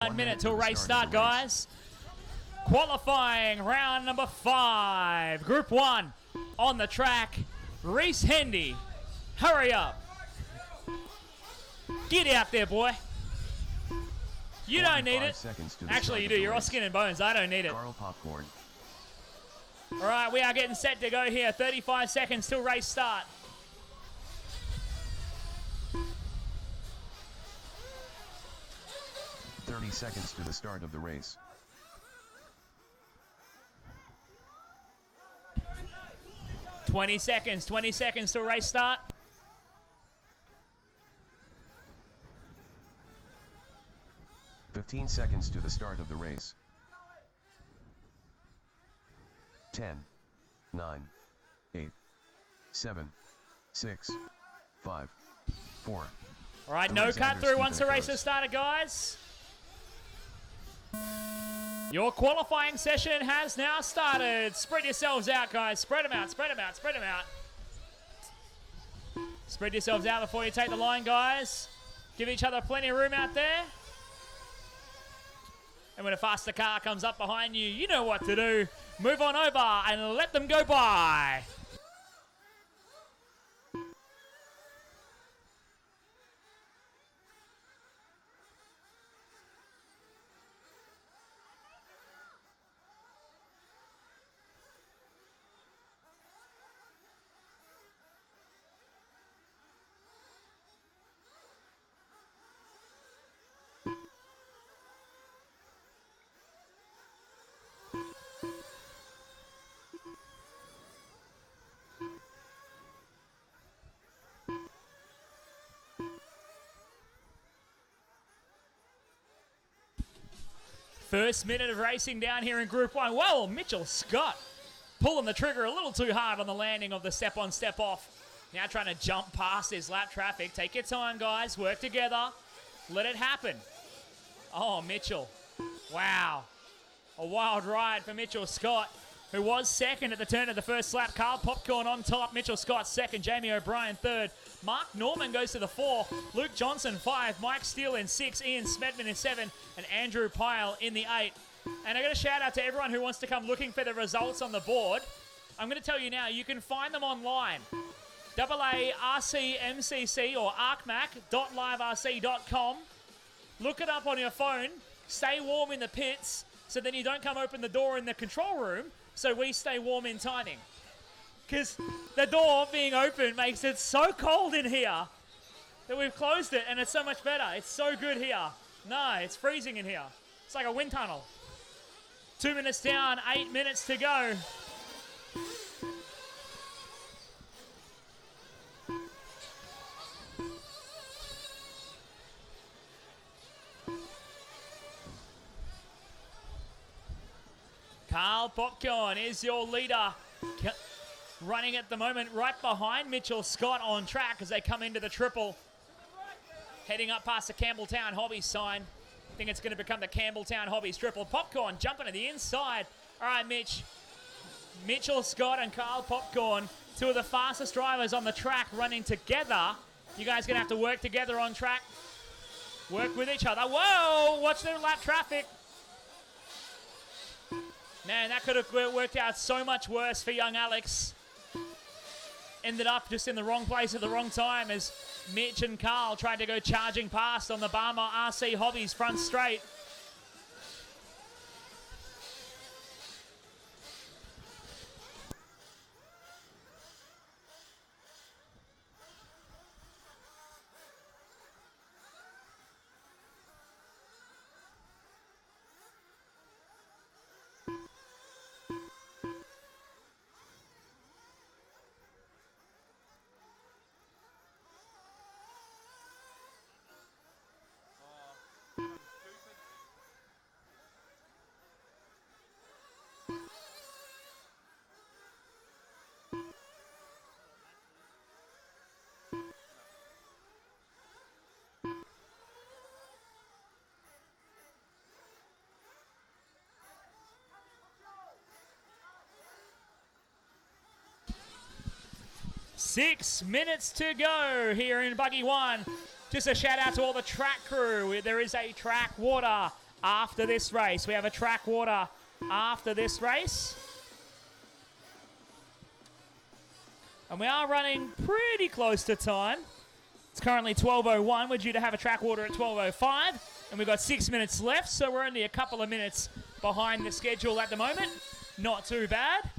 1 minute till race start, guys. Qualifying round number 5. Group 1 on the track. Reese Hendy, hurry up. Get out there, boy. You don't need it. Actually, you do. You're all skin and bones. I don't need it. Popcorn. All right, we are getting set to go here. 35 seconds till race start. Seconds to the start of the race. $20 seconds. 20 seconds till race start. $15 seconds to the start of the race. 10, 9, 8, 7, 6, 5, 4. All right, no cut through once the race has started, guys. Your qualifying session has now started. Spread yourselves out, guys. Spread them out, spread them out, spread them out. Spread yourselves out before you take the line, guys. Give each other plenty of room out there. And when a faster car comes up behind you, you know what to do. Move on over and let them go by. First minute of racing down here in Group 1. Whoa, Mitchell Scott pulling the trigger a little too hard on the landing of the step on, step off. Now trying to jump past his lap traffic. Take your time, guys. Work together. Let it happen. Oh, Mitchell. Wow. A wild ride for Mitchell Scott, who was second at the turn of the first lap. Carl Popcorn on top. Mitchell Scott second. Jamie O'Brien third. Mark Norman goes to the 4. Luke Johnson 5. Mike Steele in 6. Ian Smedman in 7. And Andrew Pyle in the 8. And I got a shout out to everyone who wants to come looking for the results on the board. I'm going to tell you now, you can find them online. AARCMCC or arcmac.liverc.com. Look it up on your phone. Stay warm in the pits so then you don't come open the door in the control room so we stay warm in timing. Because the door being open makes it so cold in here that we've closed it and it's so much better. It's so good here. No, it's freezing in here. It's like a wind tunnel. 2 minutes down, 8 minutes to go. Carl Popcorn is your leader. Running at the moment right behind Mitchell Scott on track as they come into the triple. Heading up past the Campbelltown Hobbies sign. I think it's going to become the Campbelltown Hobbies triple. Popcorn jumping to the inside. All right, Mitch. Mitchell Scott and Carl Popcorn, two of the fastest drivers on the track running together. You guys going to have to work together on track. Work with each other. Whoa, watch the lap traffic. Man, that could have worked out so much worse for young Alex. Ended up just in the wrong place at the wrong time as Mitch and Carl tried to go charging past on the Barmah RC Hobbies front straight. Six minutes to go here in Buggy 1. Just a shout out to all the track crew. There is a track, water, after this race. We have a track water after this race. And we are running pretty close to time. It's currently 12:01. We're due to have a track water at 12:05. And we've got 6 minutes left, so we're only a couple of minutes behind the schedule at the moment. Not too bad.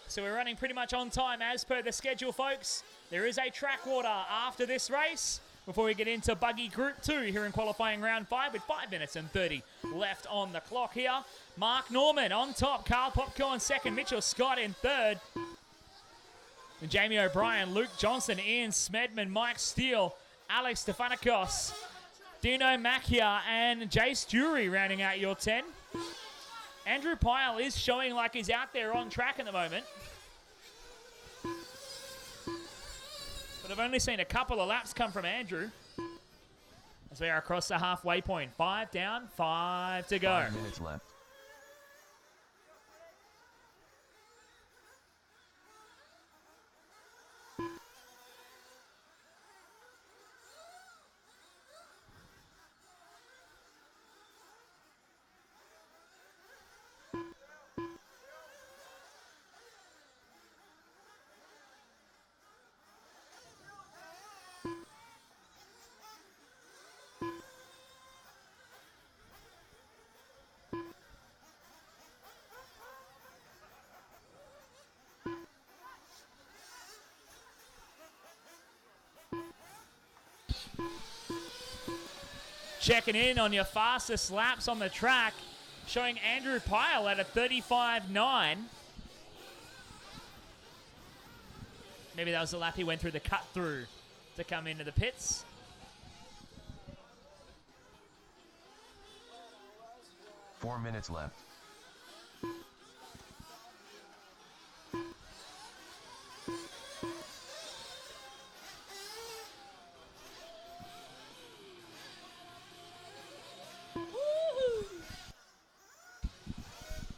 So we're running pretty much on time as per the schedule, folks. There is a track water after this race before we get into Buggy Group 2 here in qualifying round 5 with 5 minutes and 30 left on the clock here. Mark Norman on top, Carl Popcorn second, Mitchell Scott in third. And Jamie O'Brien, Luke Johnson, Ian Smedman, Mike Steele, Alex Stefanikos, Dino Macchia, and Jace Jury rounding out your 10. Andrew Pyle is showing like he's out there on track at the moment. But I've only seen a couple of laps come from Andrew. As we are across the halfway point. 5 down, 5 to go. 5 minutes left. Checking in on your fastest laps on the track, showing Andrew Pyle at a 35.9. Maybe that was the lap he went through the cut through to come into the pits. Four minutes left.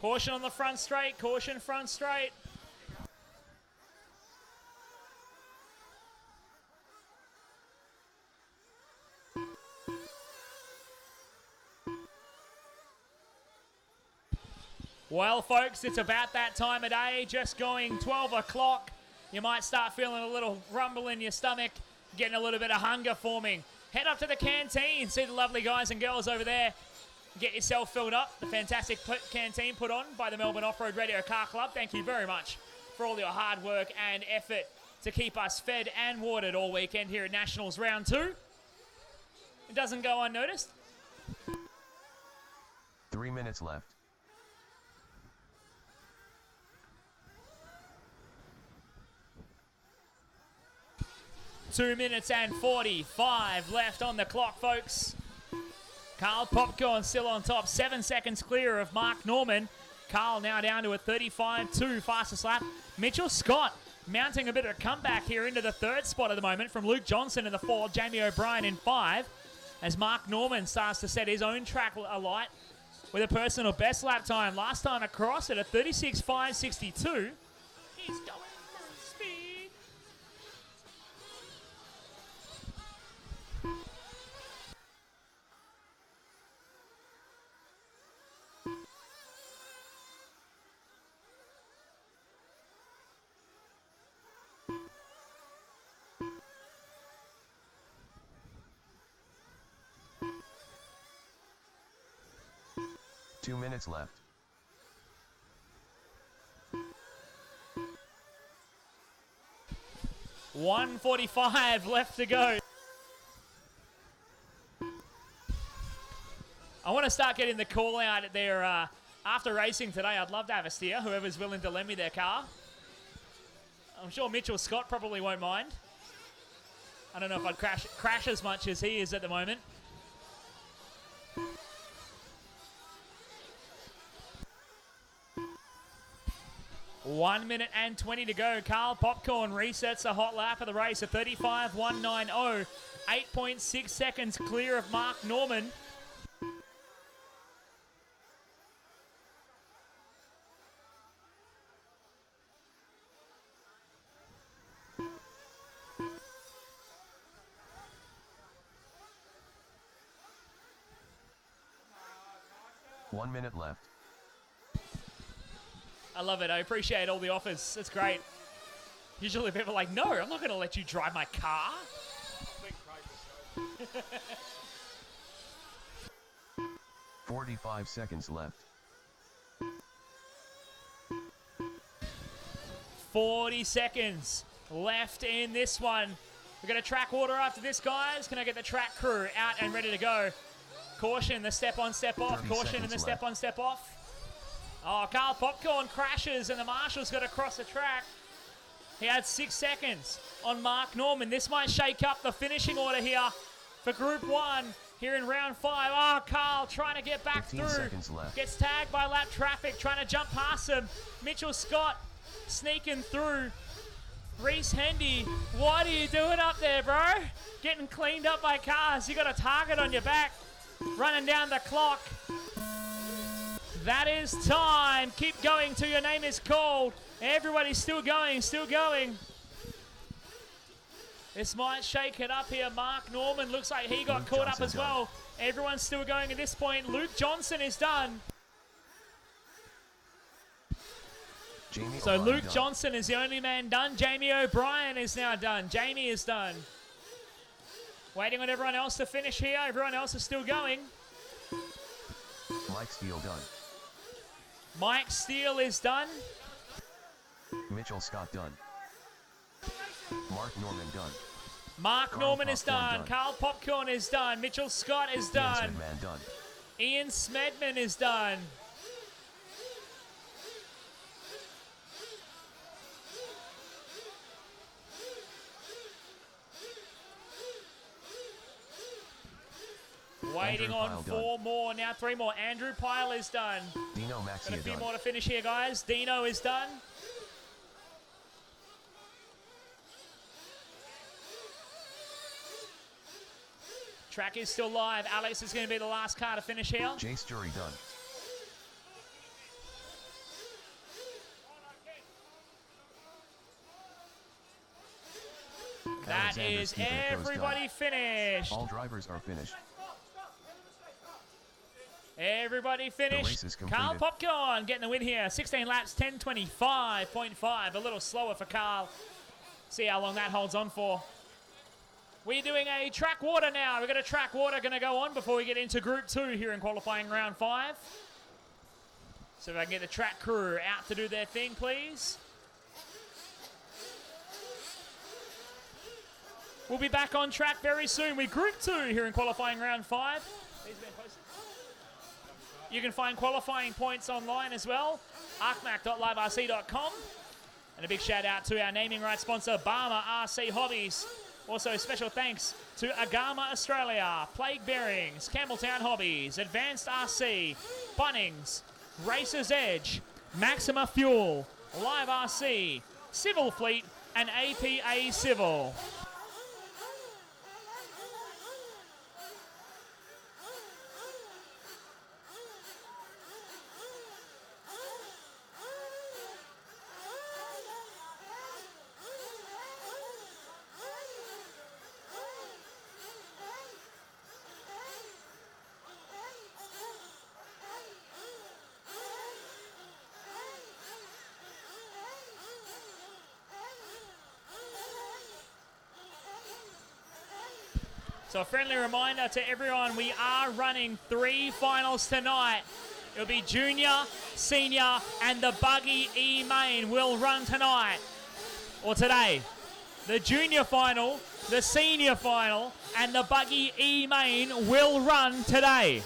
Caution on the front straight, caution front straight. Well, folks, it's about that time of day, just going 12 o'clock. You might start feeling a little rumble in your stomach, getting a little bit of hunger forming. Head up to the canteen, see the lovely guys and girls over there. Get yourself filled up. The fantastic canteen put on by the Melbourne Off-Road Radio Car Club. Thank you very much for all your hard work and effort to keep us fed and watered all weekend here at Nationals Round 2. It doesn't go unnoticed. 3 minutes left. Two minutes and 45 left on the clock, folks. Carl Popcorn still on top, 7 seconds clear of Mark Norman. Carl now down to a 35.2 fastest lap. Mitchell Scott mounting a bit of a comeback here into the third spot at the moment from Luke Johnson in the 4, Jamie O'Brien in 5. As Mark Norman starts to set his own track alight with a personal best lap time. Last time across at a 36.562. He's going full speed. Two minutes left. $1:45 left to go. I want to start getting the call out there after racing today. I'd love to have a steer, whoever's willing to lend me their car. I'm sure Mitchell Scott probably won't mind. I don't know if I'd crash as much as he is at the moment. One minute and 20 to go. Carl Popcorn resets a hot lap of the race, a 35.190. 8.6 seconds clear of Mark Norman. 1 minute left. I love it. I appreciate all the offers. It's great. Usually people are like, no, I'm not going to let you drive my car. 45 seconds left. 40 seconds left in this one. We're going to track order after this, guys. Can I get the track crew out and ready to go? Caution, the step on, step off. Caution in the step on, step off. Oh, Carl Popcorn crashes and the marshal's got to cross the track. He had 6 seconds on Mark Norman. This might shake up the finishing order here for Group 1 here in round 5. Oh, Carl trying to get back 15 through. seconds left. Gets tagged by lap traffic, trying to jump past him. Mitchell Scott sneaking through. Reese Hendy, what are you doing up there, bro? Getting cleaned up by cars. You got a target on your back. Running down the clock. That is time. Keep going till your name is called. Everybody's still going, still going. This might shake it up here. Mark Norman looks like he got caught up as well. Everyone's still going at this point. Luke Johnson is done. So Luke Johnson is the only man done. Jamie O'Brien is now done. Jamie is done. Waiting on everyone else to finish here. Everyone else is still going. Mike Steele done. Mike Steele is done. Mitchell Scott done. Mark Norman done. Mark Carl Norman is Popcorn done. Carl Popcorn is done. Mitchell Scott is done. Ian Smedman done. Ian Smedman is done. Waiting on 4 more. Now 3 more. Andrew Pyle is done. Dino Maxia Got a few done. more to finish here, guys. Dino is done. Track is still live. Alex is going to be the last car to finish here. Jace Jury done. That is everybody finished. All drivers are finished. Everybody finished. Carl Popcorn getting the win here. 16 laps, 10:25.5. A little slower for Carl. See how long that holds on for. We're doing a track water now. We've got a track water going to go on before we get into Group 2 here in qualifying round 5. So if I can get the track crew out to do their thing, please. We'll be back on track very soon with Group 2 here in qualifying round 5. These have been posted. You can find qualifying points online as well, arcmac.liverc.com. And a big shout out to our naming rights sponsor, Barmer RC Hobbies. Also special thanks to Agama Australia, Plague Bearings, Campbelltown Hobbies, Advanced RC, Bunnings, Racers Edge, Maxima Fuel, Live RC, Civil Fleet, and APA Civil. So a friendly reminder to everyone, we are running 3 finals tonight. It'll be junior, senior, and the Buggy E main will run tonight, or today. The junior final, the senior final, and the Buggy E main will run today.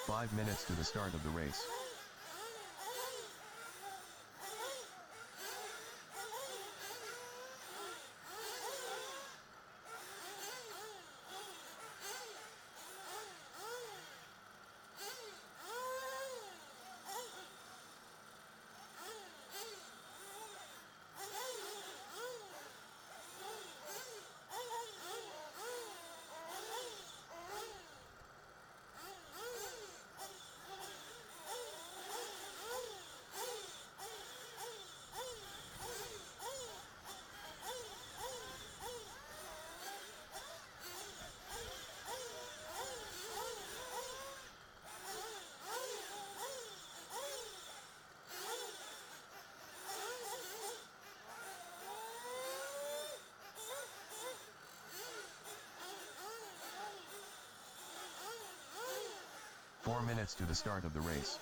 5 minutes to the start of the race. Four minutes to the start of the race.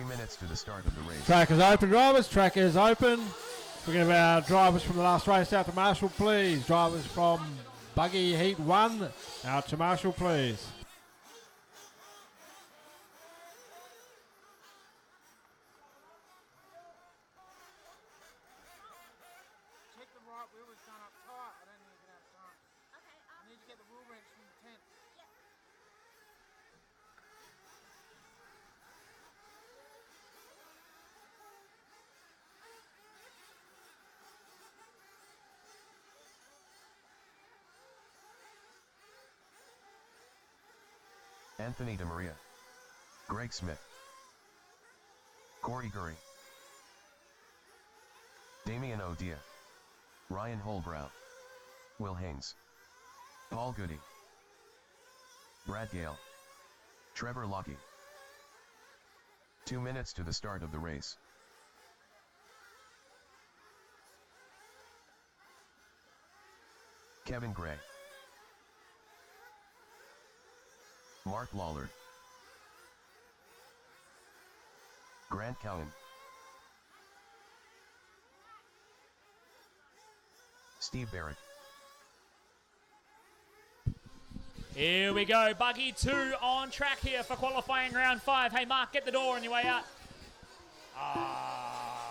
Minutes to the start of the race. Track is open, drivers. Track is open. We're going to have our drivers from the last race out to Marshall, please. Drivers from Buggy Heat 1 out to Marshall, please. Check the right wheel was done up tight. I don't think you can have time. Okay. I need to get the wheel wrench from the tent. Yep. 'Anthony DeMaria, Greg Smith, Corey Gurry, Damian O'Dia, Ryan Holbrow, Will Haynes, Paul Goody, Brad Gale, Trevor Lockie. 2 minutes to the start of the race. Kevin Gray, Mark Lawler, Grant Cowan, Steve Barrett. Here we go, Buggy 2 on track here for qualifying round 5. Hey Mark, get the door on your way out. Ah.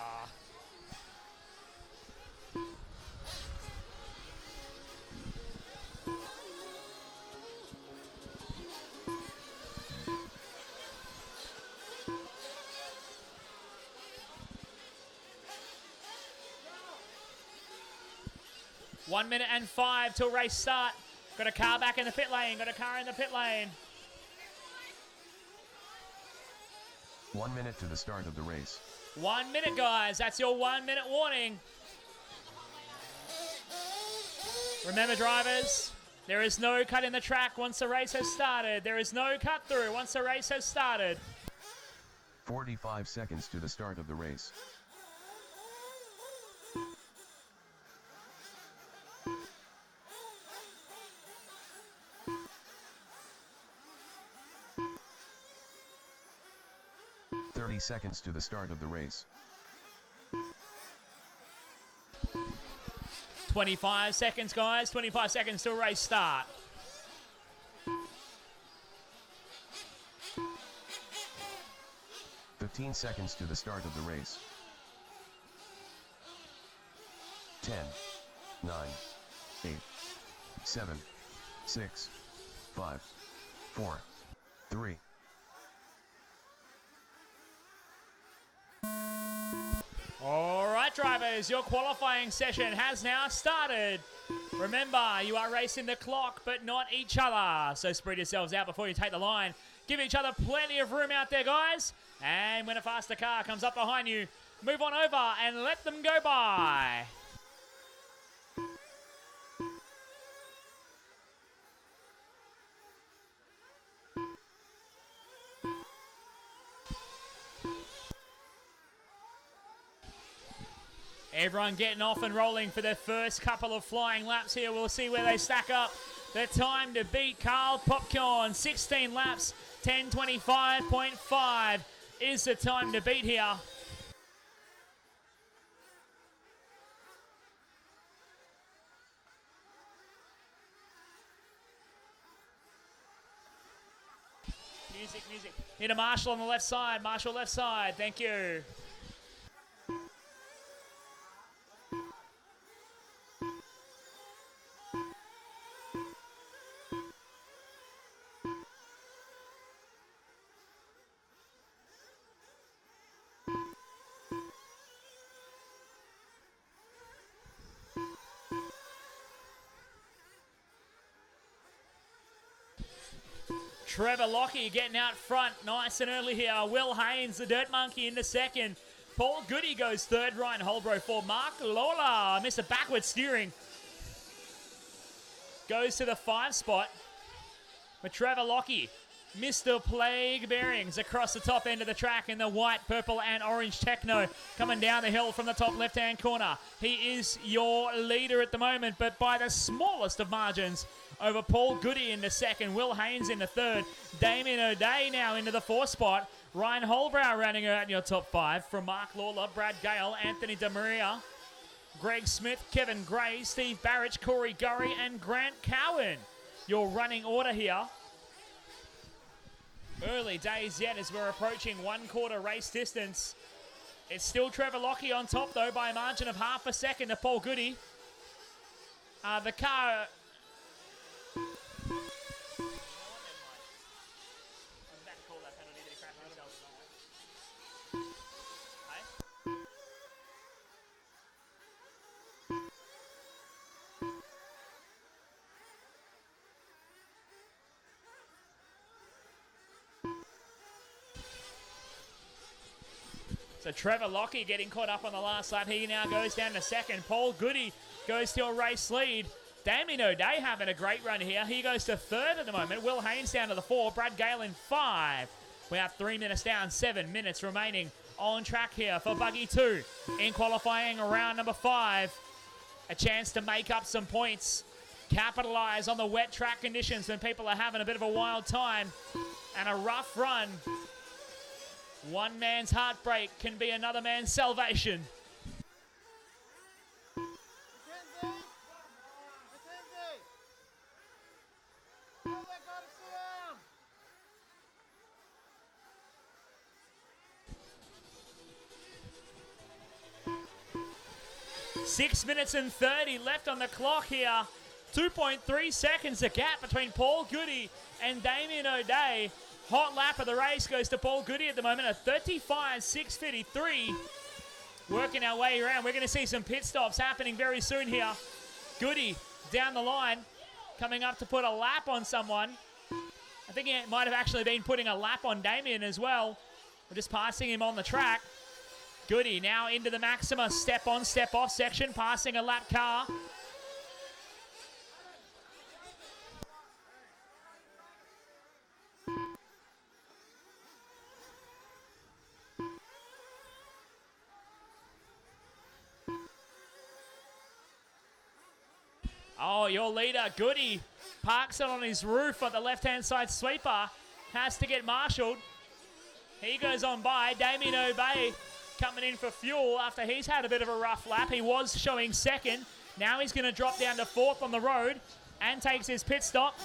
One minute and 5 till race start. Got a car back in the pit lane. Got a car in the pit lane. 1 minute to the start of the race. 1 minute, guys. That's your 1 minute warning. Remember, drivers, there is no cut in the track once the race has started. There is no cut through once the race has started. 45 seconds to the start of the race. Seconds to the start of the race. 25 seconds, guys. 25 seconds till race start. $15 seconds to the start of the race. 10, 9, 8, 7, 6, 5, 4, 3, boys, your qualifying session has now started. Remember, you are racing the clock, but not each other. So spread yourselves out before you take the line. Give each other plenty of room out there, guys. And when a faster car comes up behind you, move on over and let them go by. Everyone getting off and rolling for their first couple of flying laps here. We'll see where they stack up. The time to beat Carl Popcorn, 16 laps, 10:25.5 is the time to beat here. Music. Hit a Marshall on the left side. Marshall left side. Thank you. Trevor Lockie getting out front nice and early here. Will Haynes, the Dirt Monkey, into second. Paul Goody goes third. Ryan Holbrook for Mark Lola. Mr. Backward steering. Goes to the 5 spot. With Trevor Lockie. Mr. Plague Bearings across the top end of the track in the white, purple and orange Techno coming down the hill from the top left-hand corner. He is your leader at the moment, but by the smallest of margins over Paul Goody into second, Will Haynes into third, Damien O'Day now into the 4th spot, Ryan Holbrow rounding out in your top 5 from Mark Lawler, Brad Gale, Anthony DeMaria, Greg Smith, Kevin Gray, Steve Barrich, Corey Gurry and Grant Cowan. Your running order here. Early days yet as we're approaching 1/4 race distance. It's still Trevor Lockie on top though by a margin of half a second to Paul Goody. The car... So Trevor Lockie getting caught up on the last lap. He now goes down to second. Paul Goody goes to a race lead. Damien O'Day having a great run here. He goes to third at the moment. Will Haynes down to the 4. Brad Gale in 5. We have 3 minutes down, 7 minutes remaining on track here for Buggy 2 in qualifying round number 5. A chance to make up some points. Capitalize on the wet track conditions when people are having a bit of a wild time. And a rough run. One man's heartbreak can be another man's salvation. Mackenzie! 6 minutes and 30 left on the clock here. 2.3 seconds a gap between Paul Goody and Damien O'Day. Hot lap of the race goes to Paul Goody at the moment, a 35.653. Working our way around. We're going to see some pit stops happening very soon here. Goody down the line, coming up to put a lap on someone. I think he might have actually been putting a lap on Damien as well. We're just passing him on the track. Goody now into the Maxima step on, step off section, passing a lap car. Oh, your leader, Goody, parks it on his roof at the left-hand side sweeper. Has to get marshalled. He goes on by. Damien O'Day coming in for fuel after he's had a bit of a rough lap. He was showing second. Now he's going to drop down to 4th on the road and takes his pit stop.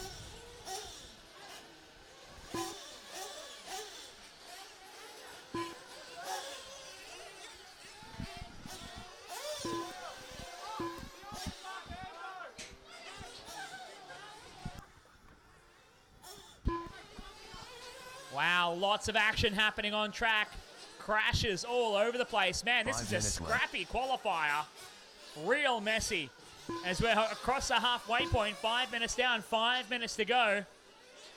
Wow, lots of action happening on track. crashes all over the place. Man, this 5 is a minutes left. scrappy qualifier. Real messy. As we're across the halfway point, 5 minutes down, 5 minutes to go.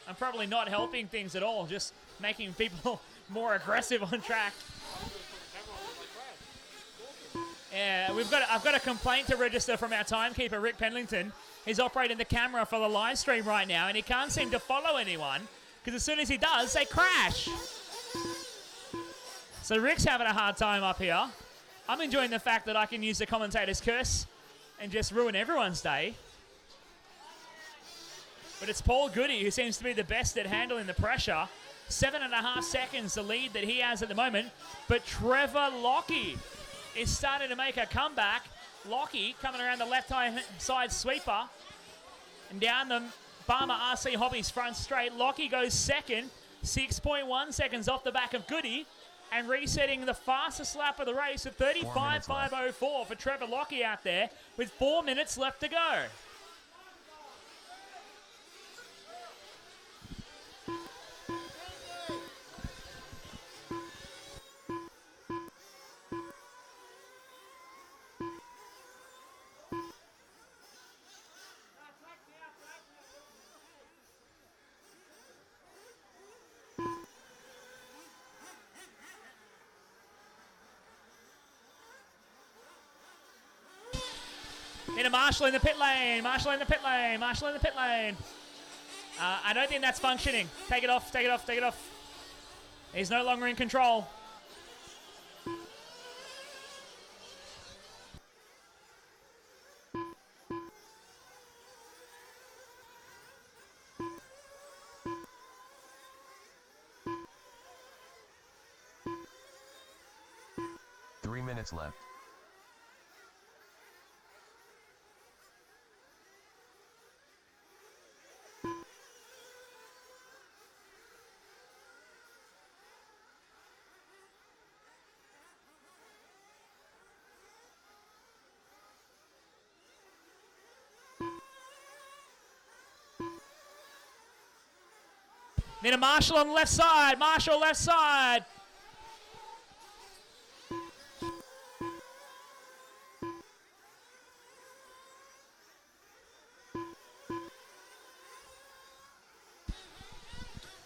I'm probably not helping things at all, just making people more aggressive on track. Yeah, I've got a complaint to register from our timekeeper, Rick Pendleton. He's operating the camera for the live stream right now, and he can't seem to follow anyone, because as soon as he does, they crash. So Rick's having a hard time up here. I'm enjoying the fact that I can use the commentator's curse and just ruin everyone's day. But it's Paul Goody who seems to be the best at handling the pressure. 7.5 seconds the lead that he has at the moment. But Trevor Lockie is starting to make a comeback. Lockie coming around the left-hand side sweeper. And down the Barmer RC Hobbies front straight. Lockie goes second. 6.1 seconds off the back of Goody. And resetting the fastest lap of the race at 35.504 for Trevor Lockie out there with 4 minutes left to go. Into Marshall in the pit lane, Marshall in the pit lane, Marshall in the pit lane. I don't think that's functioning. Take it off, take it off, take it off. He's no longer in control. Three minutes left. Then a Marshall on the left side. Marshall left side.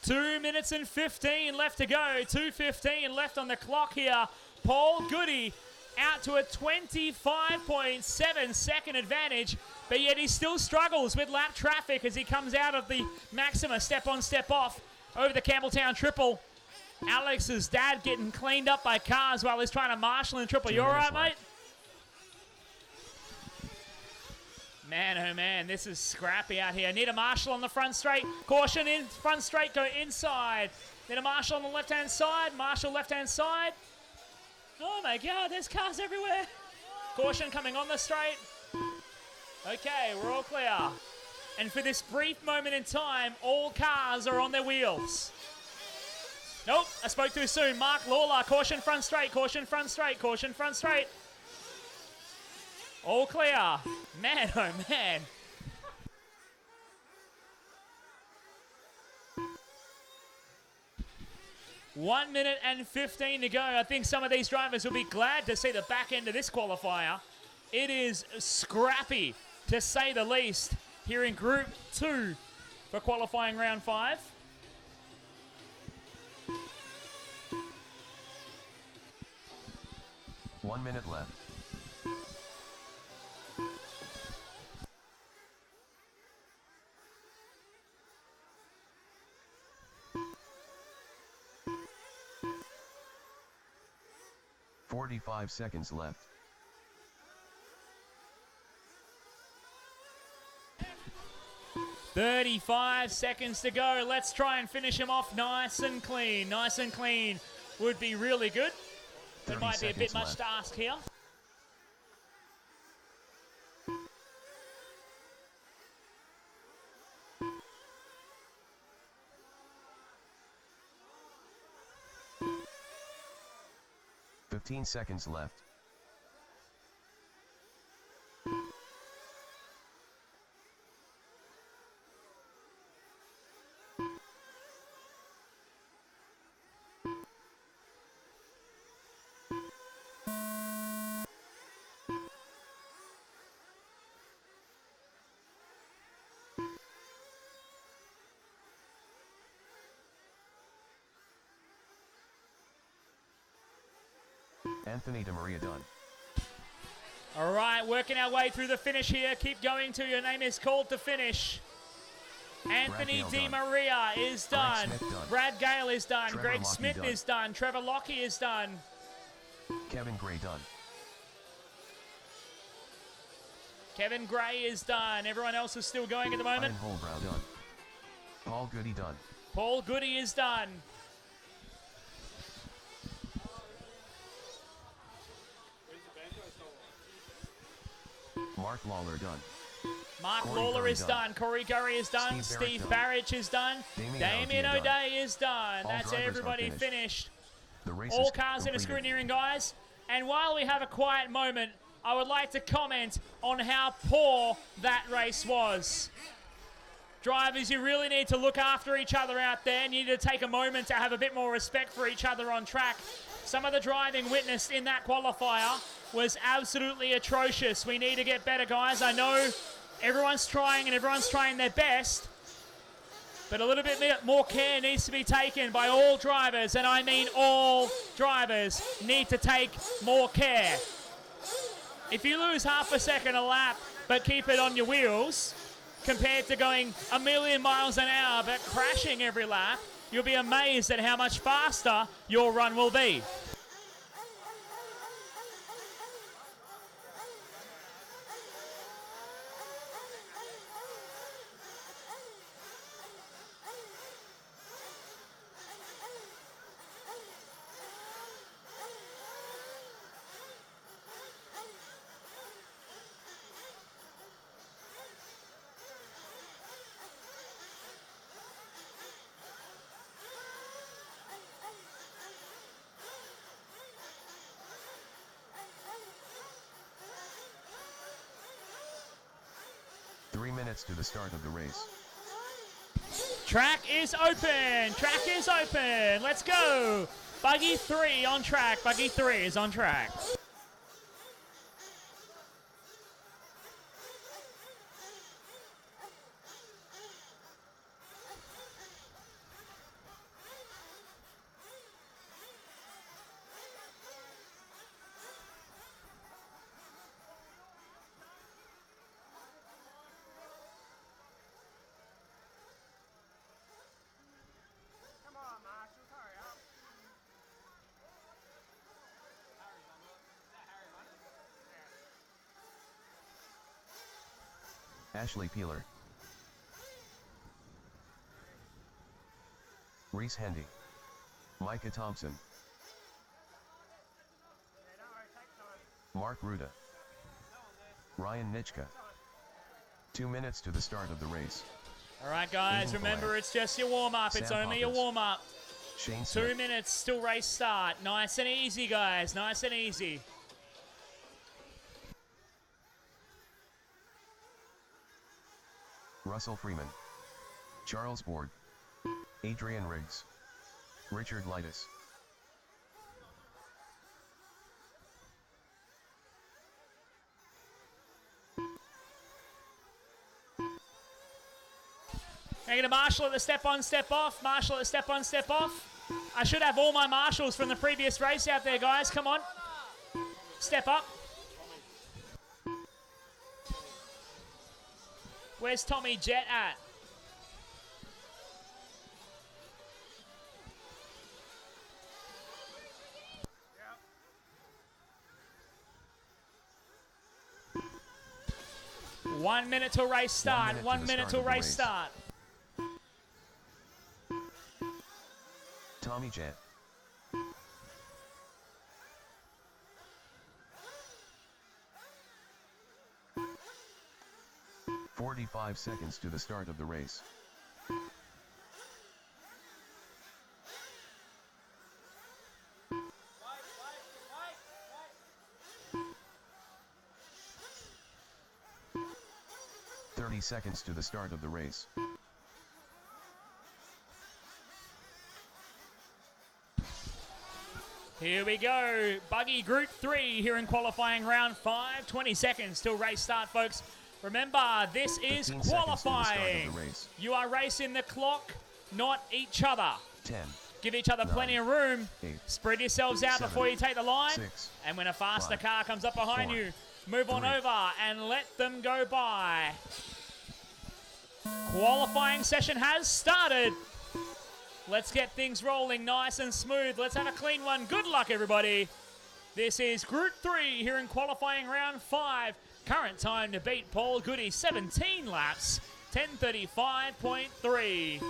Two minutes and 15 left to go. 2:15 left on the clock here. Paul Goody out to a 25.7 second advantage, but yet he still struggles with lap traffic as he comes out of the Maxima step on, step off over the Campbelltown Triple. Alex's dad getting cleaned up by cars while he's trying to marshal in Triple. You all right, mate? Man, oh man, this is scrappy out here. Need a Marshall on the front straight. Caution in front straight, go inside. Need a Marshall on the left-hand side. Marshall left-hand side. Oh my God, there's cars everywhere. Caution coming on the straight. Okay, we're all clear. And for this brief moment in time, all cars are on their wheels. Nope, I spoke too soon. Mark Lawler, caution front straight, caution front straight, caution front straight. All clear. Man, oh man. One minute and 15 to go. I think some of these drivers will be glad to see the back end of this qualifier. It is scrappy, to say the least, here in Group 2 for qualifying round 5. One minute left. "45 seconds left. 35 seconds to go. Let's try and finish him off nice and clean. Nice and clean would be really good. It might be a bit much to ask here. "15 seconds left. Anthony DeMaria done. All right, working our way through the finish here. Keep going till your name is called to finish. Anthony Gale done. DeMaria is done. Smith done. Brad Gale is done. Trevor Greg Lockie Smith done. is done. Trevor Lockie is done. Kevin Gray done. Kevin Gray is done. Everyone else is still going at the moment. Ryan Holbrow done. Paul Goody done. Paul Goody is done. Mark Lawler done. Mark Corey Lawler Curry is done. done. Corey Curry is done. Steve Steve Barrett Barrich is done. Damien Damien O'Day O'Day is done. All That's drivers are everybody finished. finished. The race All is cars in a completed. scrutineering, guys. And while we have a quiet moment, I would like to comment on how poor that race was. Drivers, you really need to look after each other out there. You need to take a moment to have a bit more respect for each other on track. Some of the driving witnessed in that qualifier was absolutely atrocious. We need to get better, guys. I know everyone's trying and everyone's trying their best, but a little bit more care needs to be taken by all drivers, and I mean all drivers need to take more care. If you lose half a second a lap but keep it on your wheels, compared to going a million miles an hour but crashing every lap, you'll be amazed at how much faster your run will be. Minutes to the start of the race. Track is open. Track is open. Let's go. Buggy 3 on track. Buggy 3 is on track. Come on, Marshall, hurry up. Ashley Peeler. Reese Hendy. Micah Thompson. Yeah, don't worry, take time. Mark Ruda. Ryan Nitschke. 2 minutes to the start of the race. All right, guys, Aiden remember Blair. it's just your warm-up. It's Sam only a Hoppers. warm-up. Shane 2 Smith. minutes, still race start. Nice and easy, guys. Nice and easy. Russell Freeman. Charles Board. Adrian Riggs. Richard Lightus. Hanging to Marshall at the step on, step off. Marshall at the step on, step off. I should have all my marshals from the previous race out there, guys. Come on. Step up. Where's Tommy Jet at? Yep. 1 minute till race start. 1 minute to 1 the minute start till of the race race. start. Tommy Jet. "45 seconds to the start of the race. Wait. 30 seconds to the start of the race. Here we go. Buggy Group 3 here in qualifying round 5. 20 seconds till race start, folks. Remember, this is 15 seconds to the start of qualifying. the race. You are racing the clock, not each other. 10, Give each other plenty of room. 8, Spread yourselves out 7, before you take the line. 6, And when a faster 5, car comes up behind 4, you, move on 3, over and let them go by. Qualifying session has started. Let's get things rolling nice and smooth. Let's have a clean one. Good luck, everybody. This is Group 3 here in qualifying round 5. Current time to beat Paul Goody, 17 laps, 10:35.3.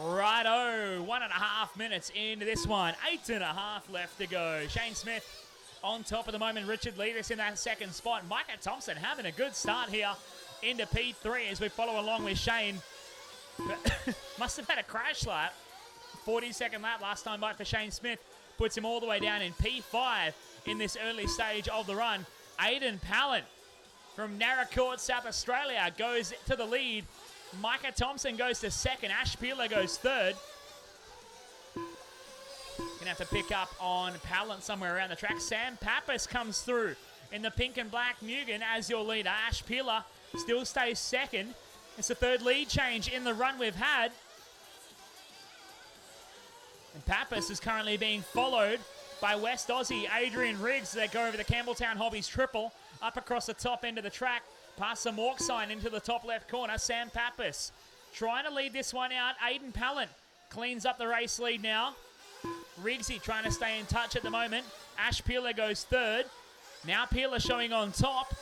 Righto, 1.5 minutes into this one. 8.5 left to go. Shane Smith on top at the moment. Richard Leadus in that second spot. Micah Thompson having a good start here into P3 as we follow along with Shane. Must have had a crash lap. 42nd lap last time by for Shane Smith. Puts him all the way down in P5 in this early stage of the run. Aidan Pallant from Narracourt, South Australia goes to the lead. Micah Thompson goes to second. Ash Peeler goes third. Gonna have to pick up on Pallant somewhere around the track. Sam Pappas comes through in the pink and black Mugen as your leader. Ash Peeler still stays second. It's the third lead change in the run we've had. And Pappas is currently being followed by West Aussie Adrian Riggs. They go over the Campbelltown Hobbies triple up across the top end of the track. Past the walk sign into the top left corner. Sam Pappas trying to lead this one out. Aidan Pallant cleans up the race lead now. Riggsy trying to stay in touch at the moment. Ash Peeler goes third. Now Peeler showing on top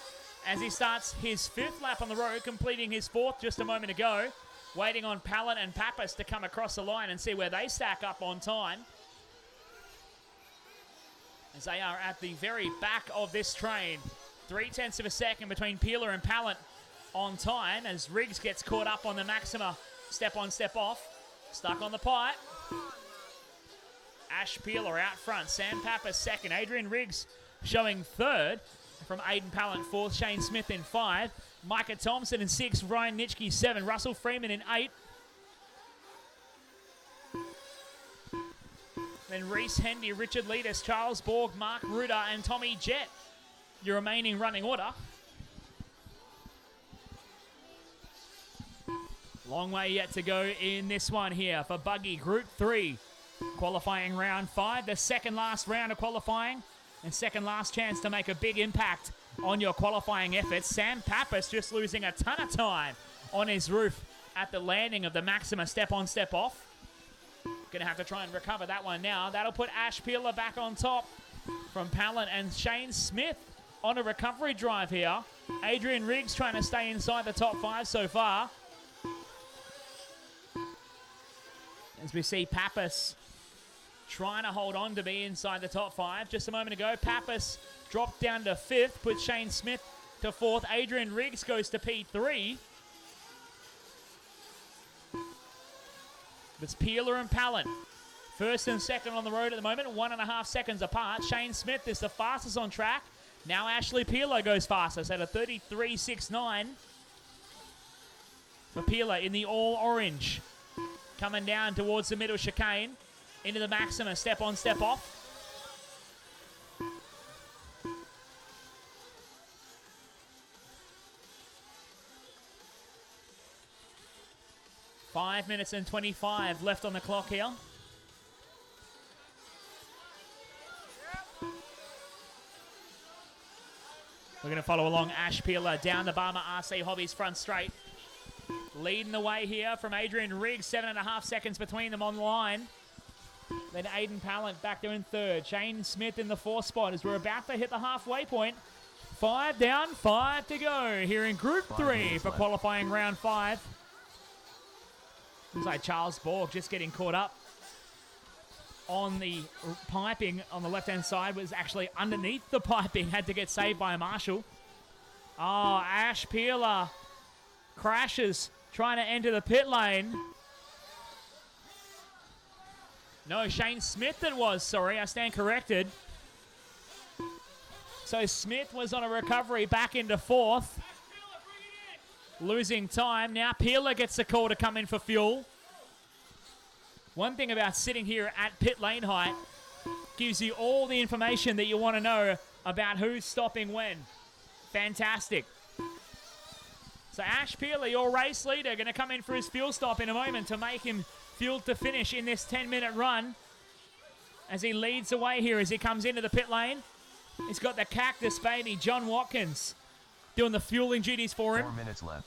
as he starts his fifth lap on the road, completing his fourth just a moment ago. Waiting on Pallant and Pappas to come across the line and see where they stack up on time, as they are at the very back of this train. 0.3 of a second between Peeler and Pallant on time as Riggs gets caught up on the Maxima step on, step off. Stuck on the pipe. Ash Peeler out front. Sam Pappas second. Adrian Riggs showing third. From Aidan Pallant fourth. Shane Smith in 5. Micah Thompson in 6. Ryan Nitschke 7. Russell Freeman in 8. Then Reese Hendy, Richard Leadus, Charles Borg, Mark Ruder and Tommy Jett. Your remaining running order. Long way yet to go in this one here for Buggy Group 3. Qualifying round 5, the second last round of qualifying and second last chance to make a big impact on your qualifying efforts. Sam Pappas just losing a ton of time on his roof at the landing of the Maxima step on, step off. Gonna have to try and recover that one now. That'll put Ash Peeler back on top from Pallant and Shane Smith on a recovery drive here. Adrian Riggs trying to stay inside the top 5 so far. As we see Pappas trying to hold on to be inside the top 5. Just a moment ago, Pappas dropped down to 5th, put Shane Smith to 4th. Adrian Riggs goes to P3. It's Peeler and Pallant. First and second on the road at the moment, 1.5 seconds apart. Shane Smith is the fastest on track. Now Ashley Peeler goes fastest at a 33.69. For Peeler in the all orange. Coming down towards the middle chicane. Into the Maxima, step on, step off. Five minutes and 25 left on the clock here. We're going to follow along Ash Peeler down the Barmer RC Hobbies front straight. leading the way here from Adrian Riggs. 7.5 seconds between them on the line. Then Aiden Pallant back there in third. Shane Smith in the fourth spot as we're about to hit the halfway point. 5 down, 5 to go here in Group 3 for qualifying round 5. Looks like Charles Borg just getting caught up on the piping on the left-hand side. Was actually underneath the piping. Had to get saved by a marshal. Oh, Ash Peeler crashes trying to enter the pit lane. No, Shane Smith it was. Sorry, I stand corrected. So Smith was on a recovery back into fourth. Losing time. Now Peeler gets the call to come in for fuel. One thing about sitting here at pit lane height gives you all the information that you want to know about who's stopping when. Fantastic. So Ash Peeler, your race leader, going to come in for his fuel stop in a moment to make him fueled to finish in this 10-minute run as he leads the way here as he comes into the pit lane. He's got the cactus baby, John Watkins, doing the fueling duties for him. 4 minutes left.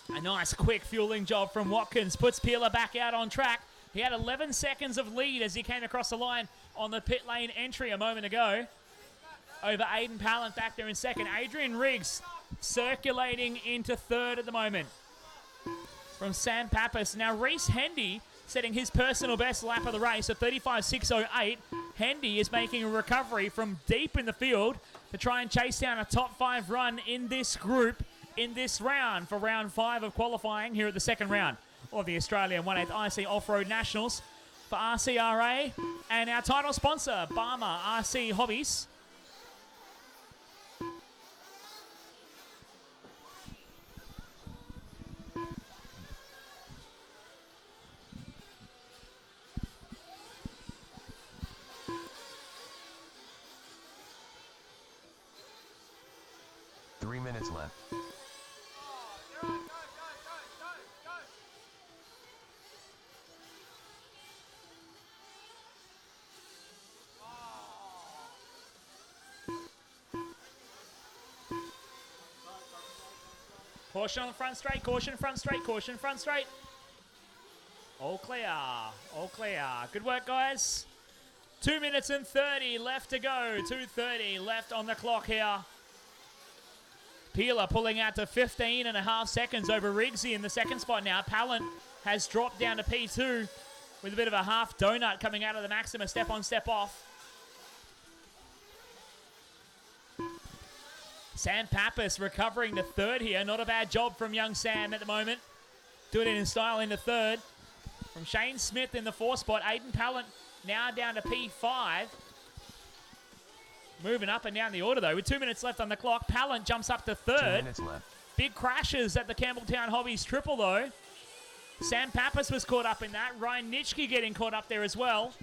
A nice quick fueling job from Watkins puts Peeler back out on track. He had 11 seconds of lead as he came across the line on the pit lane entry a moment ago. Over Aiden Pallant back there in second. Adrian Riggs circulating into third at the moment from Sam Pappas. Now Reese Hendy setting his personal best lap of the race at 35.608. Hendy is making a recovery from deep in the field to try and chase down a top 5 run in this group in this round for round 5 of qualifying here at the second round of the Australian 1/8 IC Off-Road Nationals for RCRA and our title sponsor, Barmer RC Hobbies. Minutes left. Caution on the front straight, caution front straight, caution front straight. All clear, all clear. Good work, guys. 2 minutes and 30 left to go. 2:30 left on the clock here. Peeler pulling out to 15.5 seconds over Riggsy in the second spot now. Pallant has dropped down to P2 with a bit of a half donut coming out of the Maxima. Step on, step off. Sam Pappas recovering to third here. Not a bad job from young Sam at the moment. Doing it in style into third. From Shane Smith in the fourth spot. Aiden Pallant now down to P5. Moving up and down the order, though, with 2 minutes left on the clock. Pallant jumps up to 2 third. minutes left. Big crashes at the Campbelltown Hobbies triple, though. Sam Pappas was caught up in that. Ryan Nitschke getting caught up there as well.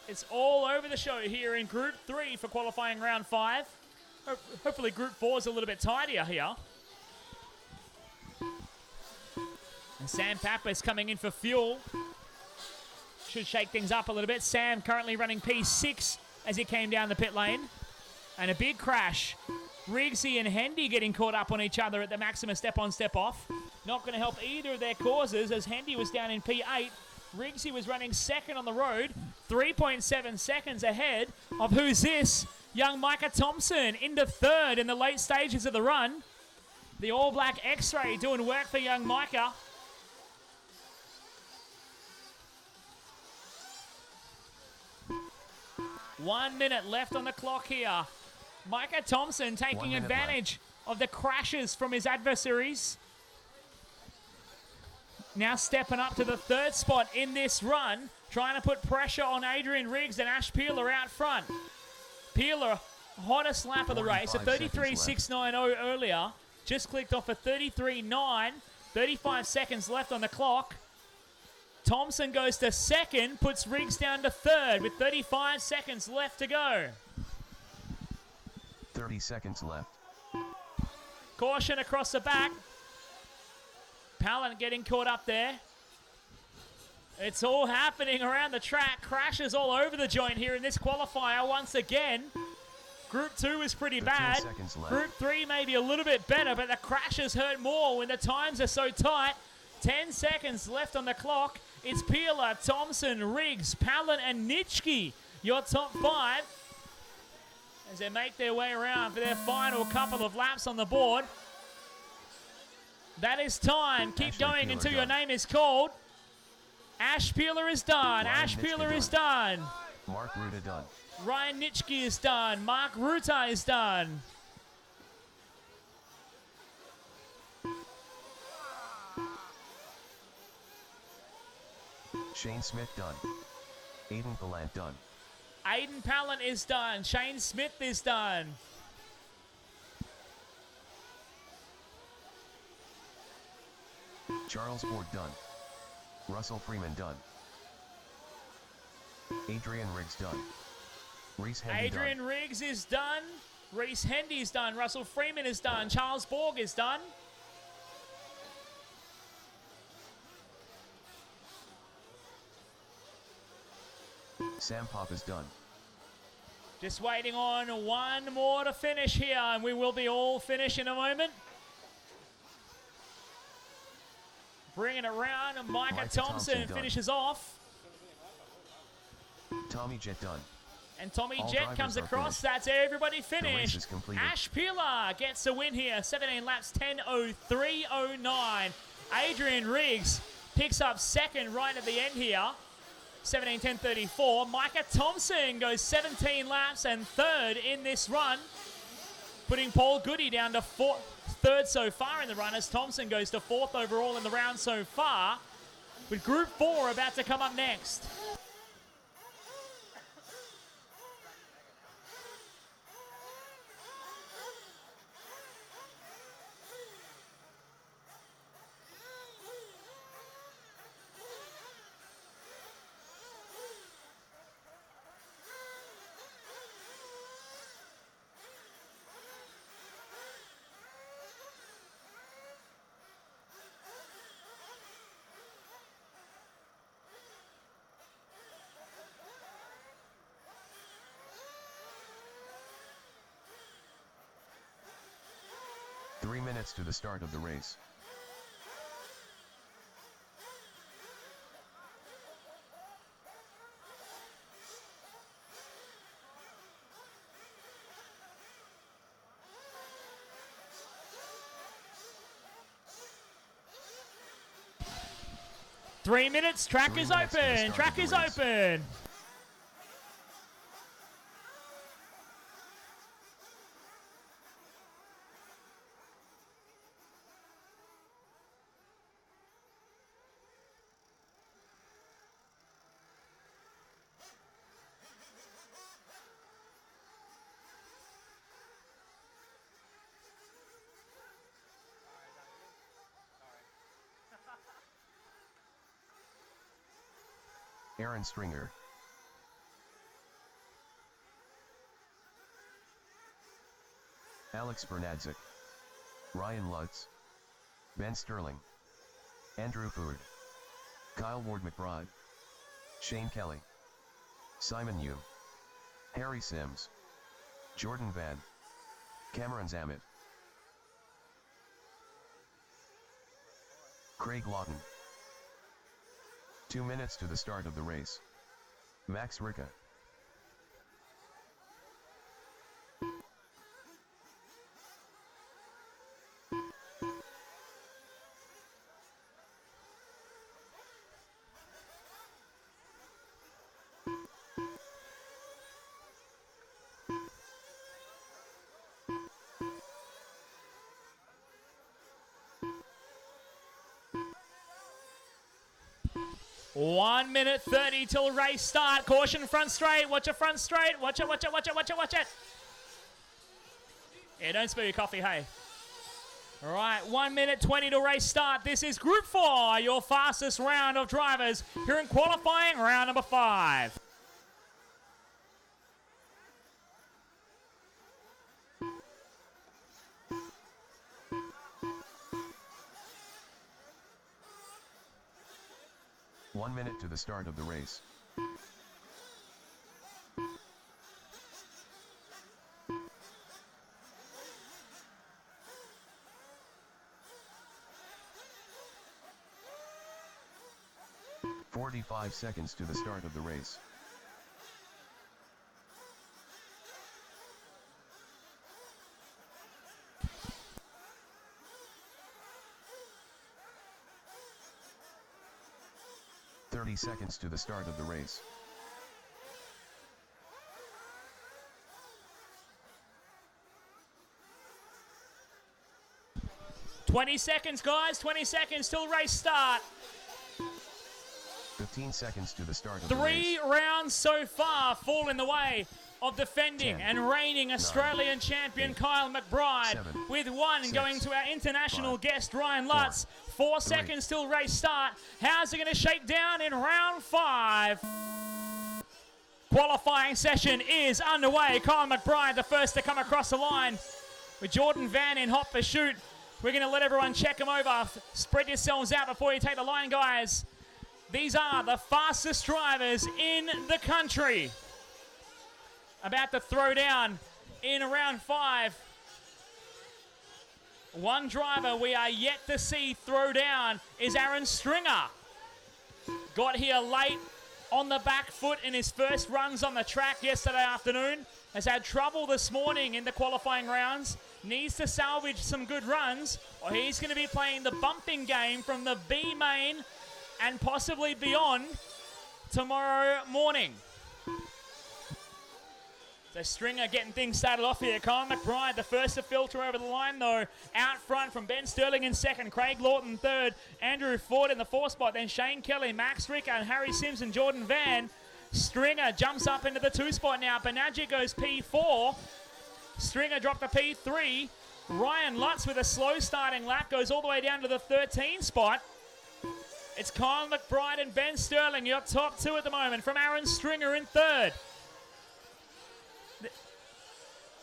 It's all over the show here in Group 3 for qualifying round 5. Hopefully Group 4 is a little bit tidier here. And Sam Pappas coming in for fuel. Should shake things up a little bit. Sam currently running P6 as he came down the pit lane. And a big crash. Riggsy and Hendy getting caught up on each other at the Maxima step on, step off. Not going to help either of their causes as Hendy was down in P8. Riggsy was running second on the road. 3.7 seconds ahead of who's this? Young Micah Thompson into third in the late stages of the run. The All Black X-Ray doing work for young Micah. One minute left on the clock here. Micah Thompson taking advantage of the crashes from his adversaries. Now stepping up to the third spot in this run, trying to put pressure on Adrian Riggs and Ash Peeler out front. Peeler, hottest lap of the race, a 33.690 earlier. Just clicked off a 33.9. 35 seconds left on the clock. Thompson goes to second, puts Riggs down to third with 35 seconds left to go. 30 seconds left. Caution across the back. Pallant getting caught up there. It's all happening around the track. Crashes all over the joint here in this qualifier once again. Group 2 is pretty 15 bad. seconds left. Group 3 maybe a little bit better, but the crashes hurt more when the times are so tight. 10 seconds left on the clock. It's Peeler, Thompson, Riggs, Palin, and Nitschke, your top 5, as they make their way around for their final couple of laps on the board. That is time. Keep Ashley going Peeler until your done. name is called. Ash Peeler is done. Ryan Ash Nitschke Peeler is done. done. Mark Ruta done. Ryan Nitschke is done. Mark Ruta is done. Shane Smith done. Aiden Gallant done. Aiden Pallant is done. Shane Smith is done. Charles Ford done. Russell Freeman done. Adrian Riggs done. Reese Hendy Adrian done. Riggs is done. Reese Hendy is done. Russell Freeman is done. Charles Borg is done. Sam Pop is done. Just waiting on one more to finish here, and we will be all finished in a moment. Bringing it around, Micah Micah Thompson Thompson done. finishes off. Tommy Jet done. And Tommy All Jet drivers comes are across. finished. That's everybody race finished. is completed. Ash Peeler gets a win here. 17 laps, 10:03:09. Adrian Riggs picks up second right at the end here. 17:10:34. Micah Thompson goes 17 laps and third in this run, putting Paul Goody down to third so far in the run, as Thompson goes to fourth overall in the round so far, with Group 4 about to come up next. Three minutes to the start of the race. Three minutes, track 3 is minutes to the open, start track of the is race. open. Aaron Stringer. Alex Bernadzik. Ryan Lutz. Ben Sterling. Andrew Ford. Kyle Ward McBride. Shane Kelly. Simon Yu. Harry Sims. Jordan Van. Cameron Zammit. Craig Lawton. 2 minutes to the start of the race. Max Ricca. One minute 30 till race start. Caution front straight. Watch it front straight. Watch it, watch it, watch it, watch it, watch it. Yeah, don't spill your coffee, hey. All right, 1 minute 20 to race start. This is Group 4, your fastest round of drivers here in qualifying round number 5. One minute to the start of the race. 45 seconds to the start of the race. Seconds to the start of the race. 20 seconds, guys. 20 seconds till race start. 15 seconds to the start of the race. 3 rounds so far fall in the way of defending 10, and reigning Australian 9, champion 8, Kyle McBride, 7, with 1 6, going to our international 5, guest Ryan Lutz. 4 3, seconds till race start. How's it going to shake down in round 5? Qualifying session is underway. Kyle McBride, the first to come across the line, with Jordan Van in hot pursuit. We're going to let everyone check them over. Spread yourselves out before you take the line, guys. These are the fastest drivers in the country. About to throw down in round 5. One driver we are yet to see throw down is Aaron Stringer. Got here late on the back foot in his first runs on the track yesterday afternoon. Has had trouble this morning in the qualifying rounds. Needs to salvage some good runs, or he's going to be playing the bumping game from the B main and possibly beyond tomorrow morning. So Stringer getting things started off here. Kyle McBride, the first to filter over the line, though. Out front from Ben Sterling in second. Craig Lawton third. Andrew Ford in the 4th spot. Then Shane Kelly, Max Ricker, and Harry Simpson, Jordan Van. Stringer jumps up into the 2 spot now. Benaji goes P4. Stringer dropped to P3. Ryan Lutz with a slow starting lap goes all the way down to the 13 spot. It's Kyle McBride and Ben Sterling, your top 2 at the moment, from Aaron Stringer in 3rd.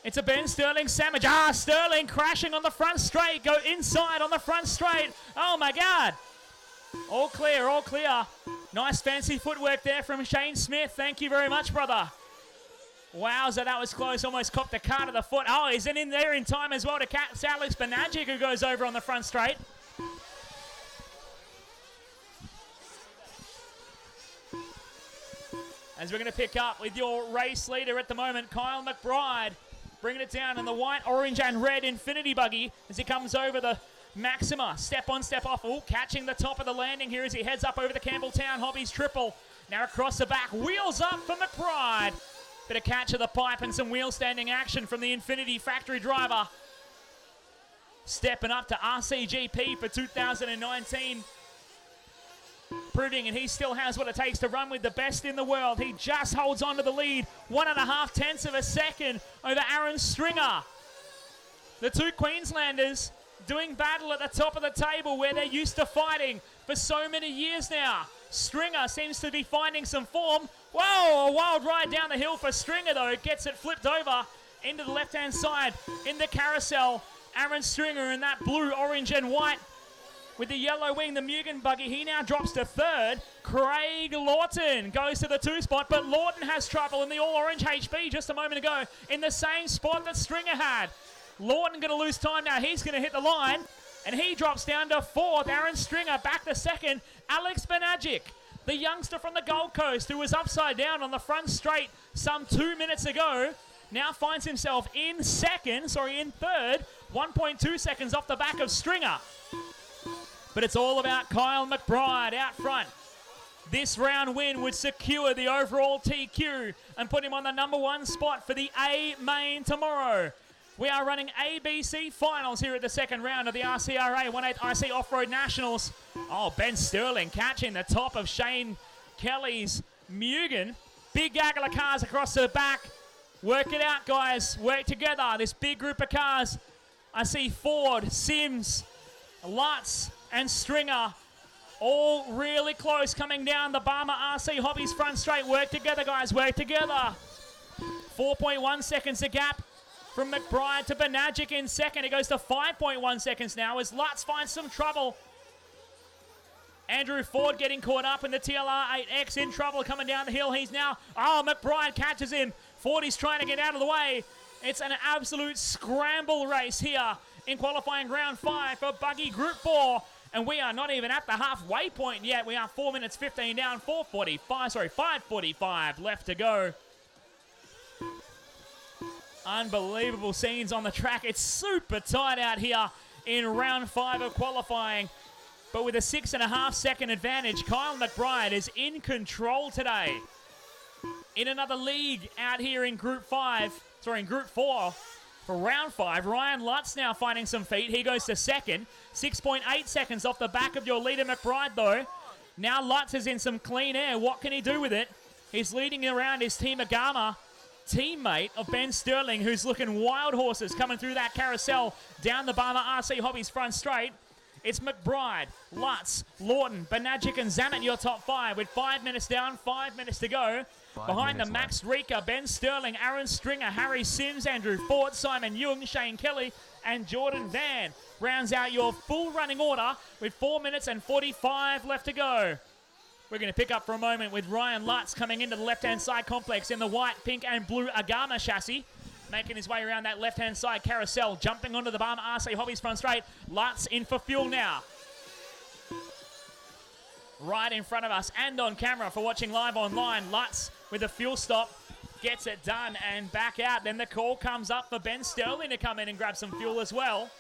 It's a Ben Sterling sandwich. Sterling crashing on the front straight. Go inside on the front straight. Oh, my God. All clear, all clear. Nice fancy footwork there from Shane Smith. Thank you very much, brother. Wowza, that was close. Almost copped the car to the foot. Oh, he's in there in time as well to catch Alex Benajic, who goes over on the front straight. As we're going to pick up with your race leader at the moment, Kyle McBride, bringing it down in the white, orange, and red Infinity Buggy as he comes over the Maxima. Step on, step off. Oh, catching the top of the landing here as he heads up over the Campbelltown Hobbies triple. Now across the back, wheels up for McBride. Bit of catch of the pipe and some wheel standing action from the Infinity factory driver. Stepping up to RCGP for 2019. Proving, and he still has what it takes to run with the best in the world. He just holds on to the lead. 1.5 tenths of a second over Aaron Stringer. The 2 Queenslanders doing battle at the top of the table where they're used to fighting for so many years now. Stringer seems to be finding some form. Whoa, a wild ride down the hill for Stringer, though. Gets it flipped over into the left-hand side in the carousel. Aaron Stringer in that blue, orange, and white with the yellow wing, the Mugen Buggy. He now drops to 3rd. Craig Lawton goes to the 2 spot, but Lawton has trouble in the all-orange HB just a moment ago in the same spot that Stringer had. Lawton going to lose time now. He's going to hit the line, and he drops down to 4th. Aaron Stringer back to 2nd. Alex Benajic, the youngster from the Gold Coast who was upside down on the front straight some 2 minutes ago, now finds himself in 3rd, 1.2 seconds off the back of Stringer. But it's all about Kyle McBride out front. This round win would secure the overall TQ and put him on the number 1 spot for the A main tomorrow. We are running ABC finals here at the 2nd round of the RCRA 18IC Off-Road Nationals. Oh, Ben Sterling catching the top of Shane Kelly's Mugen. Big gaggle of cars across the back. Work it out, guys. Work together. This big group of cars. I see Ford, Sims, Lutz, and Stringer all really close coming down the Barmer RC Hobbies front straight. Work together, guys. Work together. 4.1 seconds a gap from McBride to Benajic in 2nd. It goes to 5.1 seconds now as Lutz finds some trouble. Andrew Ford getting caught up in the TLR 8X, in trouble coming down the hill. He's now, McBride catches him. Ford is trying to get out of the way. It's an absolute scramble race here in qualifying round 5 for Buggy Group 4. And we are not even at the halfway point yet. We are 4 minutes 15 down, 5:45 left to go. Unbelievable scenes on the track. It's super tight out here in round 5 of qualifying. But with a 6.5 second advantage, Kyle McBride is in control today. In another league out here in Group 4 for round 5. Ryan Lutz now finding some feet. He goes to second. 6.8 seconds off the back of your leader, McBride, though. Now Lutz is in some clean air. What can he do with it? He's leading around his Team Agama teammate of Ben Sterling, who's looking wild horses coming through that carousel down the Barmer RC Hobbies front straight. It's McBride, Lutz, Lawton, Banagic, and Zamet, your top 5 with 5 minutes down, 5 minutes to go. Behind the Max Rika, Ben Sterling, Aaron Stringer, Harry Sims, Andrew Ford, Simon Young, Shane Kelly, and Jordan Van rounds out your full running order with 4 minutes and 45 left to go. We're going to pick up for a moment with Ryan Lutz coming into the left-hand side complex in the white, pink, and blue Agama chassis. Making his way around that left-hand side carousel, jumping onto the Barmer RC Hobbies front straight. Lutz in for fuel now. Right in front of us and on camera for watching live online. Lutz with a fuel stop gets it done and back out. Then the call comes up for Ben Sterling to come in and grab some fuel as well.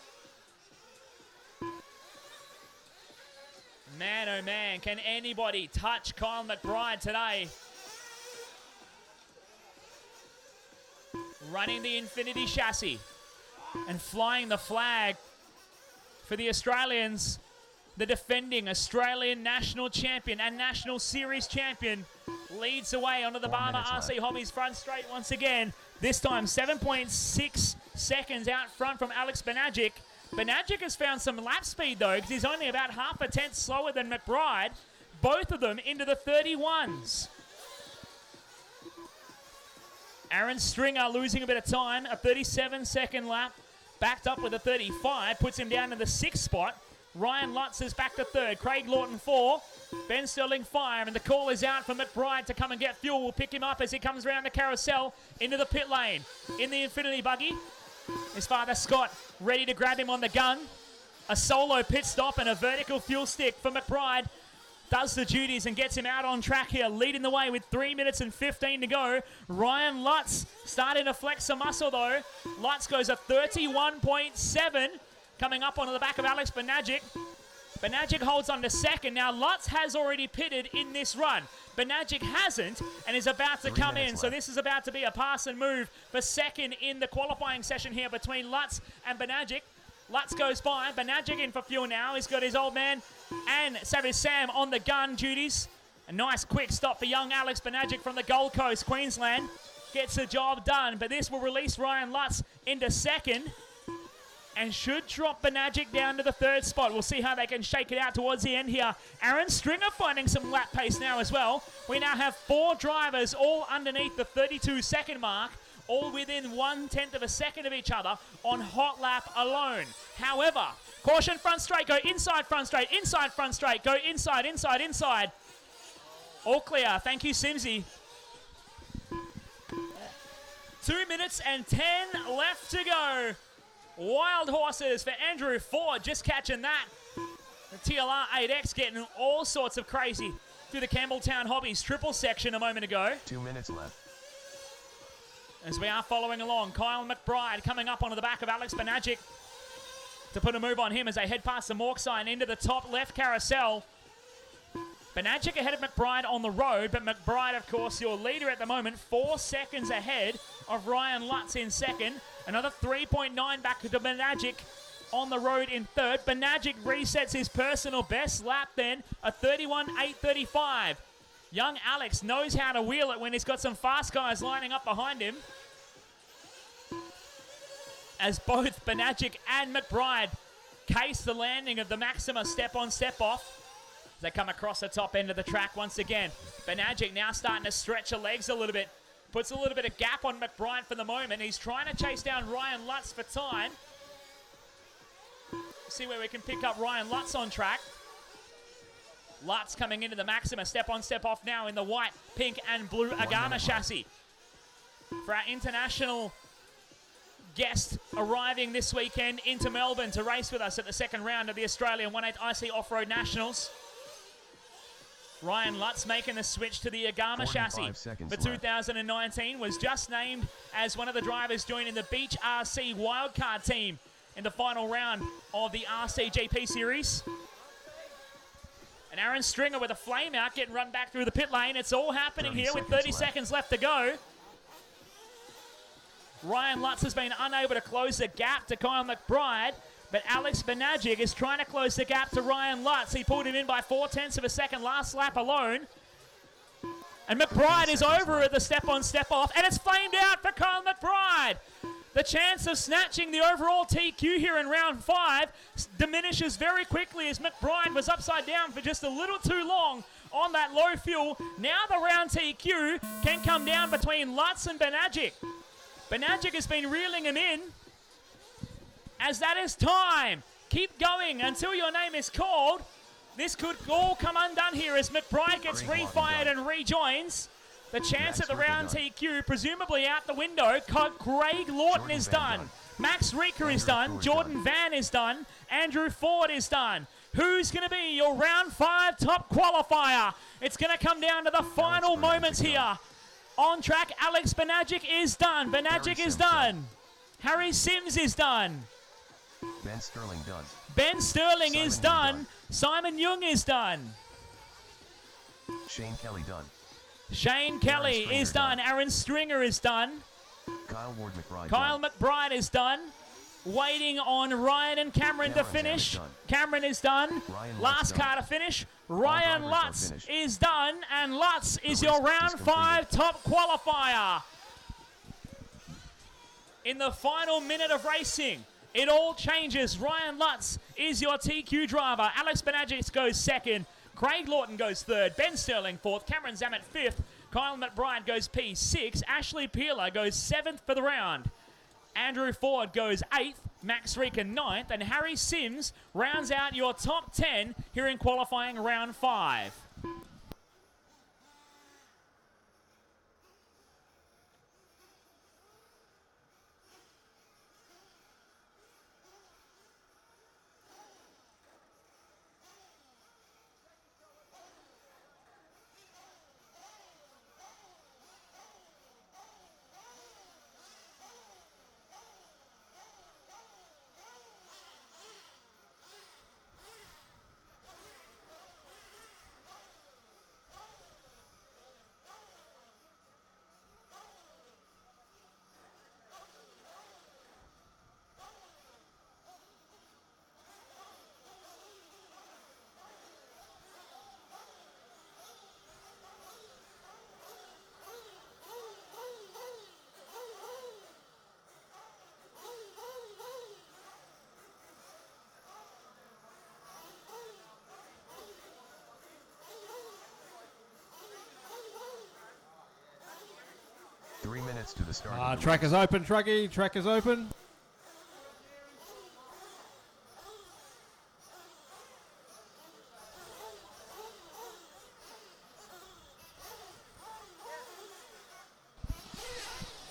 Man, oh man, can anybody touch Kyle McBride today? Running the Infinity chassis and flying the flag for the Australians. The defending Australian national champion and national series champion leads away onto the Barmer RC Hobbies front straight once again. This time 7.6 seconds out front from Alex Banagic. Banagic has found some lap speed though, because he's only about half a tenth slower than McBride. Both of them into the 31s. Aaron Stringer losing a bit of time, a 37-second lap, backed up with a 35, puts him down to the 6th spot. Ryan Lutz is back to 3rd, Craig Lawton 4, Ben Sterling 5, and the call is out for McBride to come and get fuel. We'll pick him up as he comes around the carousel into the pit lane. In the Infinity buggy, his father Scott ready to grab him on the gun. A solo pit stop and a vertical fuel stick for McBride. Does the duties and gets him out on track here, leading the way with 3 minutes and 15 to go. Ryan Lutz starting to flex some muscle though. Lutz goes a 31.7, coming up onto the back of Alex Banagic. Banagic holds on to 2nd. Now Lutz has already pitted in this run. Banagic hasn't and is about to come in. So this is about to be a pass and move for 2nd in the qualifying session here between Lutz and Banagic. Lutz goes by, Banagic in for fuel now. He's got his old man and Savage Sam on the gun duties. A nice quick stop for young Alex Banagic from the Gold Coast, Queensland. Gets the job done, but this will release Ryan Lutz into 2nd and should drop Banagic down to the 3rd spot. We'll see how they can shake it out towards the end here. Aaron Stringer finding some lap pace now as well. We now have 4 drivers all underneath the 32-second mark, all within 1/10 of a second of each other on hot lap alone. However, caution front straight, go inside front straight, inside front straight, go inside, inside, inside. All clear, thank you Simsy. 2 minutes and 10 left to go. Wild horses for Andrew Ford, just catching that. The TLR 8X getting all sorts of crazy through the Campbelltown Hobbies triple section a moment ago. 2 minutes left. As we are following along, Kyle McBride coming up onto the back of Alex Banagic to put a move on him as they head past the Mork sign into the top left carousel. Banagic ahead of McBride on the road, but McBride, of course, your leader at the moment, 4 seconds ahead of Ryan Lutz in 2nd. Another 3.9 back to Banagic on the road in 3rd. Banagic resets his personal best lap then, a 31.835. Young Alex knows how to wheel it when he's got some fast guys lining up behind him. As both Banagic and McBride case the landing of the Maxima step-on, step-off. As they come across the top end of the track once again. Banagic now starting to stretch the legs a little bit. Puts a little bit of gap on McBride for the moment. He's trying to chase down Ryan Lutz for time. See where we can pick up Ryan Lutz on track. Lutz coming into the Maxima, step on, step off now in the white, pink, and blue Agama chassis. For our international guest arriving this weekend into Melbourne to race with us at the second round of the Australian 1/8 IC Off-Road Nationals. Ryan Lutz making the switch to the Agama chassis for 2019, was just named as one of the drivers joining the Beach RC wildcard team in the final round of the RCGP series. And Aaron Stringer with a flame out, getting run back through the pit lane. It's all happening here with 30 seconds left to go. Ryan Lutz has been unable to close the gap to Kyle McBride, but Alex Benagic is trying to close the gap to Ryan Lutz. He pulled him in by 0.4 of a second last lap alone. And McBride is over at the step-on, step-off, and it's flamed out for Kyle McBride. The chance of snatching the overall TQ here in round 5 diminishes very quickly as McBride was upside down for just a little too long on that low fuel. Now the round TQ can come down between Lutz and Benagic. Benagic has been reeling him in, as that is time. Keep going until your name is called. This could all come undone here as McBride gets refired and rejoins. The chance at the round TQ presumably out the window. Craig Lawton is done. Max Rieker is done. Jordan Van is done. Andrew Ford is done. Who's going to be your round 5 top qualifier? It's going to come down to the final moments here. On track, Alex Benagic is done. Benagic is done. Harry Sims is done. Ben Sterling done. Ben Sterling is done. Simon Young is done. Shane Kelly done. Shane Kelly is done. Aaron Stringer is done. Kyle Ward McBride Kyle done. McBride is done. Waiting on Ryan and Cameron to finish. Cameron is done. Last car to finish. Ryan Lutz is done. And Lutz is your round 5 top qualifier. In the final minute of racing, it all changes. Ryan Lutz is your TQ driver. Alex Benagic goes second. Craig Lawton goes third. Ben Sterling fourth. Cameron Zammett fifth. Kyle McBride goes P6. Ashley Peeler goes 7th for the round. Andrew Ford goes 8th. Max Rieker 9th. And Harry Sims rounds out your top 10 here in qualifying round 5. To the start. Track is open, Truggy. Track is open.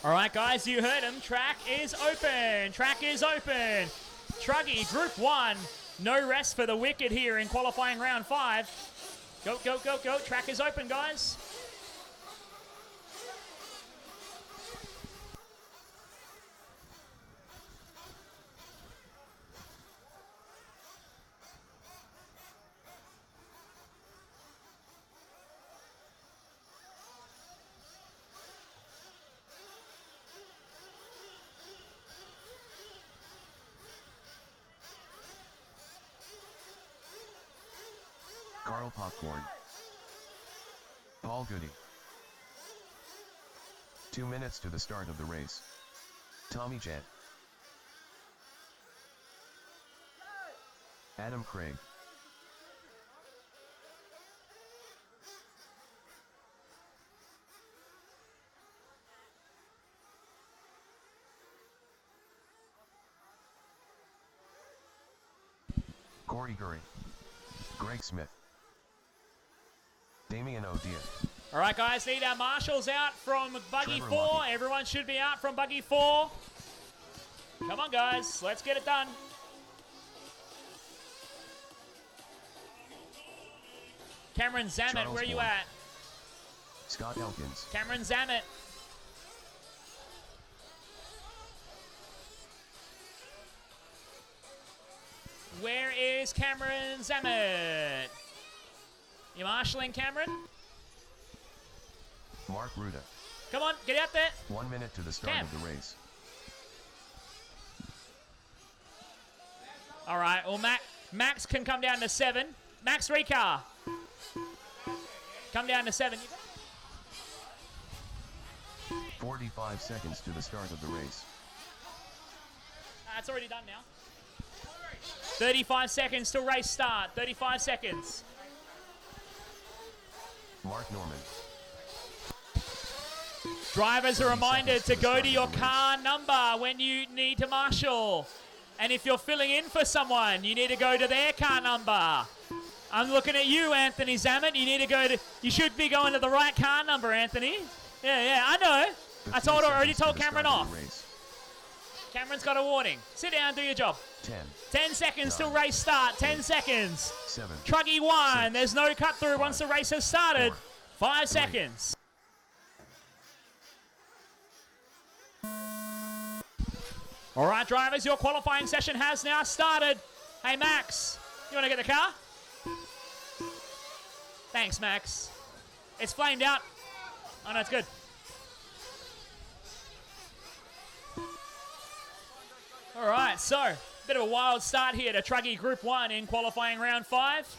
All right, guys, you heard him. Track is open. Track is open. Truggy, Group 1. No rest for the wicked here in qualifying round 5. Go, go, go, go. Track is open, guys. Carl Popcorn. Paul Goody. 2 minutes to the start of the race. Tommy Jan. Adam Craig. Corey Gurry. Greg Smith. Damian O'Dia. All right, guys, need our marshals out from Buggy Trevor 4. Lucky. Everyone should be out from Buggy 4. Come on, guys. Let's get it done. Cameron Zammit, Charles where are you Ward. at? Scott Elkins. Cameron Zammit. Where is Cameron Zammit? You marshalling, Cameron? Mark Ruda. Come on, get out there. 1 minute to the start Cam. of the race. All right, well, Max can come down to 7. Max Recar. Come down to 7. 45 seconds to the start of the race. It's already done now. 35 seconds till race start. 35 seconds. Mark Norman. Drivers are 30 reminded seconds to the go start to of your the race. car number when you need to marshal. And if you're filling in for someone, you need to go to their car number. I'm looking at you, Anthony Zammit. You need to go to. You should be going to the right car number, Anthony. Yeah, I know. I 15 already seconds to told the Cameron start off. of the race. Cameron's got a warning. Sit down, do your job. 10, 10 seconds till 9, race start. 10 seconds. 7, Truggy 1. 6, There's no cut through once the race has started. 4, 5 3. seconds. All right, drivers, your qualifying session has now started. Hey, Max, you want to get the car? Thanks, Max. It's flamed out. Oh, no, it's good. All right, so bit of a wild start here to Truggy Group 1 in qualifying round 5.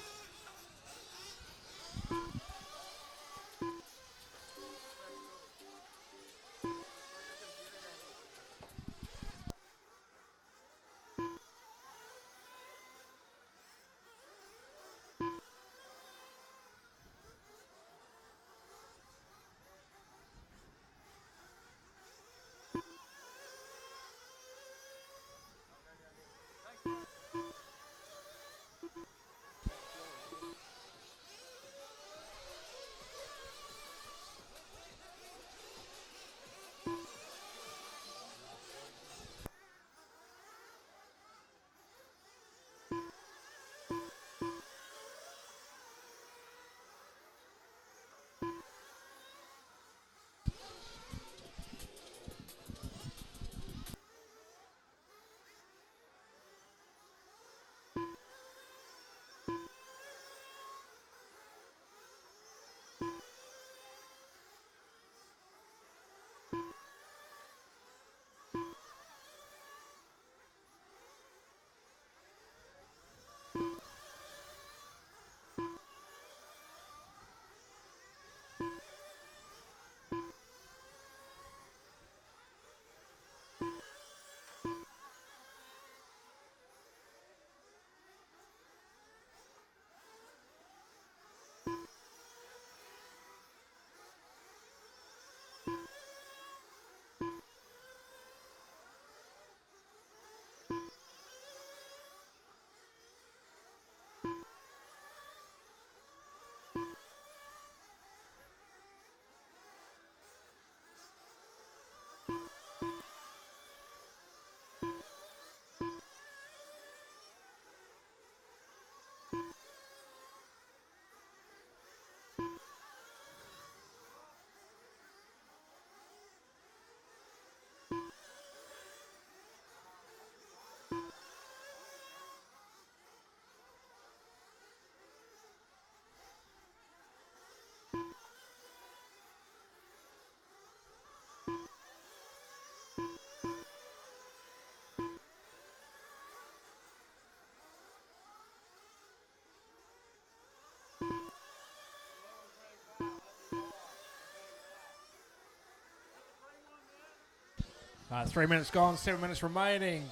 Uh, 3 minutes gone, 7 minutes remaining.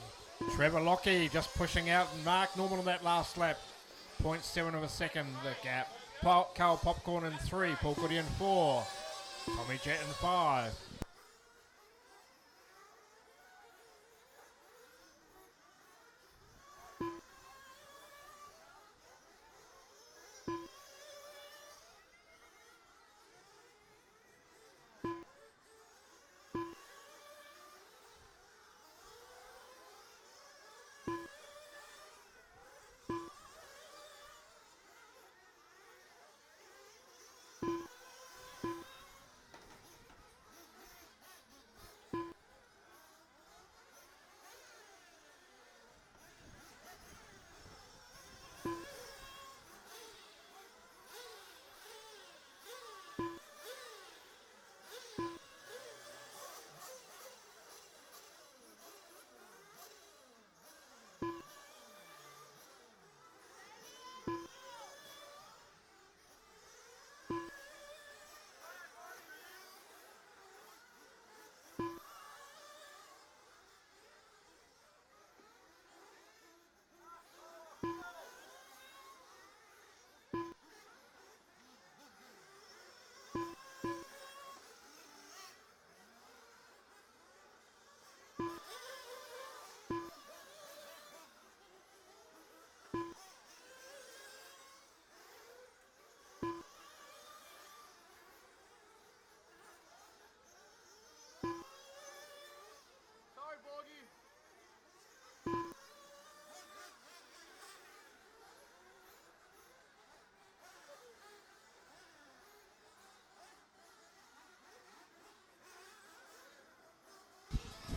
Trevor Lockie just pushing out and Mark Norman on that last lap. 0.7 of a second, the gap. Carl Popcorn in 3, Paul Goody in 4, Tommy Jett in 5.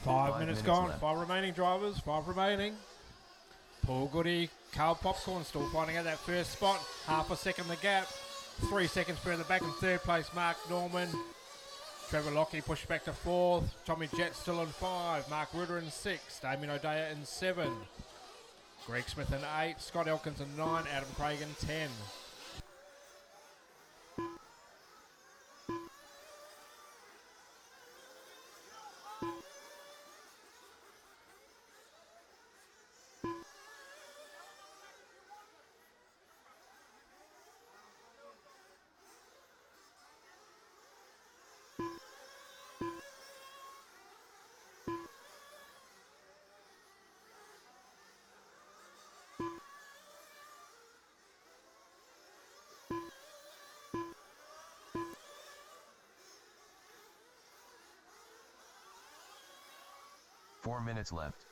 5 minutes gone. left. 5 remaining drivers. 5 remaining. Paul Goody, Carl Popcorn still finding out that first spot. Half a second the gap. 3 seconds further back in third place, Mark Norman. Trevor Lockie pushed back to fourth. Tommy Jett still in 5. Mark Rutter in 6. Damien O'Dea in 7. Greg Smith in 8. Scott Elkins in 9. Adam Craig in 10. Four minutes left.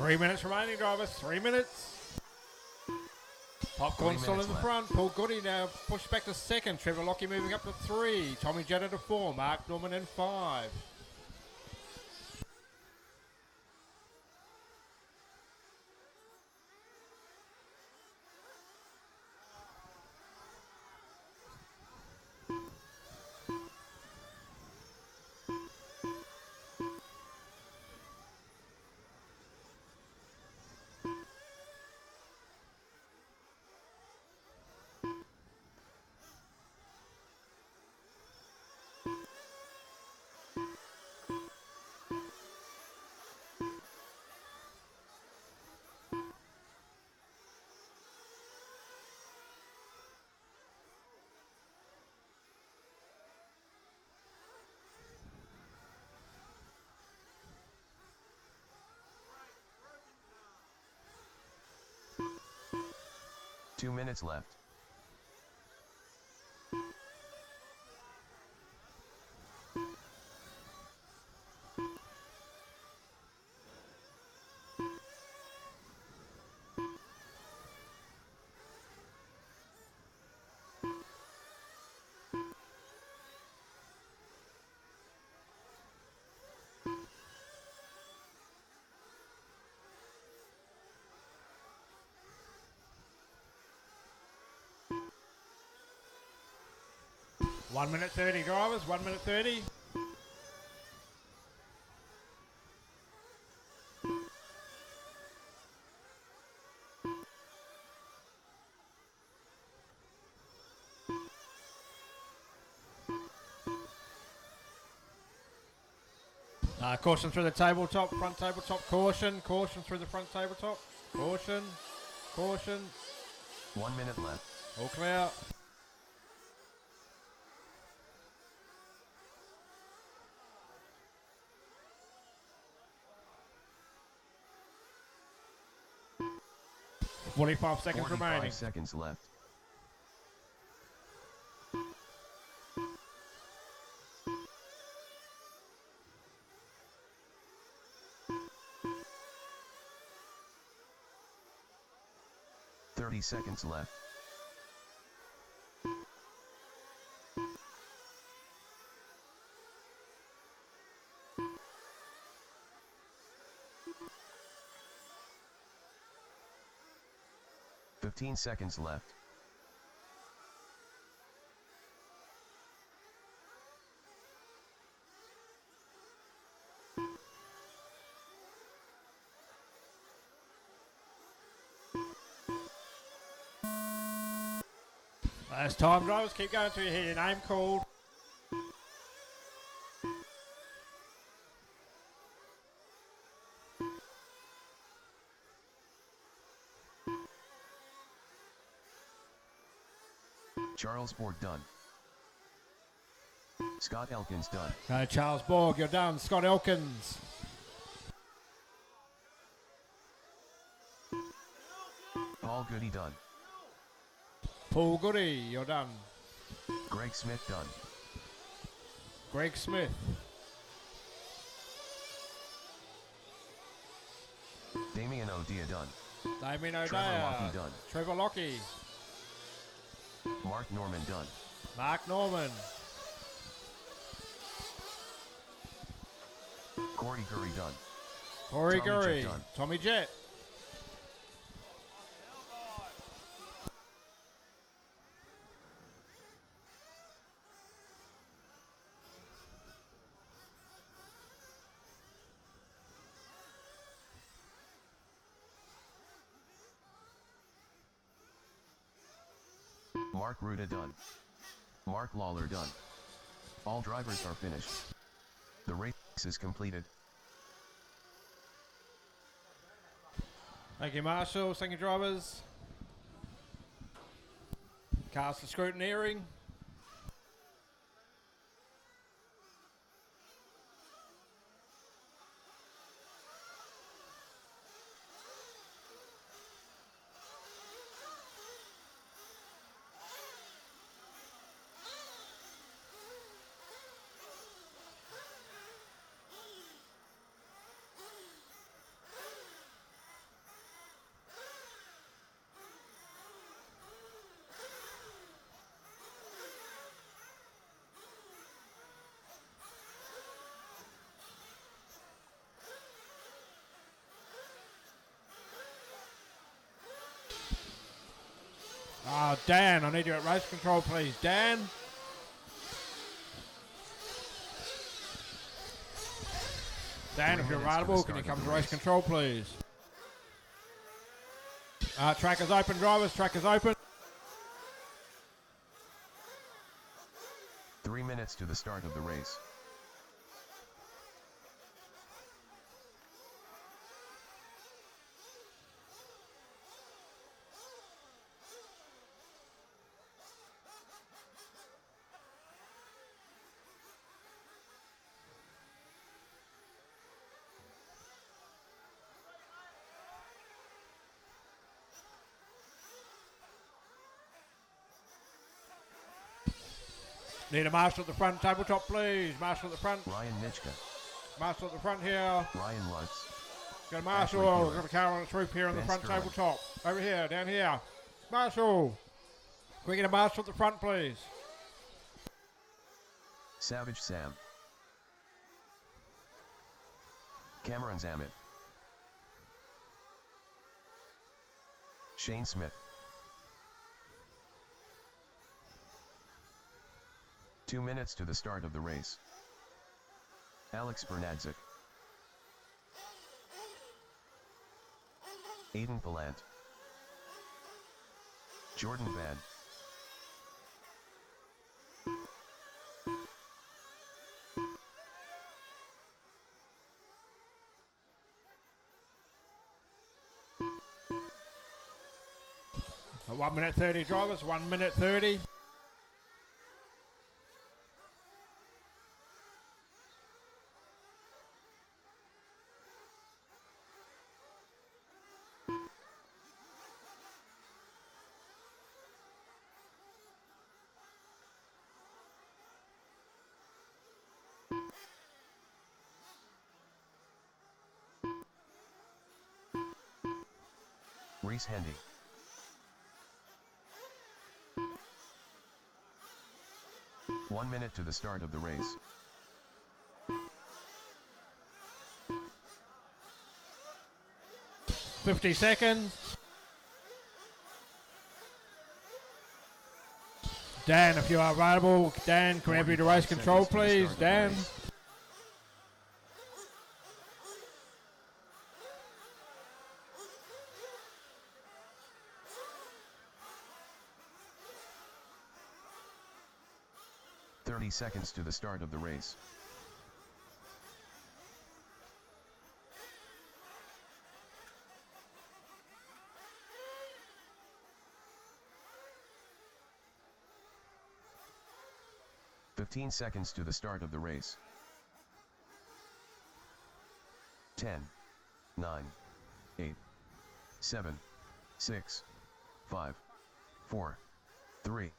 Three minutes remaining, drivers. 3 minutes. Popcorn 3 still in minutes the left. front. Paul Goody now pushed back to second. Trevor Lockie moving up to 3. Tommy Jetta to 4. Mark Norman in 5. Two minutes left. One minute 30, drivers. 1 minute 30. Caution through the tabletop, front tabletop, caution, caution through the front tabletop, caution, caution, 1 minute left. all clear. Forty-five seconds 45 remaining. seconds left. Seconds left. Fifteen seconds left. Last time, drivers, keep going till you hear your name called. Charles Borg done. Scott Elkins done. Okay, Charles Borg, you're done. Scott Elkins. Paul Goody done. Paul Goody, you're done. Greg Smith done. Greg Smith. Damien O'Dea done. Damien Trevor O'Dea. Lockie done. Trevor Lockie. Mark Norman done. Mark Norman. Corey Curry done. Corey Tommy Gurry. Jett done. Tommy Jett. Mark Ruda done. Mark Lawler done. All drivers are finished. The race is completed. Thank you, Marshall. Thank you, drivers. Cars for scrutineering. Oh, Dan, I need you at race control, please. Dan. Dan, if you're available, can you come to race control, please? Track is open, drivers. Track is open. 3 minutes to the start of the race. Need a marshal at the front, tabletop, please. Marshal at the front. Ryan Nitschke. Marshal at the front here. Ryan Lutz. Got a marshal. Ashley Keeler. Got a car on its roof here on the Ben front Sterling. tabletop. Over here, down here. Marshal. Can we get a marshal at the front, please? Savage Sam. Cameron Zammit. Shane Smith. 2 minutes to the start of the race. Alex Bernadzik. Aiden Palant. Jordan Bad. At 1 minute 30, drivers. 1 minute 30. Reese Hendy. One minute to the start of the race. $50 seconds. Dan, if you are available, Dan, can we have you to race 45 control, seconds to the please? start of the Dan. race. 40 seconds to the start of the race. "15 seconds to the start of the race. 10, 9, 8, 7, 6, 5, 4, 3.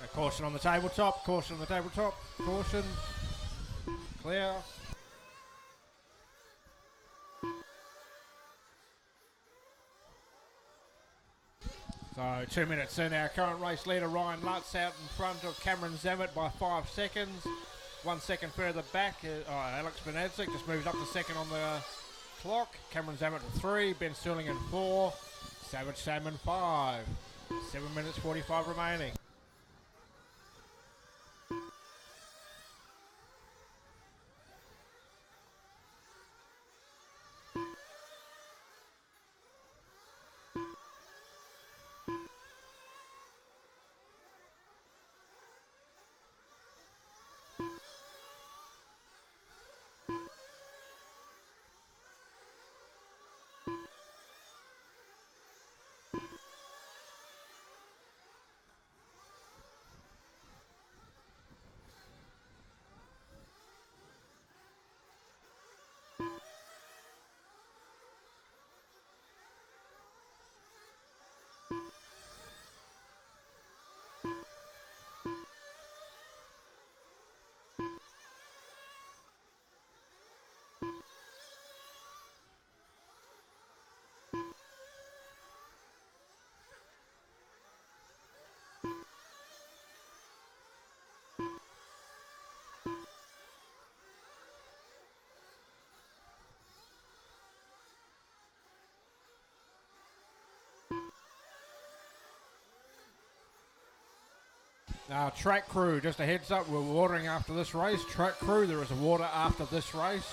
A caution on the tabletop, caution on the tabletop, caution, clear. So 2 minutes in, our current race leader Ryan Lutz out in front of Cameron Zammit by 5 seconds. 1 second further back, Alex Benadzik just moves up to second on the clock. Cameron Zammit at 3, Ben Sterling in 4, Savage Sam in 5. 7 minutes 45 remaining. Track crew, just a heads up, we're watering after this race. Track crew, there is a water after this race.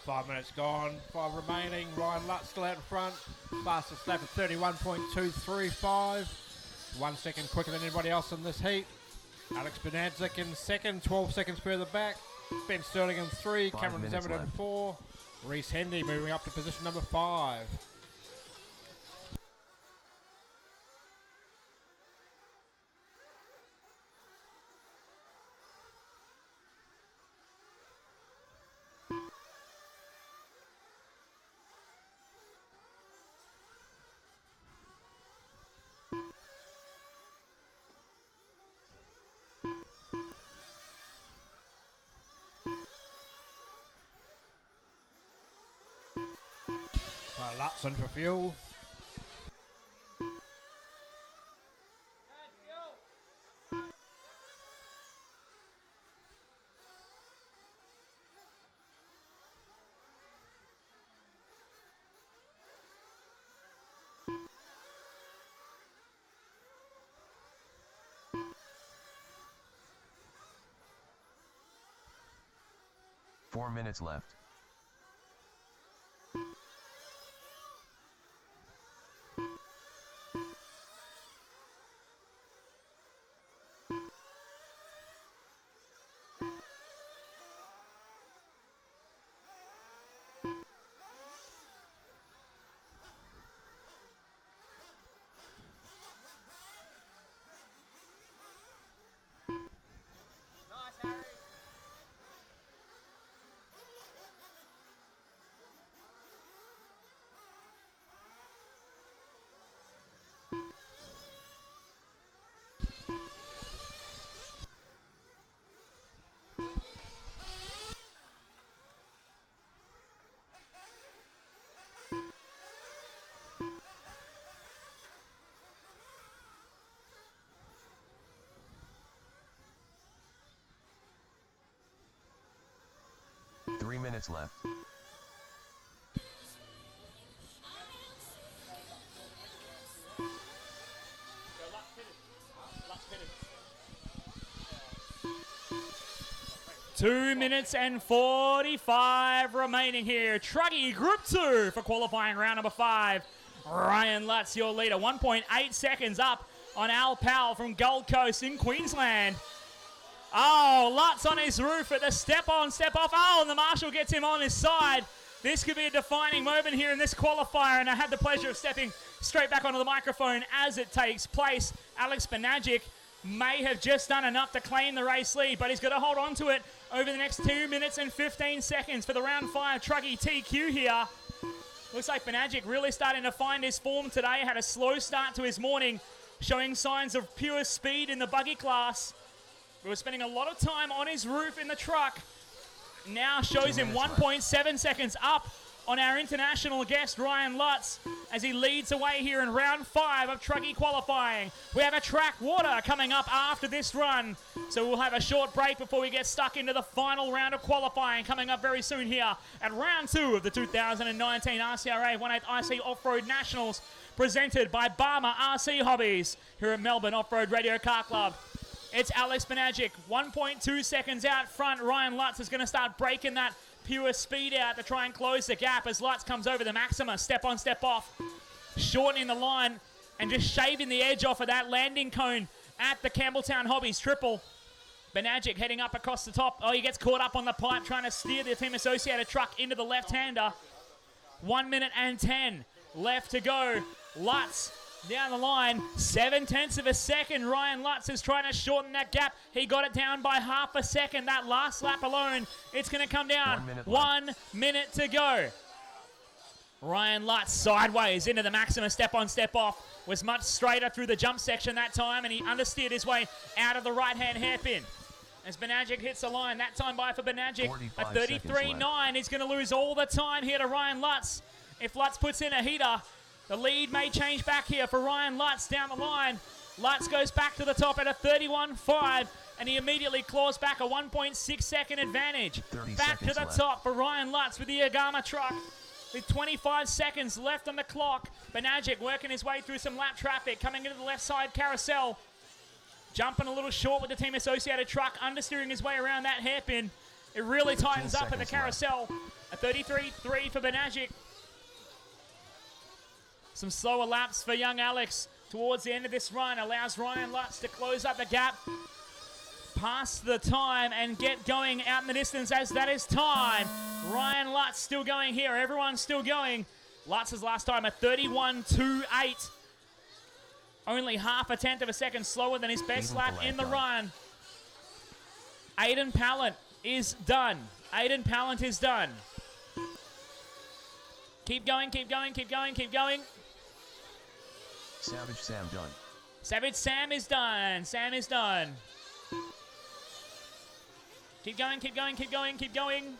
5 minutes gone, 5 remaining. Ryan Lutz still out in front. Fastest lap at 31.235. 1 second quicker than anybody else in this heat. Alex Benadzik in second, 12 seconds further back. Ben Sterling in 3, 5 Cameron minutes Zimmern in left. 4. Reese Hendy moving up to position number 5. Lutz in for fuel. Four minutes left. Nice, Harry. Three minutes left. Two minutes and 45 remaining here. Truggy Group 2 for qualifying round number 5. Ryan Lutz, your leader. 1.8 seconds up on Al Powell from Gold Coast in Queensland. Oh, Lutz on his roof at the step on, step off. Oh, and the marshal gets him on his side. This could be a defining moment here in this qualifier, and I had the pleasure of stepping straight back onto the microphone as it takes place. Alex Benadzik may have just done enough to claim the race lead, but he's got to hold on to it over the next 2 minutes and 15 seconds for the round 5 Truggy TQ here. Looks like Benadzik really starting to find his form today. Had a slow start to his morning, showing signs of pure speed in the buggy class. He was spending a lot of time on his roof in the truck. Now shows him 1.7 seconds up on our international guest, Ryan Lutz, as he leads away here in round 5 of Truggy qualifying. We have a track water coming up after this run, so we'll have a short break before we get stuck into the final round of qualifying coming up very soon here at round 2 of the 2019 RCRA 18 IC Off-Road Nationals, presented by Barmer RC Hobbies here at Melbourne Off-Road Radio Car Club. It's Alex Benadzik, 1.2 seconds out front. Ryan Lutz is going to start breaking that pure speed out to try and close the gap as Lutz comes over the Maxima, step on, step off, shortening the line and just shaving the edge off of that landing cone at the Campbelltown Hobbies triple. Benadzik heading up across the top. Oh, he gets caught up on the pipe trying to steer the Team Associated truck into the left-hander. 1 minute and 10 left to go. Lutz down the line, 0.7 of a second. Ryan Lutz is trying to shorten that gap. He got it down by half a second. That last lap alone, it's going to come down. 1 minute to go. Ryan Lutz sideways into the Maxima, step on, step off. Was much straighter through the jump section that time, and he understeered his way out of the right-hand hairpin. As Benadzik hits the line, that time by for Benadzik, a 33.9. He's going to lose all the time here to Ryan Lutz. If Lutz puts in a heater, the lead may change back here for Ryan Lutz down the line. Lutz goes back to the top at a 31.5, and he immediately claws back a 1.6 second advantage. Back to the top for Ryan Lutz with the Agama truck. With 25 seconds left on the clock, Benadzik working his way through some lap traffic, coming into the left side carousel. Jumping a little short with the Team Associated truck, understeering his way around that hairpin. It really tightens up at the carousel. A 33.3 for Benagic. Some slower laps for young Alex towards the end of this run. Allows Ryan Lutz to close up the gap, pass the time, and get going out in the distance as that is time. Ryan Lutz still going here. Everyone's still going. Lutz's last time a 31.28. Only half a tenth of a second slower than his best lap in the run. Aiden Pallant is done. Aiden Pallant is done. Keep going, keep going, keep going, keep going. Savage Sam done. Savage Sam is done. Sam is done. Keep going, keep going, keep going, keep going.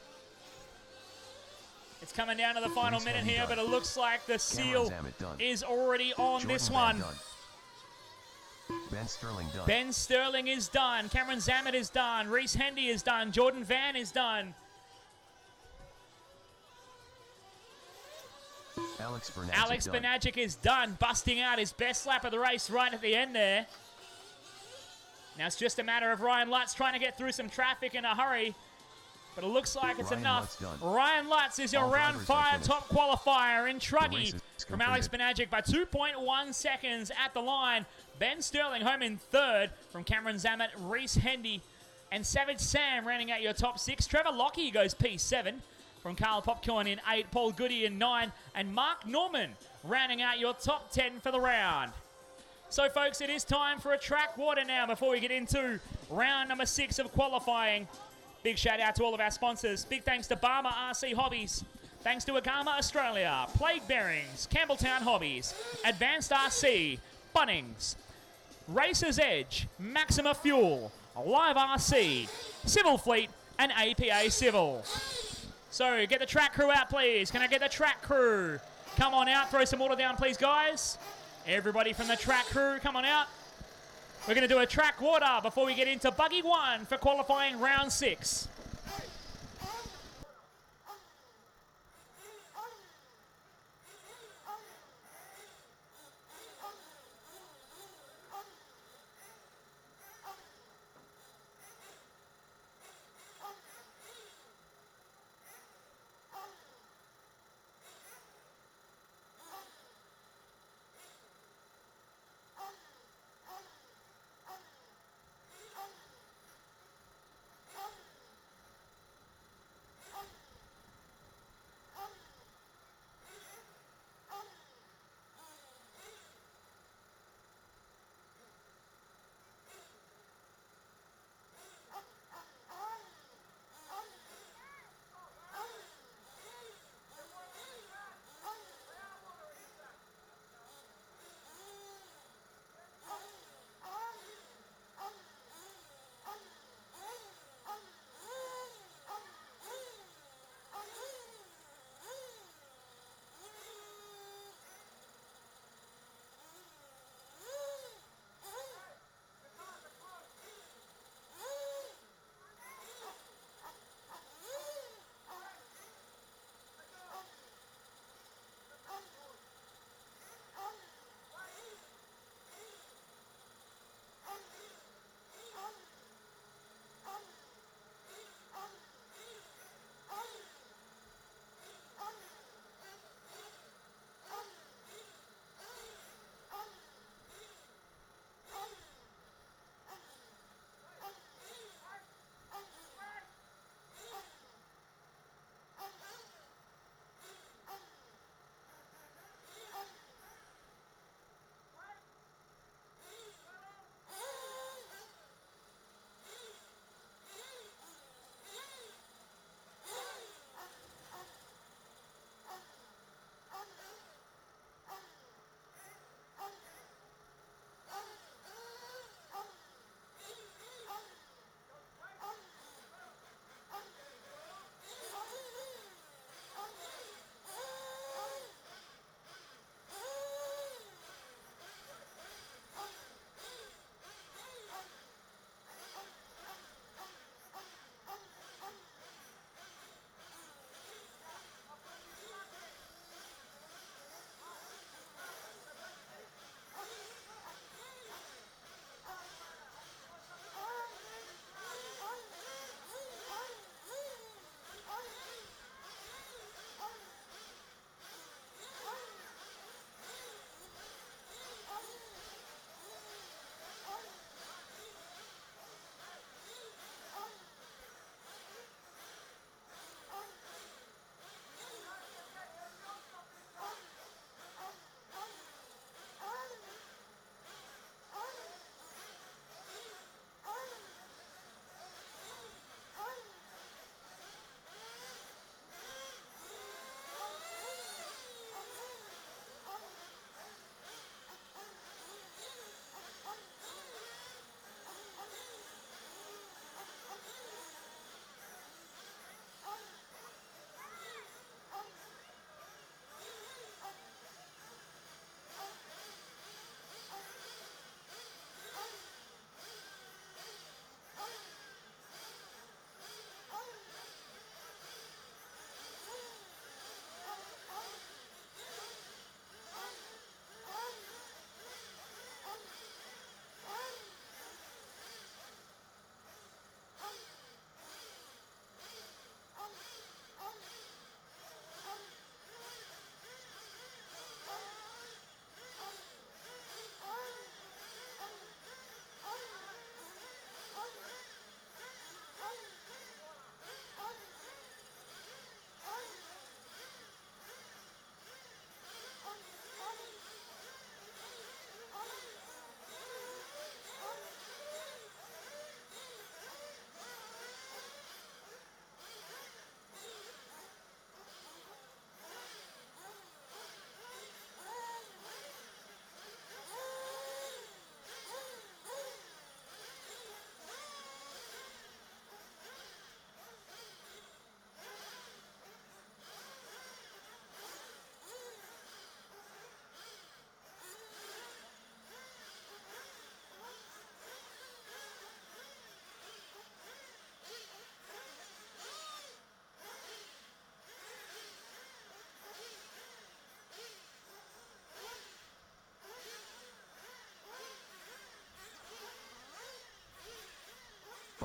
It's coming down to the final minute here, but it looks like the seal is already on this one. Ben Sterling done. Ben Sterling is done. Cameron Zammit is done. Reese Hendy is done. Jordan Van is done. Alex Benagic is done, busting out his best lap of the race right at the end there. Now it's just a matter of Ryan Lutz trying to get through some traffic in a hurry, but it looks like it's enough. Ryan Lutz is your round 5 top qualifier in Truggy from Alex Benagic by 2.1 seconds at the line. Ben Sterling home in 3rd from Cameron Zammit, Reese Hendy, and Savage Sam rounding out your top 6. Trevor Lockie goes P7 from Carl Popcorn in 8, Paul Goody in 9, and Mark Norman rounding out your top 10 for the round. So, folks, it is time for a track water now before we get into round number 6 of qualifying. Big shout out to all of our sponsors. Big thanks to Barmer RC Hobbies. Thanks to Agama Australia, Plague Bearings, Campbelltown Hobbies, Advanced RC, Bunnings, Racer's Edge, Maxima Fuel, Live RC, Civil Fleet, and APA Civil. So, get the track crew out, please. Can I get the track crew? Come on out. Throw some water down, please, guys. Everybody from the track crew, come on out. We're going to do a track water before we get into Buggy 1 for qualifying round 6.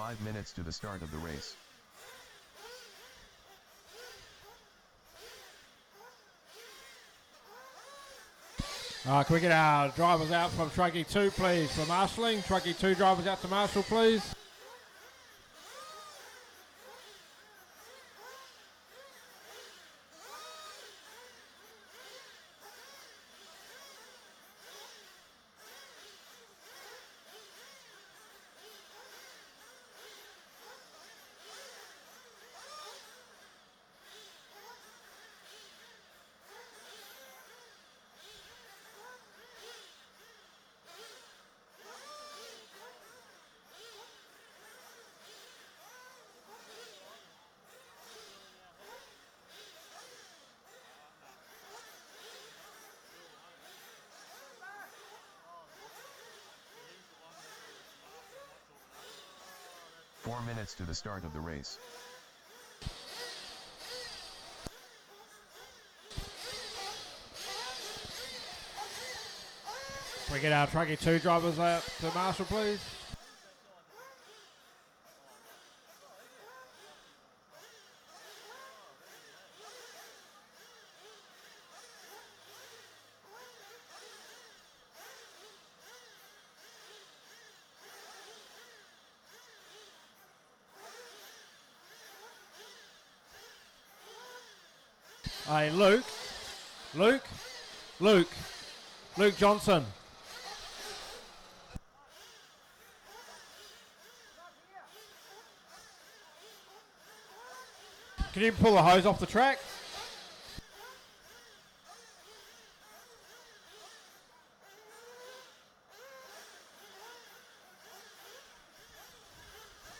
5 minutes to the start of the race. Can we get our drivers out from Truckee 2, please, for marshalling? Truckee 2 drivers out to marshal, please. Four minutes to the start of the race. Can we get our Truckee 2 drivers out to marshal, please? Hey, Luke Johnson. Can you pull the hose off the track?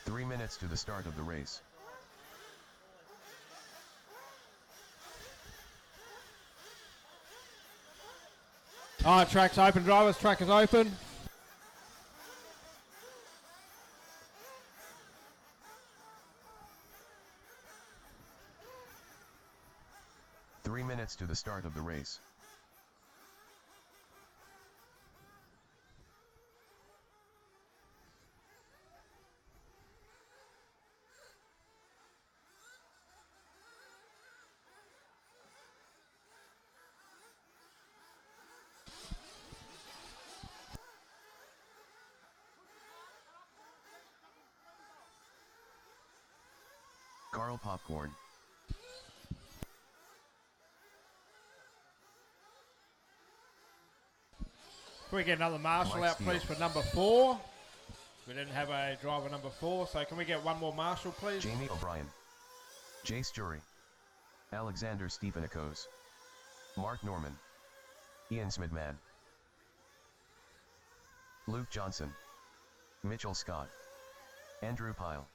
Three minutes to the start of the race. All right, track's open, drivers. Track is open. Three minutes to the start of the race. Carl Popcorn. Can we get another marshal Mike out, please, for number 4? We didn't have a driver number 4, so can we get one more marshal, please? Jamie O'Brien. Jace Jury. Alexander Stefanikos. Mark Norman. Ian Smidman. Luke Johnson. Mitchell Scott. Andrew Pyle.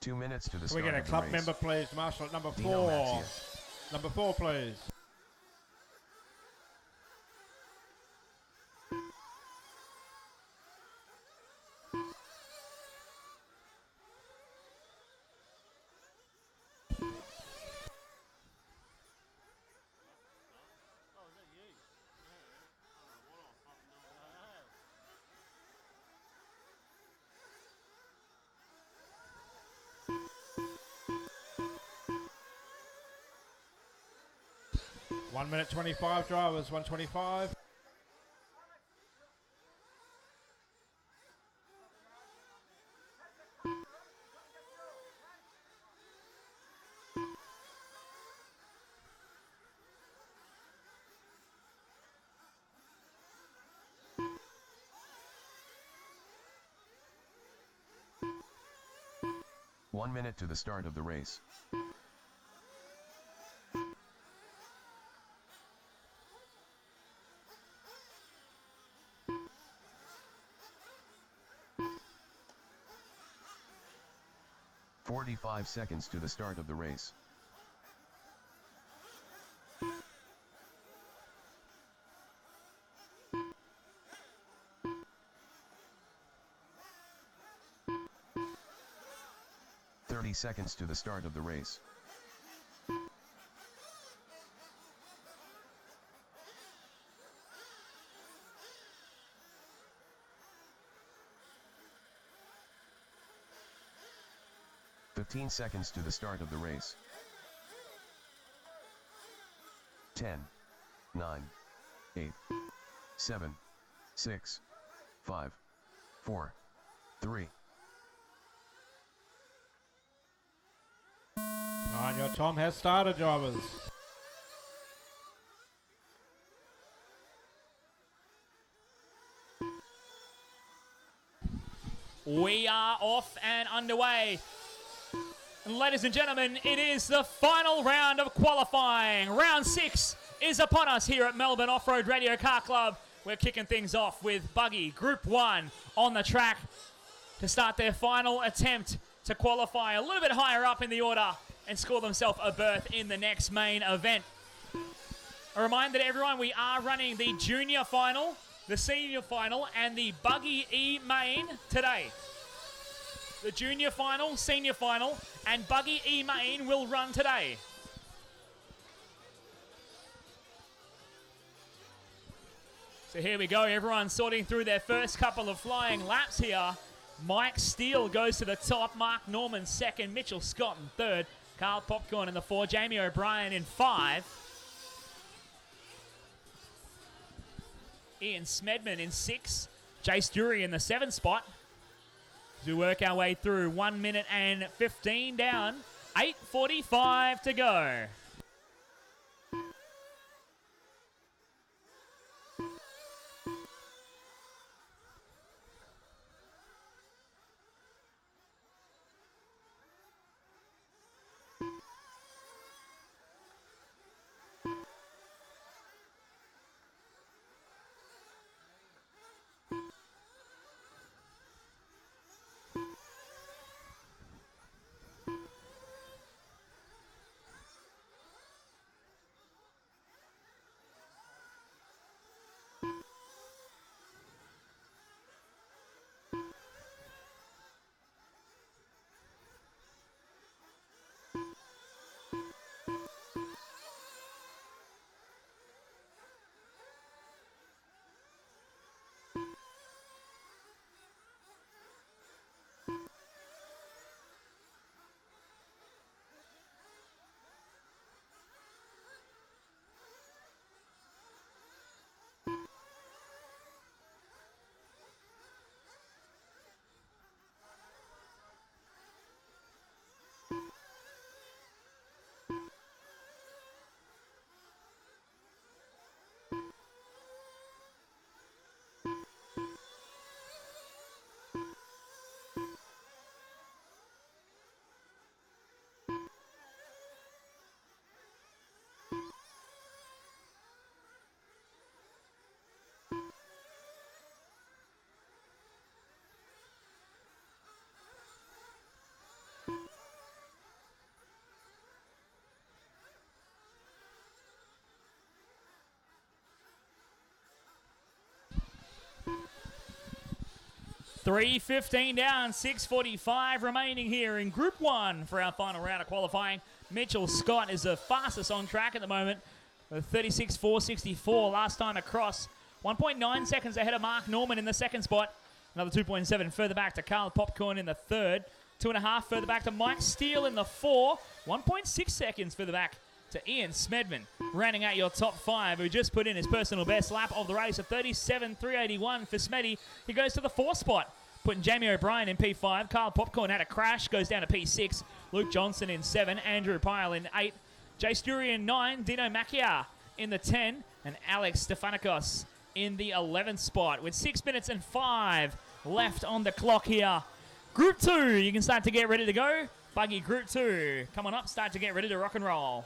Two minutes to the Can start we get a of the club race. member, please? Marshal at number Dino 4. Matzia. Number 4, please. One minute 25, drivers. 1:25. One minute to the start of the race. "45 seconds to the start of the race. Seconds to the start of the race. 15 seconds to the start of the race. 10, 9, 8, 7, 6, 5, 4, 3. And your time has started, drivers. We are off and underway. And ladies and gentlemen, it is the final round of qualifying. Round 6 is upon us here at Melbourne Off-Road Radio Car Club. We're kicking things off with Buggy Group 1 on the track to start their final attempt to qualify a little bit higher up in the order and score themselves a berth in the next main event. A reminder to everyone, we are running the junior final, the senior final, and the Buggy E main today. The junior final, senior final, and Buggy E main will run today. So here we go, everyone sorting through their first couple of flying laps here. Mike Steele goes to the top, Mark Norman second, Mitchell Scott in third, Carl Popcorn in the 4, Jamie O'Brien in 5. Ian Smedman in 6, Jace Dury in the 7 spot. As we work our way through 1 minute and 15 down, 8:45 to go. $3.15 down, 6:45 remaining here in Group 1 for our final round of qualifying. Mitchell Scott is the fastest on track at the moment, with 36.464 last time across. 1.9 seconds ahead of Mark Norman in the second spot. Another 2.7 further back to Carl Popcorn in the third. 2.5 further back to Mike Steele in the 4. 1.6 seconds further back to Ian Smedman, rounding out your top 5, who just put in his personal best lap of the race at 37.381 for Smeddy. He goes to the 4th spot, putting Jamie O'Brien in P5. Carl Popcorn had a crash, goes down to P6. Luke Johnson in 7, Andrew Pyle in 8, Jace Dury in 9, Dino Macchia in the 10, and Alex Stefanikos in the 11th spot, with 6 minutes and 5 left on the clock here. Group 2, you can start to get ready to go. Buggy Group 2, come on up, start to get ready to rock and roll.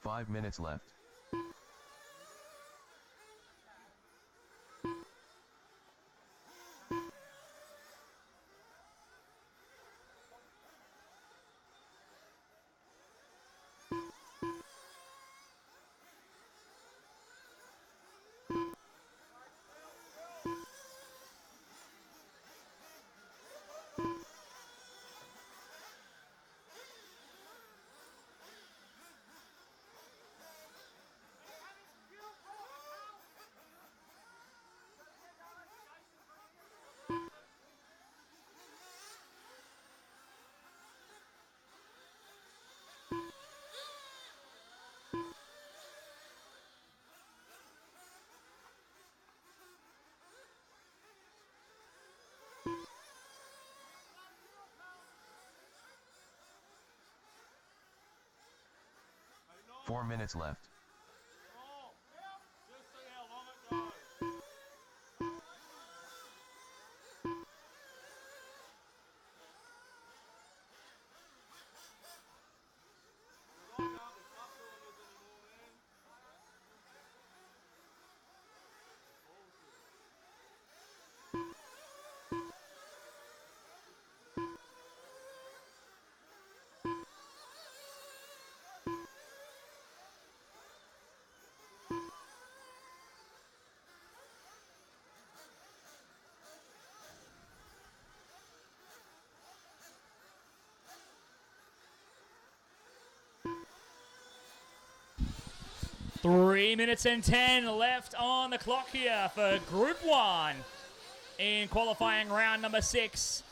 5 minutes left. Four minutes left. Three minutes and 10 left on the clock here for Group 1 in qualifying round number 6.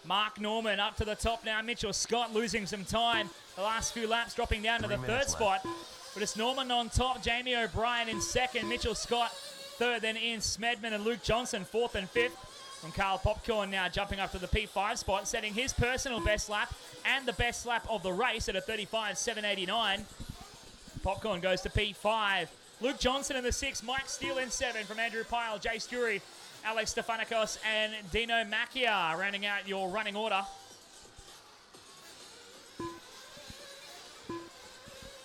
Mark Norman up to the top now. Mitchell Scott losing some time. The last few laps dropping down to the third spot. But it's Norman on top. Jamie O'Brien in second. Mitchell Scott third. Then Ian Smedman and Luke Johnson fourth and fifth. And Carl Popcorn now jumping up to the P5 spot, setting his personal best lap and the best lap of the race at a 35.789. Popcorn goes to P5. Luke Johnson in the 6, Mike Steele in 7 from Andrew Pyle, Jay Stewry, Alex Stefanikos, and Dino Macchia rounding out your running order.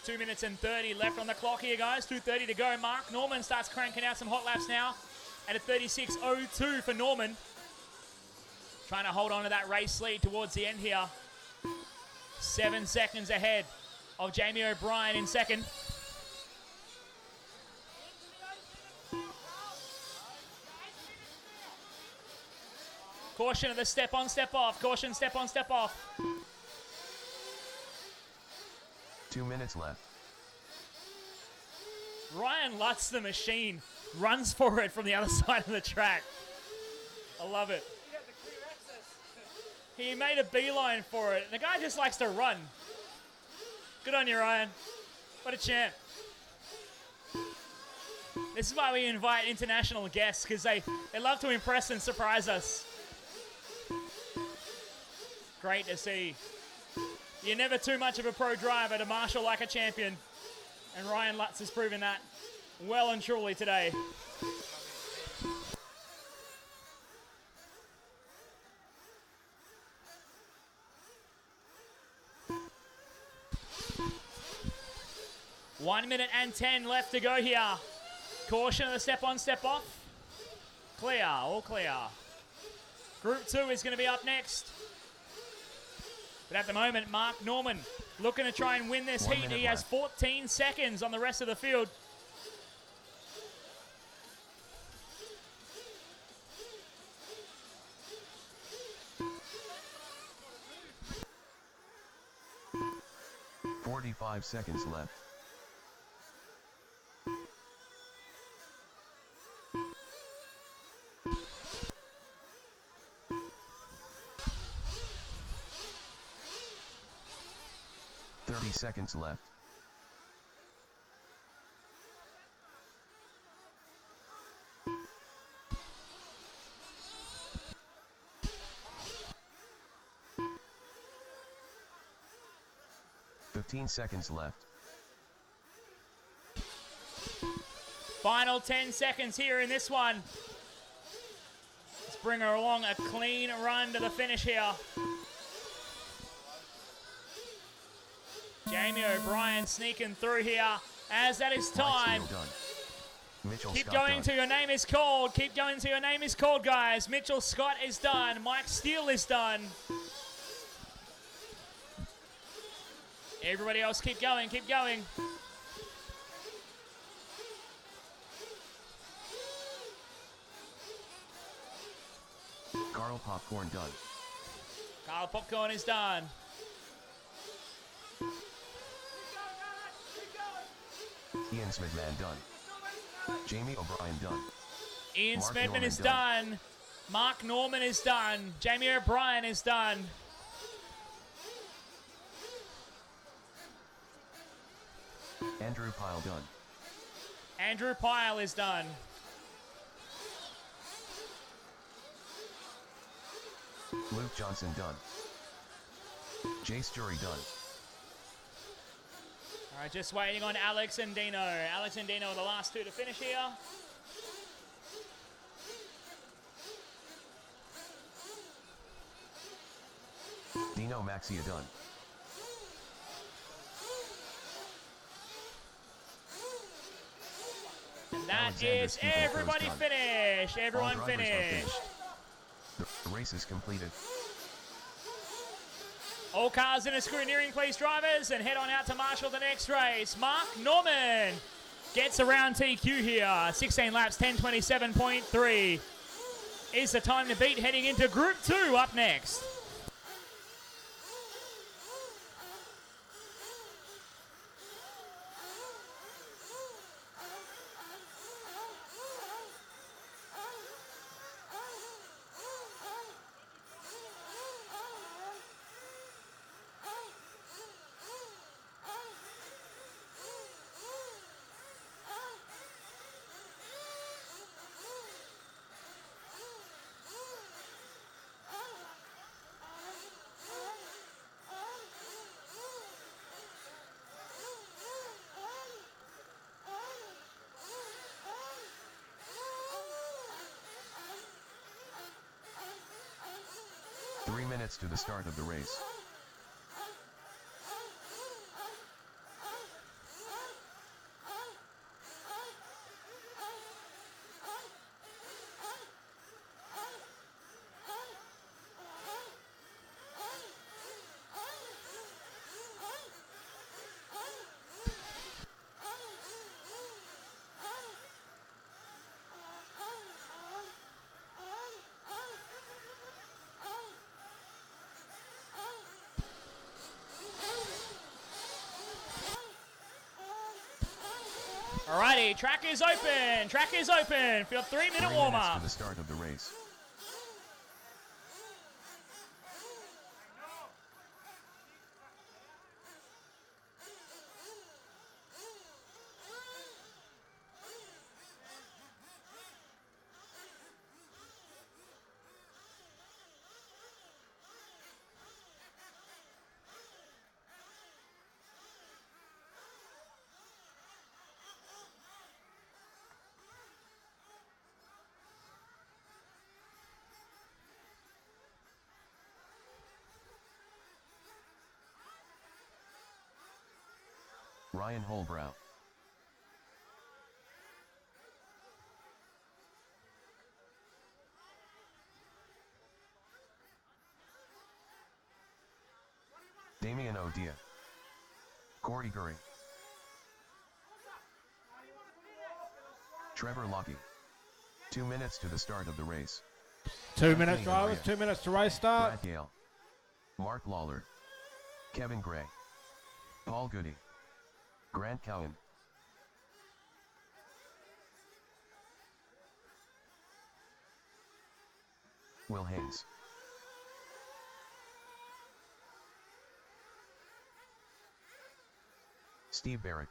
2 minutes and 30 left on the clock here, guys. 2:30 to go. Mark Norman starts cranking out some hot laps now at a 36.02 for Norman. Trying to hold on to that race lead towards the end here. 7 seconds ahead of Jamie O'Brien in second. Caution of the step on, step off. Caution, step on, step off. 2 minutes left. Ryan Lutz, the machine, runs for it from the other side of the track. I love it. He made a beeline for it. The guy just likes to run. Good on you, Ryan. What a champ. This is why we invite international guests, because they love to impress and surprise us. Great to see. You're never too much of a pro driver to marshal like a champion. And Ryan Lutz has proven that well and truly today. One minute and 10 left to go here. Caution of the step on, step off. Clear, all clear. Group 2 is going to be up next. But at the moment, Mark Norman looking to try and win this heat. He has 14 seconds on the rest of the field. "45 seconds left. Seconds left. "15 seconds left. Final 10 seconds here in this one. Let's bring her along a clean run to the finish here. Jamie O'Brien sneaking through here as that is time. Steele done. Mitchell Keep Scott going done. till your name is called. Keep going till your name is called, guys. Mitchell Scott is done. Mike Steele is done. Everybody else keep going, keep going. Carl Popcorn done. Carl Popcorn is done. Ian Smithman done. Jamie O'Brien done. Ian Mark Smithman Norman is done. Mark Norman is done. Jamie O'Brien is done. Andrew Pyle done. Andrew Pyle is done. Luke Johnson done. Jace Jury done. All right, just waiting on Alex and Dino. Alex and Dino are the last two to finish here. Dino Maxia done. And that Alexander is Stephen everybody Crow's done. finished. Everyone All drivers are finished. The race is completed. All cars in a scrutineering, please, drivers, and head on out to marshal the next race. Mark Norman gets around TQ here. 16 laps, 10:27.3 is the time to beat heading into Group 2 up next. Minutes to the start of the race. Alrighty, track is open. Track is open for your 3-minute 3 warm minutes up. to the start of the race. Ryan Holbrow. Damian O'Dia. Corey Gurry. Trevor Lockie. 2 minutes to the start of the race. 2 minutes, Anthony drivers. Maria. 2 minutes to race start. Brad Gale. Mark Lawler. Kevin Gray. Paul Goody. Grant Cowan. Will Haynes. Steve Barrick.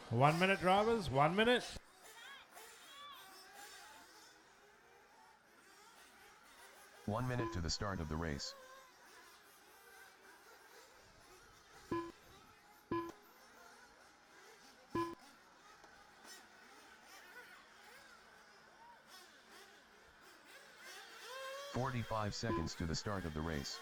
1 minute, drivers. 1 minute. One minute to the start of the race. "45 seconds to the start of the race.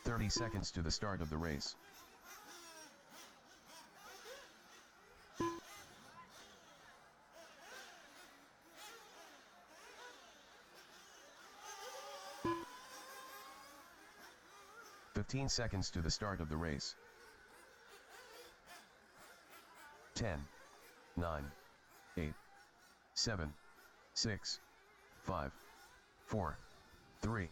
"30 seconds to the start of the race. "15 seconds to the start of the race. 10, 9, 8, 7, 6, 5, 4, 3.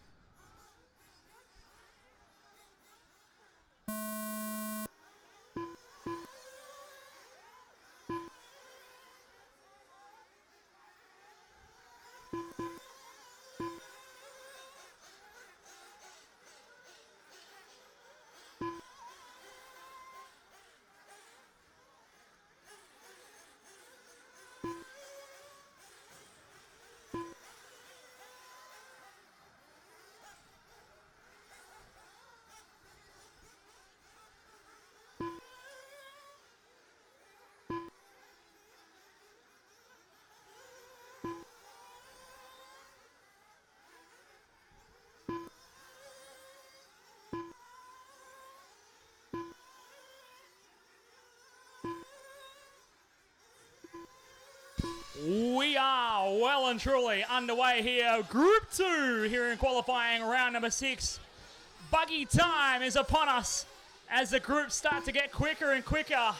We are well and truly underway here. Group 2 here in qualifying round number 6. Buggy time is upon us as the groups start to get quicker and quicker.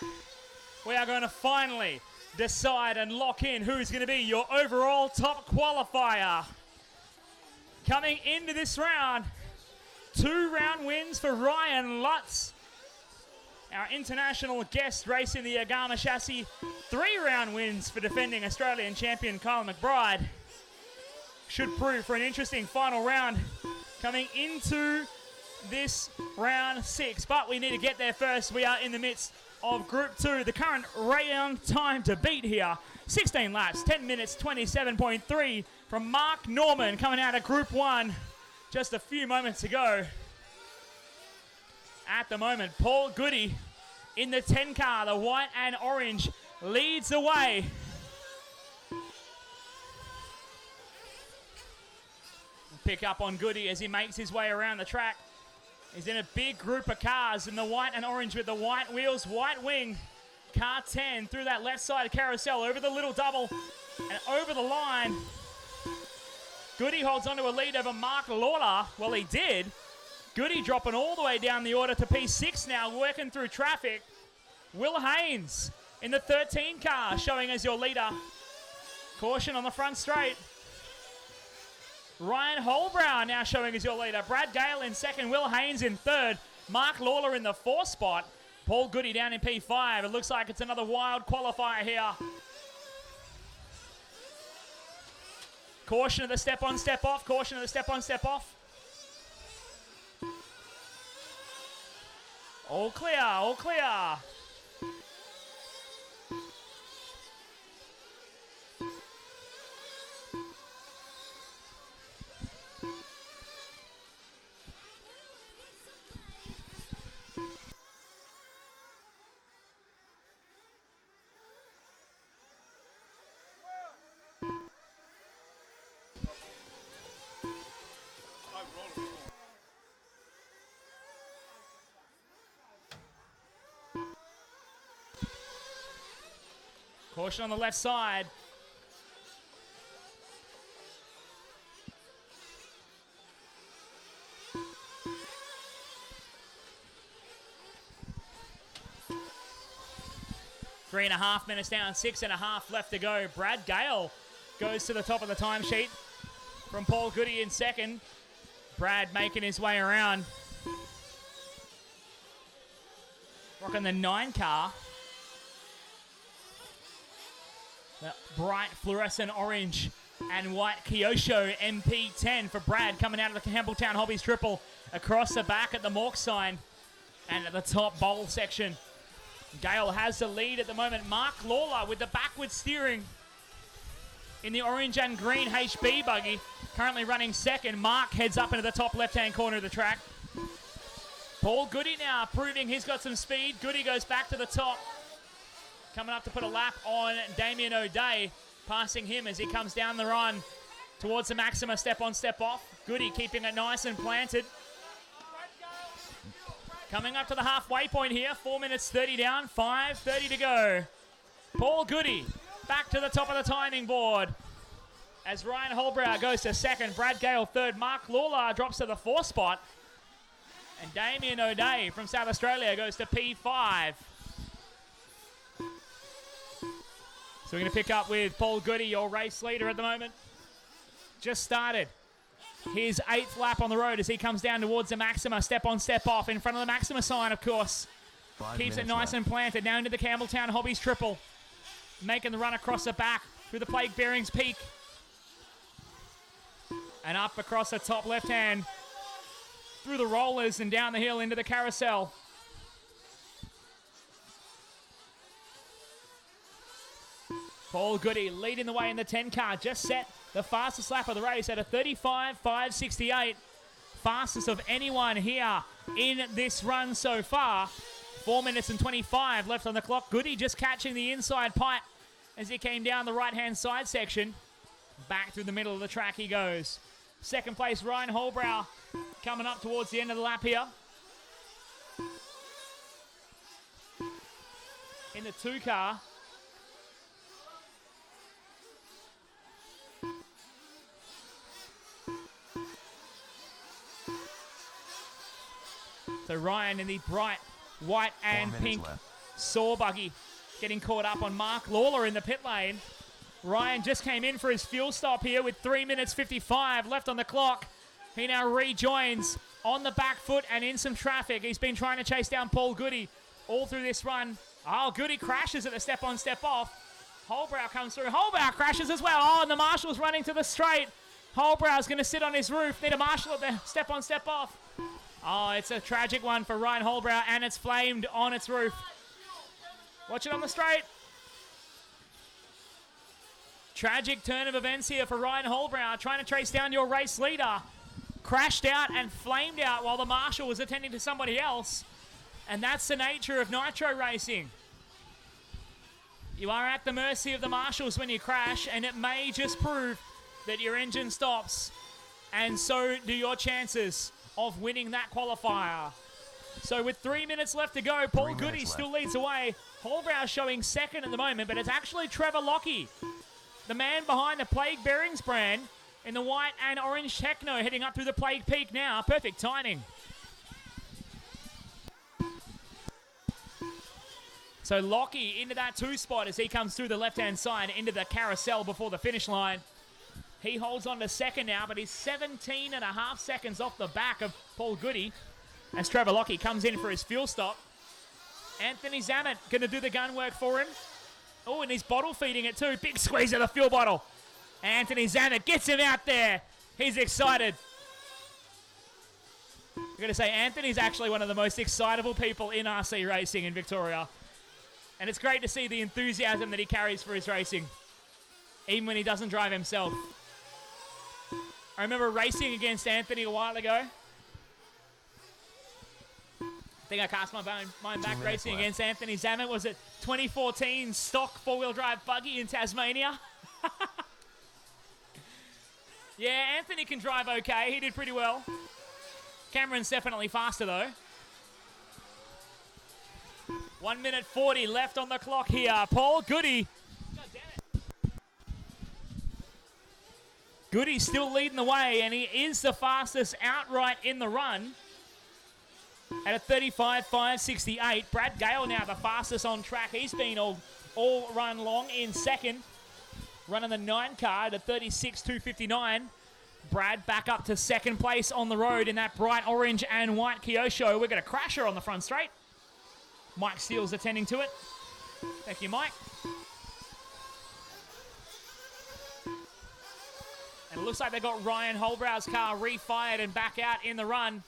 We are going to finally decide and lock in who's going to be your overall top qualifier. Coming into this round, 2-round wins for Ryan Lutz, our international guest racing the Agama chassis. 3-round wins for defending Australian champion Kyle McBride. Should prove for an interesting final round coming into this round 6. But we need to get there first. We are in the midst of Group 2. The current round time to beat here, 16 laps, 10 minutes, 27.3 from Mark Norman coming out of Group 1 just a few moments ago. At the moment, Paul Goody in the 10 car, the white and orange, leads the way. Pick up on Goody as he makes his way around the track. He's in a big group of cars in the white and orange with the white wheels, white wing. Car 10 through that left side carousel, over the little double and over the line. Goody holds onto a lead over Mark Lawler. Well, he did. Goody dropping all the way down the order to P6 now, working through traffic. Will Haynes in the 13 car, showing as your leader. Caution on the front straight. Ryan Holbrow now showing as your leader. Brad Gale in second, Will Haynes in third. Mark Lawler in the 4th spot. Paul Goody down in P5. It looks like it's another wild qualifier here. Caution of the step on, step off. Caution of the step on, step off. All clear, all clear. Caution on the left side. Three and a half minutes down, 6.5 left to go. Brad Gale goes to the top of the timesheet from Paul Goody in second. Brad making his way around. Rocking the 9 car. The bright fluorescent orange and white Kyosho MP10 for Brad coming out of the Campbelltown Hobbies triple across the back at the Mork sign and at the top bowl section. Gale has the lead at the moment. Mark Lawler with the backward steering in the orange and green HB buggy, currently running second. Mark heads up into the top left-hand corner of the track. Paul Goody now proving he's got some speed. Goody goes back to the top, coming up to put a lap on Damien O'Day, passing him as he comes down the run towards the Maxima step on, step off. Goody keeping it nice and planted. Coming up to the halfway point here, 4 minutes 30 down, 5:30 to go. Paul Goody back to the top of the timing board as Ryan Holbrow goes to second, Brad Gale third, Mark Lawler drops to the fourth spot, and Damien O'Day from South Australia goes to P5. So we're going to pick up with Paul Goody, your race leader at the moment. Just started his 8th lap on the road as he comes down towards the Maxima, step on, step off, in front of the Maxima sign, of course. Keeps it nice and planted, now into the Campbelltown Hobbies triple. Making the run across the back through the Plague Bearings Peak. And up across the top left hand through the rollers and down the hill into the carousel. Paul Goody leading the way in the 10 car. Just set the fastest lap of the race at a 35.568. Fastest of anyone here in this run so far. 4 minutes and 25 left on the clock. Goody just catching the inside pipe as he came down the right-hand side section. Back through the middle of the track he goes. Second place, Ryan Holbrow coming up towards the end of the lap here. In the 2 car. So Ryan in the bright white and pink saw buggy getting caught up on Mark Lawler in the pit lane. Ryan just came in for his fuel stop here with 3 minutes 55 left on the clock. He now rejoins on the back foot and in some traffic. He's been trying to chase down Paul Goody all through this run. Oh, Goody crashes at the step on, step off. Holbrow comes through. Holbrow crashes as well. Oh, and the marshal's running to the straight. Holbrow's going to sit on his roof. Need a marshal at the step on, step off. Oh, it's a tragic one for Ryan Holbrow, and it's flamed on its roof. Watch it on the straight. Tragic turn of events here for Ryan Holbrow, trying to trace down your race leader. Crashed out and flamed out while the marshal was attending to somebody else. And that's the nature of nitro racing. You are at the mercy of the marshals when you crash, and it may just prove that your engine stops. And so do your chances of winning that qualifier. So with 3 minutes left to go, Paul Goody still leads away. Holbrow showing second at the moment, but it's actually Trevor Lockie, the man behind the Plague Bearings brand, in the white and orange Techno, heading up through the Plague Peak now. Perfect timing. So Lockie into that 2 spot as he comes through the left-hand side into the carousel before the finish line. He holds on to second now, but he's 17.5 seconds off the back of Paul Goody as Trevor Lockie comes in for his fuel stop. Anthony Zammit going to do the gun work for him. Oh, and he's bottle feeding it too. Big squeeze of the fuel bottle. Anthony Zammit gets him out there. He's excited. I'm going to say Anthony's actually one of the most excitable people in RC racing in Victoria. And it's great to see the enthusiasm that he carries for his racing, even when he doesn't drive himself. I remember racing against Anthony a while ago. I think I cast my mind back racing against Anthony Zammit. Was it 2014 stock 4-wheel drive buggy in Tasmania? Yeah, Anthony can drive okay. He did pretty well. Cameron's definitely faster though. 1 minute 40 left on the clock here. Paul Goody. God damn it. Goody's still leading the way, and he is the fastest outright in the run at a 35.568. Brad Gale now the fastest on track. He's been all run long in second, running the 9 car at a 36.259. Brad back up to second place on the road in that bright orange and white Kyosho. We're going to crash her on the front straight. Mike Steele's attending to it. Thank you, Mike. And it looks like they got Ryan Holbrow's car refired and back out in the run.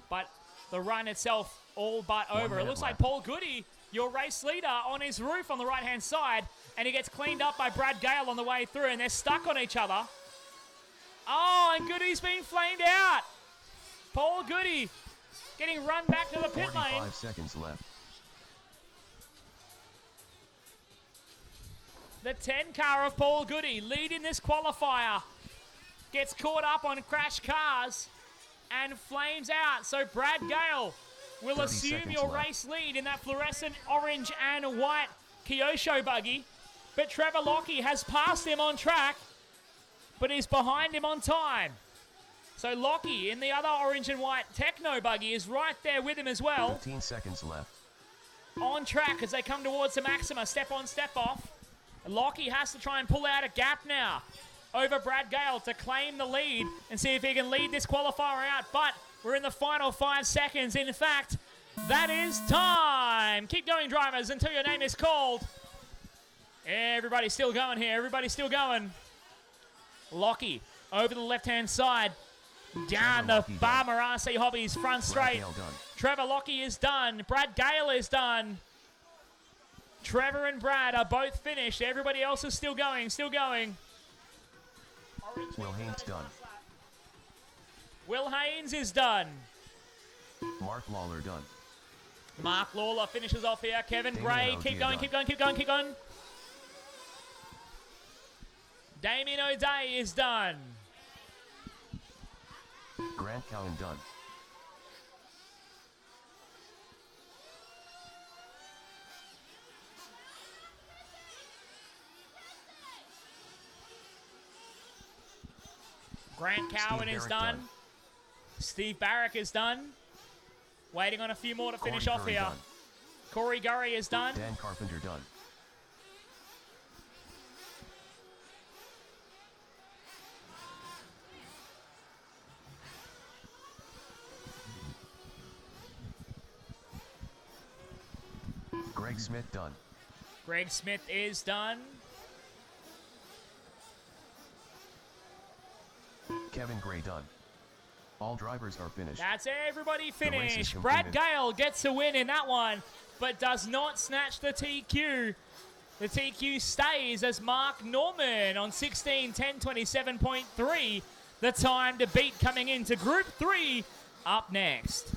But the run itself all but over. It looks like Paul Goody, your race leader, on his roof on the right-hand side. And he gets cleaned up by Brad Gale on the way through. And they're stuck on each other. Oh, and Goody's been flamed out. Paul Goody getting run back to the pit lane. 45 seconds left. The 10 car of Paul Goody leading this qualifier. Gets caught up on crashed cars and flames out. So Brad Gale will assume your race lead in that fluorescent orange and white Kyosho buggy. But Trevor Lockie has passed him on track, but he's behind him on time. So Lockie in the other orange and white Techno buggy is right there with him as well. 15 seconds left. On track as they come towards the Maxima, step on, step off. Lockie has to try and pull out a gap now over Brad Gale to claim the lead and see if he can lead this qualifier out. But we're in the final 5 seconds. In fact, that is time. Keep going, drivers, until your name is called. Everybody's still going here. Everybody's still going. Lockie over the left-hand side. Down the Barmer RC Hobbies front straight. Trevor Lockie is done. Brad Gale is done. Trevor and Brad are both finished. Everybody else is still going, still going. Will Haynes done. Will Haynes is done. Mark Lawler done. Mark Lawler finishes off here. Kevin Bray, keep going, keep going, keep going, keep going. Damien O'Day is done. Grant Cowan done. Grant Cowan is done. Steve Barrick is done. Waiting on a few more to finish off here. Corey Gurry is done. Dan Carpenter done. Greg Smith done. Greg Smith is done. Kevin Gray done. All drivers are finished. That's everybody finished. Brad Gale gets a win in that one, but does not snatch the TQ. The TQ stays as Mark Norman on 16:10:27.3. The time to beat coming into Group 3 up next.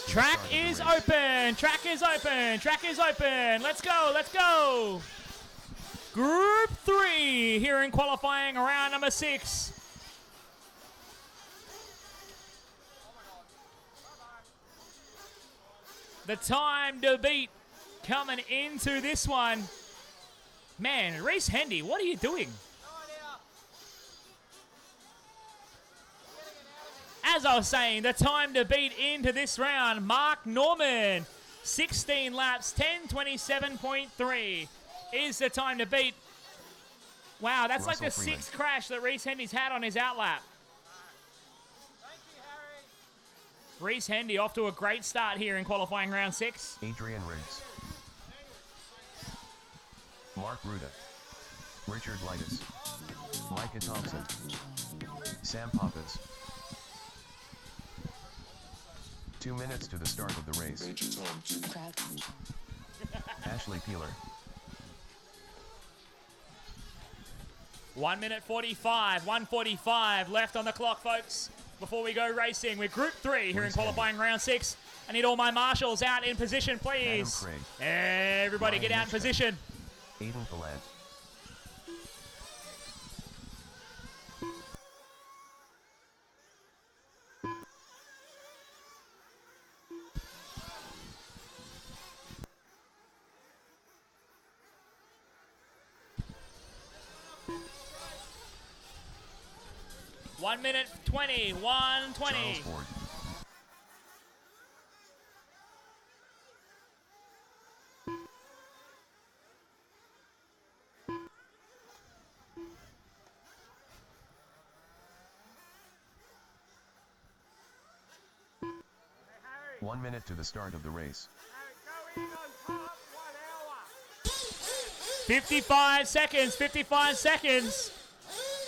Track is open. Track is open. Track is open. Let's go. Let's go. Group 3 here in qualifying round number 6. The time to beat coming into this one. Man, Reese Hendy, what are you doing? As I was saying, the time to beat into this round, Mark Norman, 16 laps, 10:27.3 is the time to beat. Wow, that's Russell like the Freeman. 6th crash that Reese Hendy's had on his outlap. Thank you, Harry. Reese Hendy off to a great start here in qualifying round 6. Adrian Riggs. Mark Ruda. Richard Lightus. Micah Thompson. Sam Pappas. 2 minutes to the start of the race. Ashley Peeler. 1 minute 45, 1:45 left on the clock, folks, before we go racing with Group 3 here in qualifying round 6. I need all my marshals out in position, please. Adam Craig. Everybody Ryan get out in Mitchell. position. Aiden Palant. One minute 20, 1:20. Charles Ford. Hey, Harry. 1 minute to the start of the race. Go in on top, 1 hour. 55 seconds, 55 seconds.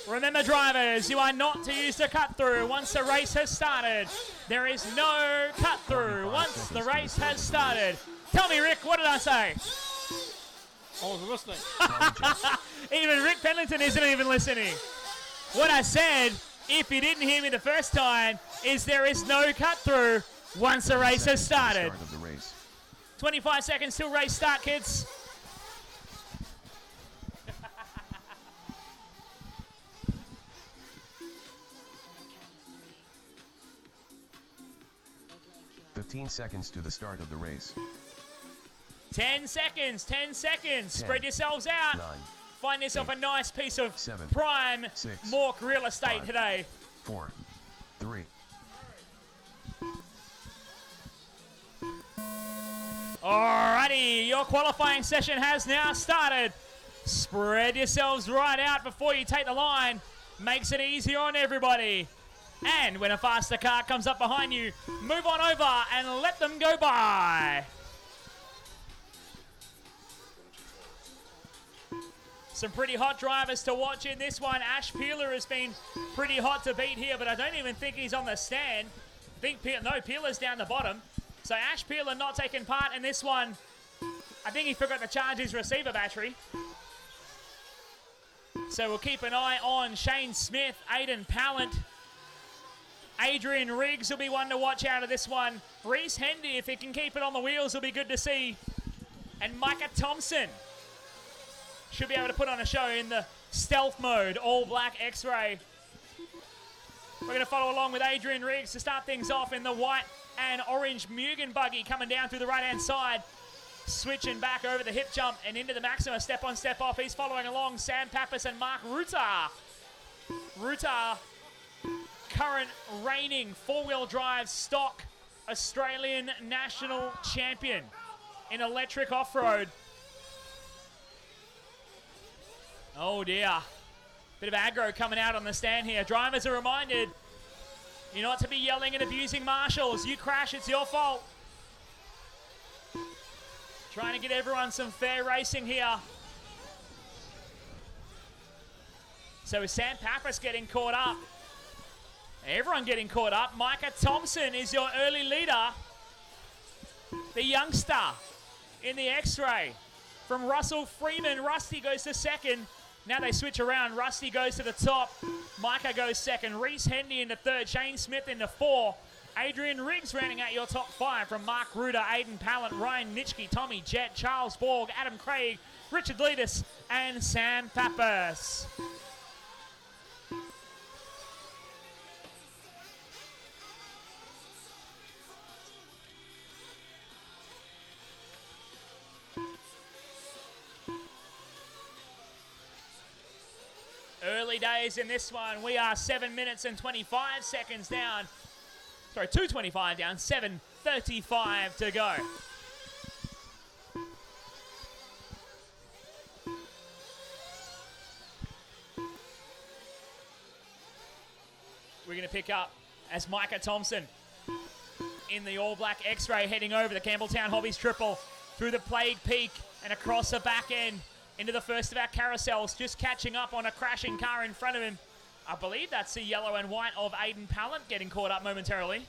Remember, drivers, you are not to use the cut through once the race has started. There is no cut through once the race has started. Tell me, Rick, what did I say? I wasn't listening. Even Rick Pendleton isn't even listening. What I said, if you didn't hear me the first time, is there is no cut through once the race has started. Start of the race. 25 seconds till race start, kids. Fifteen seconds to the start of the race. 10 seconds, 10 seconds. 10, Spread yourselves out. 9, Find yourself a nice piece of 7, prime 6, Mork real estate 5, today. 4, 3. Alrighty, your qualifying session has now started. Spread yourselves right out before you take the line. Makes it easier on everybody. And when a faster car comes up behind you, move on over and let them go by. Some pretty hot drivers to watch in this one. Ash Peeler has been pretty hot to beat here, but I don't even think he's on the stand. Peeler's down the bottom. So Ash Peeler not taking part in this one. I think he forgot to charge his receiver battery. So we'll keep an eye on Shane Smith, Aiden Pallant. Adrian Riggs will be one to watch out of this one. Reese Hendy, if he can keep it on the wheels, will be good to see. And Micah Thompson should be able to put on a show in the stealth mode, all black X-ray. We're going to follow along with Adrian Riggs to start things off in the white and orange Mugen buggy coming down through the right-hand side. Switching back over the hip jump and into the Maxima step on, step off. He's following along Sam Pappas and Mark Ruta. Ruta, current reigning four-wheel drive stock Australian national champion in electric off-road. Oh dear. Bit of aggro coming out on the stand here. Drivers are reminded, you're not to be yelling and abusing marshals. You crash, it's your fault. Trying to get everyone some fair racing here. So is Sam Pappas getting caught up? Everyone getting caught up. Micah Thompson is your early leader. The youngster in the X-ray. From Russell Freeman, Rusty goes to second. Now they switch around. Rusty goes to the top. Micah goes second. Reese Hendy into third. Shane Smith into four. Adrian Riggs rounding out your top five from Mark Ruder, Aiden Pallant, Ryan Nitschke, Tommy Jett, Charles Borg, Adam Craig, Richard Leadus, and Sam Pappas. Early days in this one. We are 7 minutes and 25 seconds down. Sorry, 2:25 down, 7:35 to go. We're going to pick up as Micah Thompson in the all-black X-ray heading over the Campbelltown Hobbies Triple through the Plague Peak and across the back end into the first of our carousels, just catching up on a crashing car in front of him. I believe that's the yellow and white of Aiden Pallant getting caught up momentarily.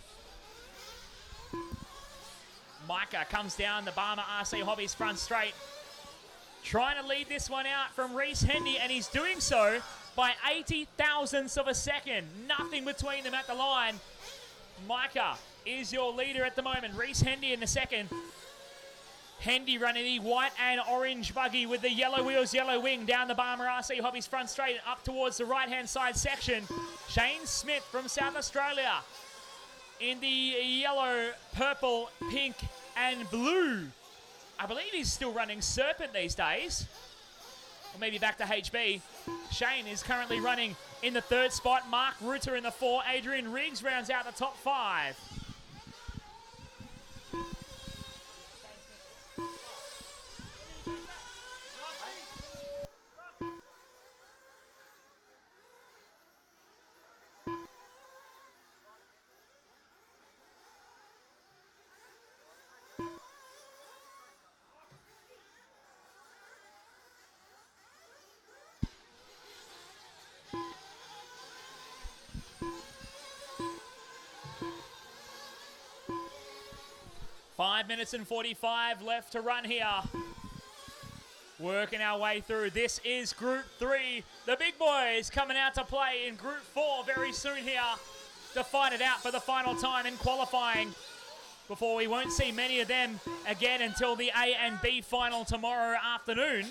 Micah comes down the Barmer RC Hobbies front straight. Trying to lead this one out from Reese Hendy, and he's doing so by 80 thousandths of a second. Nothing between them at the line. Micah is your leader at the moment. Reese Hendy in the second. Hendy running the white and orange buggy with the yellow wheels, yellow wing down the Barmer RC Hobbies front straight and up towards the right-hand side section. Shane Smith from South Australia in the yellow, purple, pink and blue. I believe he's still running Serpent these days. Or maybe back to HB. Shane is currently running in the third spot. Mark Rutter in the 4. Adrian Riggs rounds out the top 5. Five minutes and 45 left to run here. Working our way through. This is Group 3. The big boys coming out to play in Group 4 very soon here to fight it out for the final time in qualifying. Before we won't see many of them again until the A and B final tomorrow afternoon.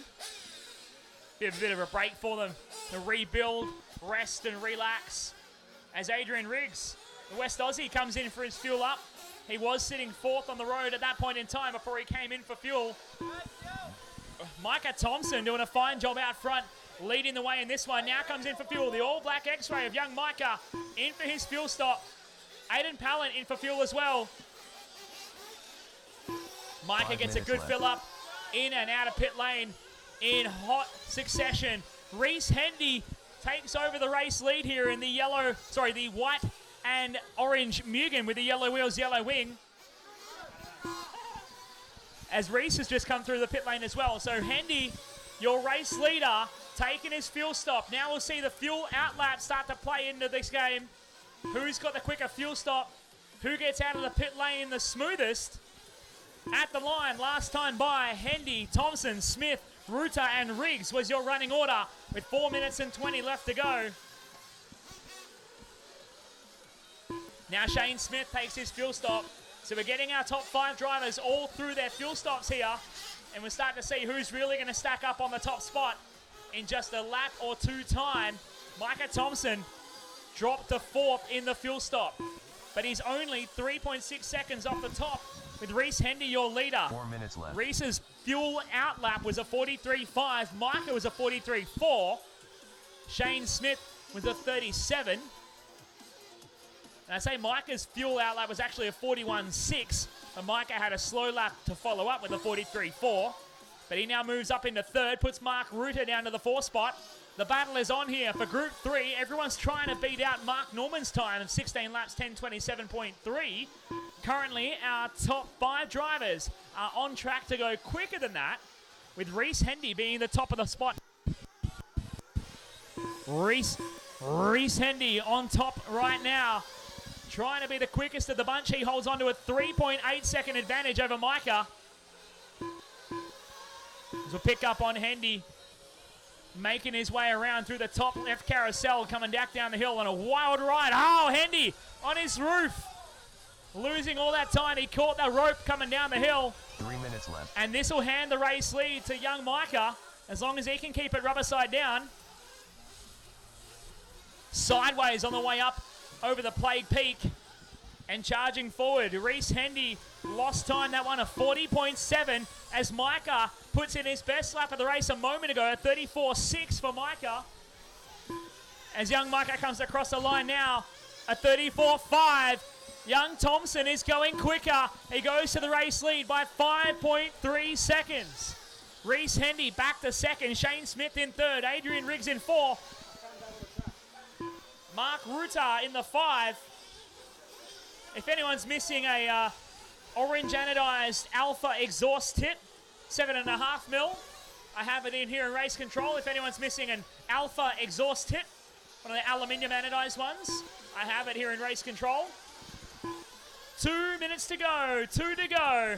Be a bit of a break for them to rebuild, rest and relax. As Adrian Riggs, the West Aussie, comes in for his fuel up. He was sitting 4th on the road at that point in time before he came in for fuel. Micah Thompson doing a fine job out front, leading the way in this one. Now comes in for fuel. The all-black X-ray of young Micah in for his fuel stop. Aiden Pallant in for fuel as well. Micah gets a good fill up in and out of pit lane in hot succession. Reese Hendy takes over the race lead here in the the white and orange Mugen with the yellow wheels, yellow wing. As Reese has just come through the pit lane as well. So Hendy, your race leader, taking his fuel stop. Now we'll see the fuel outlap start to play into this game. Who's got the quicker fuel stop? Who gets out of the pit lane the smoothest? At the line, last time by, Hendy, Thompson, Smith, Rutter and Riggs was your running order with 4 minutes and 20 left to go. Now Shane Smith takes his fuel stop. So we're getting our top 5 drivers all through their fuel stops here. And we're starting to see who's really going to stack up on the top spot in just a lap or 2 time. Micah Thompson dropped to 4th in the fuel stop. But he's only 3.6 seconds off the top with Reese Hendy, your leader. 4 minutes left. Reese's fuel out lap was a 43.5. Micah was a 43.4. Shane Smith was a 37. And I say Micah's fuel outlap was actually a 41.6, but Micah had a slow lap to follow up with a 43.4. But he now moves up into 3rd, puts Mark Rutter down to the 4th spot. The battle is on here for Group 3. Everyone's trying to beat out Mark Norman's time of 16 laps, 10:27.3. Currently, our top 5 drivers are on track to go quicker than that, with Reese Hendy being the top of the spot. Reese Hendy on top right now. Trying to be the quickest of the bunch. He holds on to a 3.8 second advantage over Micah. As we'll pick up on Hendy, making his way around through the top left carousel, coming back down the hill on a wild ride. Oh, Hendy on his roof. Losing all that time. He caught the rope coming down the hill. 3 minutes left. And this will hand the race lead to young Micah, as long as he can keep it rubber side down. Sideways on the way up over the Plague Peak and charging forward. Reese Hendy lost time that one, a 40.7, as Micah puts in his best lap of the race a moment ago, a 34.6 for Micah. As young Micah comes across the line now, a 34.5. Young Thompson is going quicker. He goes to the race lead by 5.3 seconds. Reese Hendy back to 2nd. Shane Smith in 3rd. Adrian Riggs in 4th. Mark Rutter in the 5. If anyone's missing a orange anodized alpha exhaust tip, 7.5 mil, I have it in here in race control. If anyone's missing an alpha exhaust tip, one of the aluminium anodized ones, I have it here in race control. 2 minutes to go. 2 to go.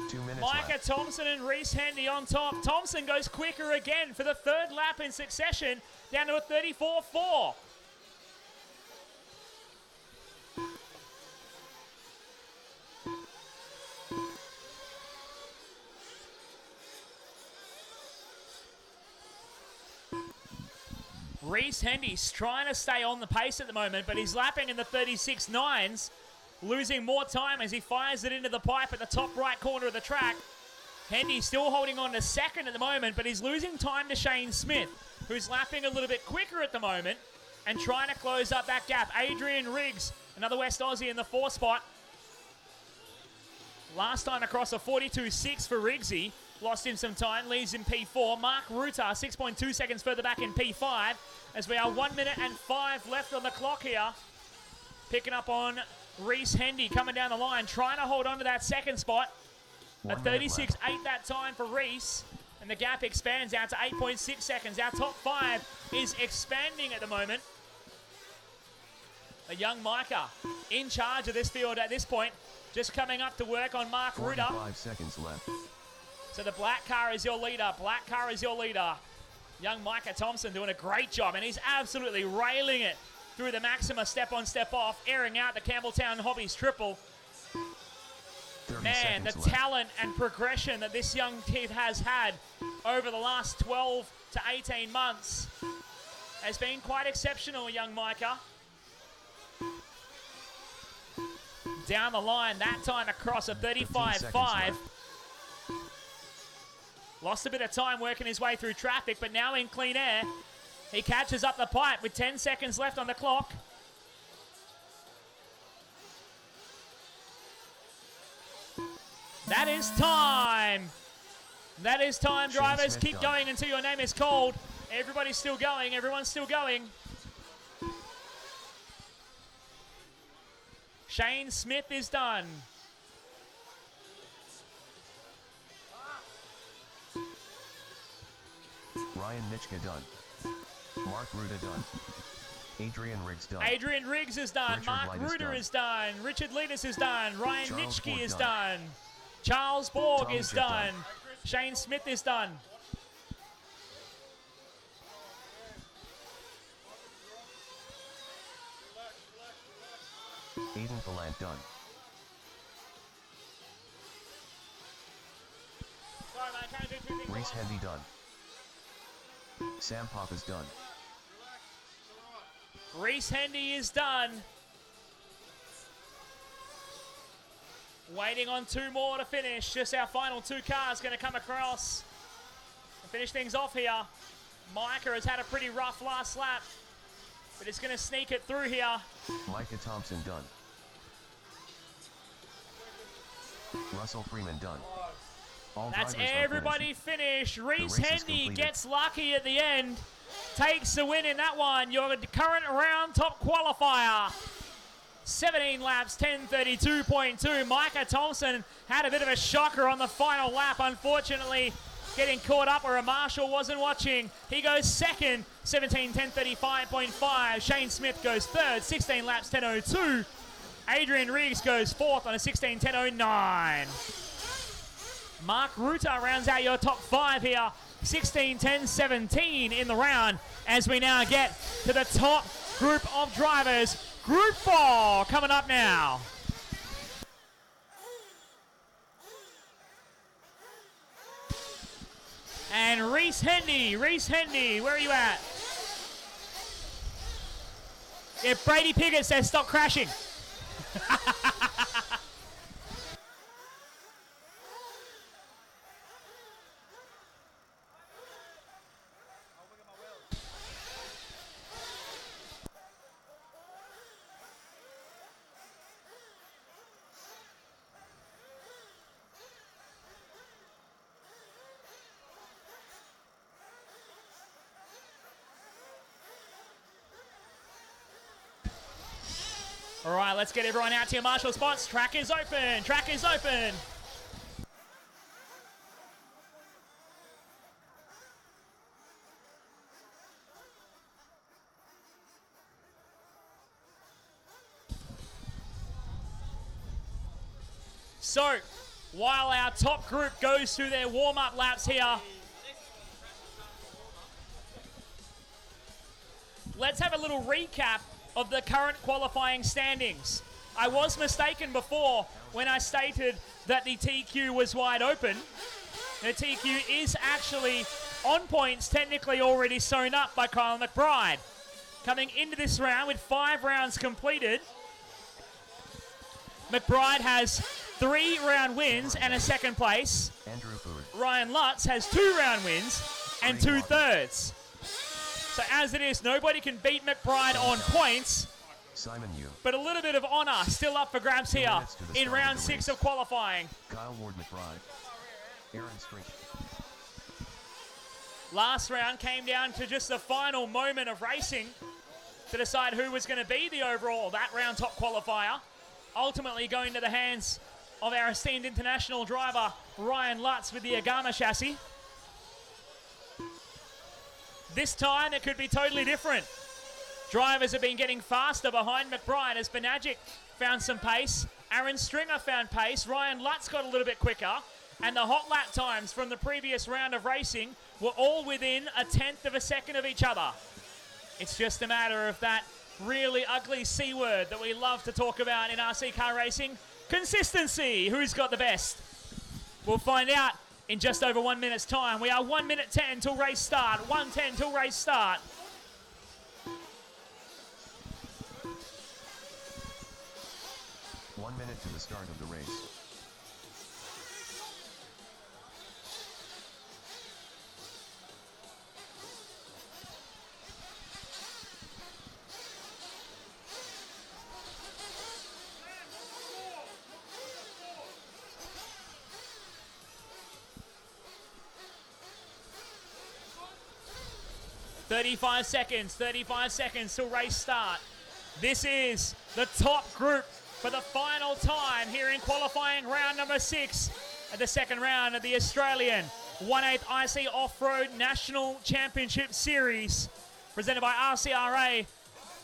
2 minutes Micah left. Thompson and Reese Handy on top. Thompson goes quicker again for the third lap in succession, down to a 34.4. Reese Hendy's trying to stay on the pace at the moment, but he's lapping in the 36.9s, losing more time as he fires it into the pipe at the top right corner of the track. Hendy still holding on to second at the moment, but he's losing time to Shane Smith, who's lapping a little bit quicker at the moment and trying to close up that gap. Adrian Riggs, another West Aussie in the 4th spot. Last time across a 42.6 for Riggsy. Lost him some time, leaves in P4. Mark Rutter, 6.2 seconds further back in P5, as we are 1 minute and 5 left on the clock here. Picking up on Reese Hendy coming down the line, trying to hold on to that second spot. A 36.8 that time for Reese, and the gap expands out to 8.6 seconds. Our top 5 is expanding at the moment. A young Micah in charge of this field at this point, just coming up to work on Mark Rutter. 5 seconds left. So the black car is your leader. Black car is your leader. Young Micah Thompson doing a great job, and he's absolutely railing it through the Maxima step-on, step-off, airing out the Campbelltown Hobbies triple. 30 Man, the seconds left. talent and progression that this young kid has had over the last 12 to 18 months has been quite exceptional, young Micah. Down the line, that time across a 35.5. Lost a bit of time working his way through traffic, but now in clean air, he catches up the pipe with 10 seconds left on the clock. That is time. That is time, drivers. Smith Keep done. going until your name is called. Everybody's still going. Everyone's still going. Shane Smith is done. Ryan Nitschke done. Mark Ruda done. Adrian Riggs done. Adrian Riggs is done. Richard Mark Light is Ruder done. is done. Richard Leadus is done. Ryan Charles Nitschke Borg is done. done. Charles Borg Tommy is Jitt done. done. Shane Smith is done. Aiden Gallant done. Sorry, man, I can't do two things at Reese once. Hendy done. Sam Papa's done. Reese Hendy is done. Waiting on 2 more to finish. Just our final 2 cars going to come across and finish things off here. Micah has had a pretty rough last lap, but it's going to sneak it through here. Micah Thompson done. Russell Freeman done. All That's drivers are everybody finished. Reese race is Hendy completed. gets lucky at the end. Takes the win in that one. Your current round top qualifier. 17 laps, 10:32.2. Micah Thompson had a bit of a shocker on the final lap, unfortunately. Getting caught up where a marshal wasn't watching. He goes second, 17:10:35.5. Shane Smith goes third, 16 laps, 10:02. Adrian Riggs goes fourth on a 16:10:09. Mark Rutter rounds out your top 5 here. 16:10:17 in the round as we now get to the top group of drivers. Group 4 coming up now. And Reese Hendy, where are you at? If Brady Piggott says stop crashing. All right, let's get everyone out to your marshal spots. Track is open. Track is open. So, while our top group goes through their warm-up laps here, let's have a little recap of the current qualifying standings. I was mistaken before when I stated that the TQ was wide open. The TQ is actually on points, technically already sewn up by Kyle McBride. Coming into this round with 5 rounds completed, McBride has 3 round wins and a second place. Andrew Ford. Ryan Lutz has 2 round wins and 2/3. So as it is, nobody can beat McBride on points, Simon Yu. but a little bit of honor still up for grabs here minutes to the in start round of the 6 race. of qualifying. Kyle Ward McBride. Aaron Strink. Last round came down to just the final moment of racing to decide who was going to be the overall that round top qualifier. Ultimately going to the hands of our esteemed international driver, Ryan Lutz, with the Agama chassis. This time it could be totally different. Drivers have been getting faster behind McBride as Benagic found some pace. Aaron Stringer found pace. Ryan Lutz got a little bit quicker. And the hot lap times from the previous round of racing were all within 1/10 of a second of each other. It's just a matter of that really ugly C word that we love to talk about in RC car racing. Consistency. Who's got the best? We'll find out in just over 1 minute's time. We are 1 minute 10 till race start. 1:10 till race start. One minute to the start of the race. Thirty-five seconds till race start. This is the top group for the final time here in qualifying round number 6 at the second round of the Australian 1/8 IC Off-Road National Championship Series, presented by RCRA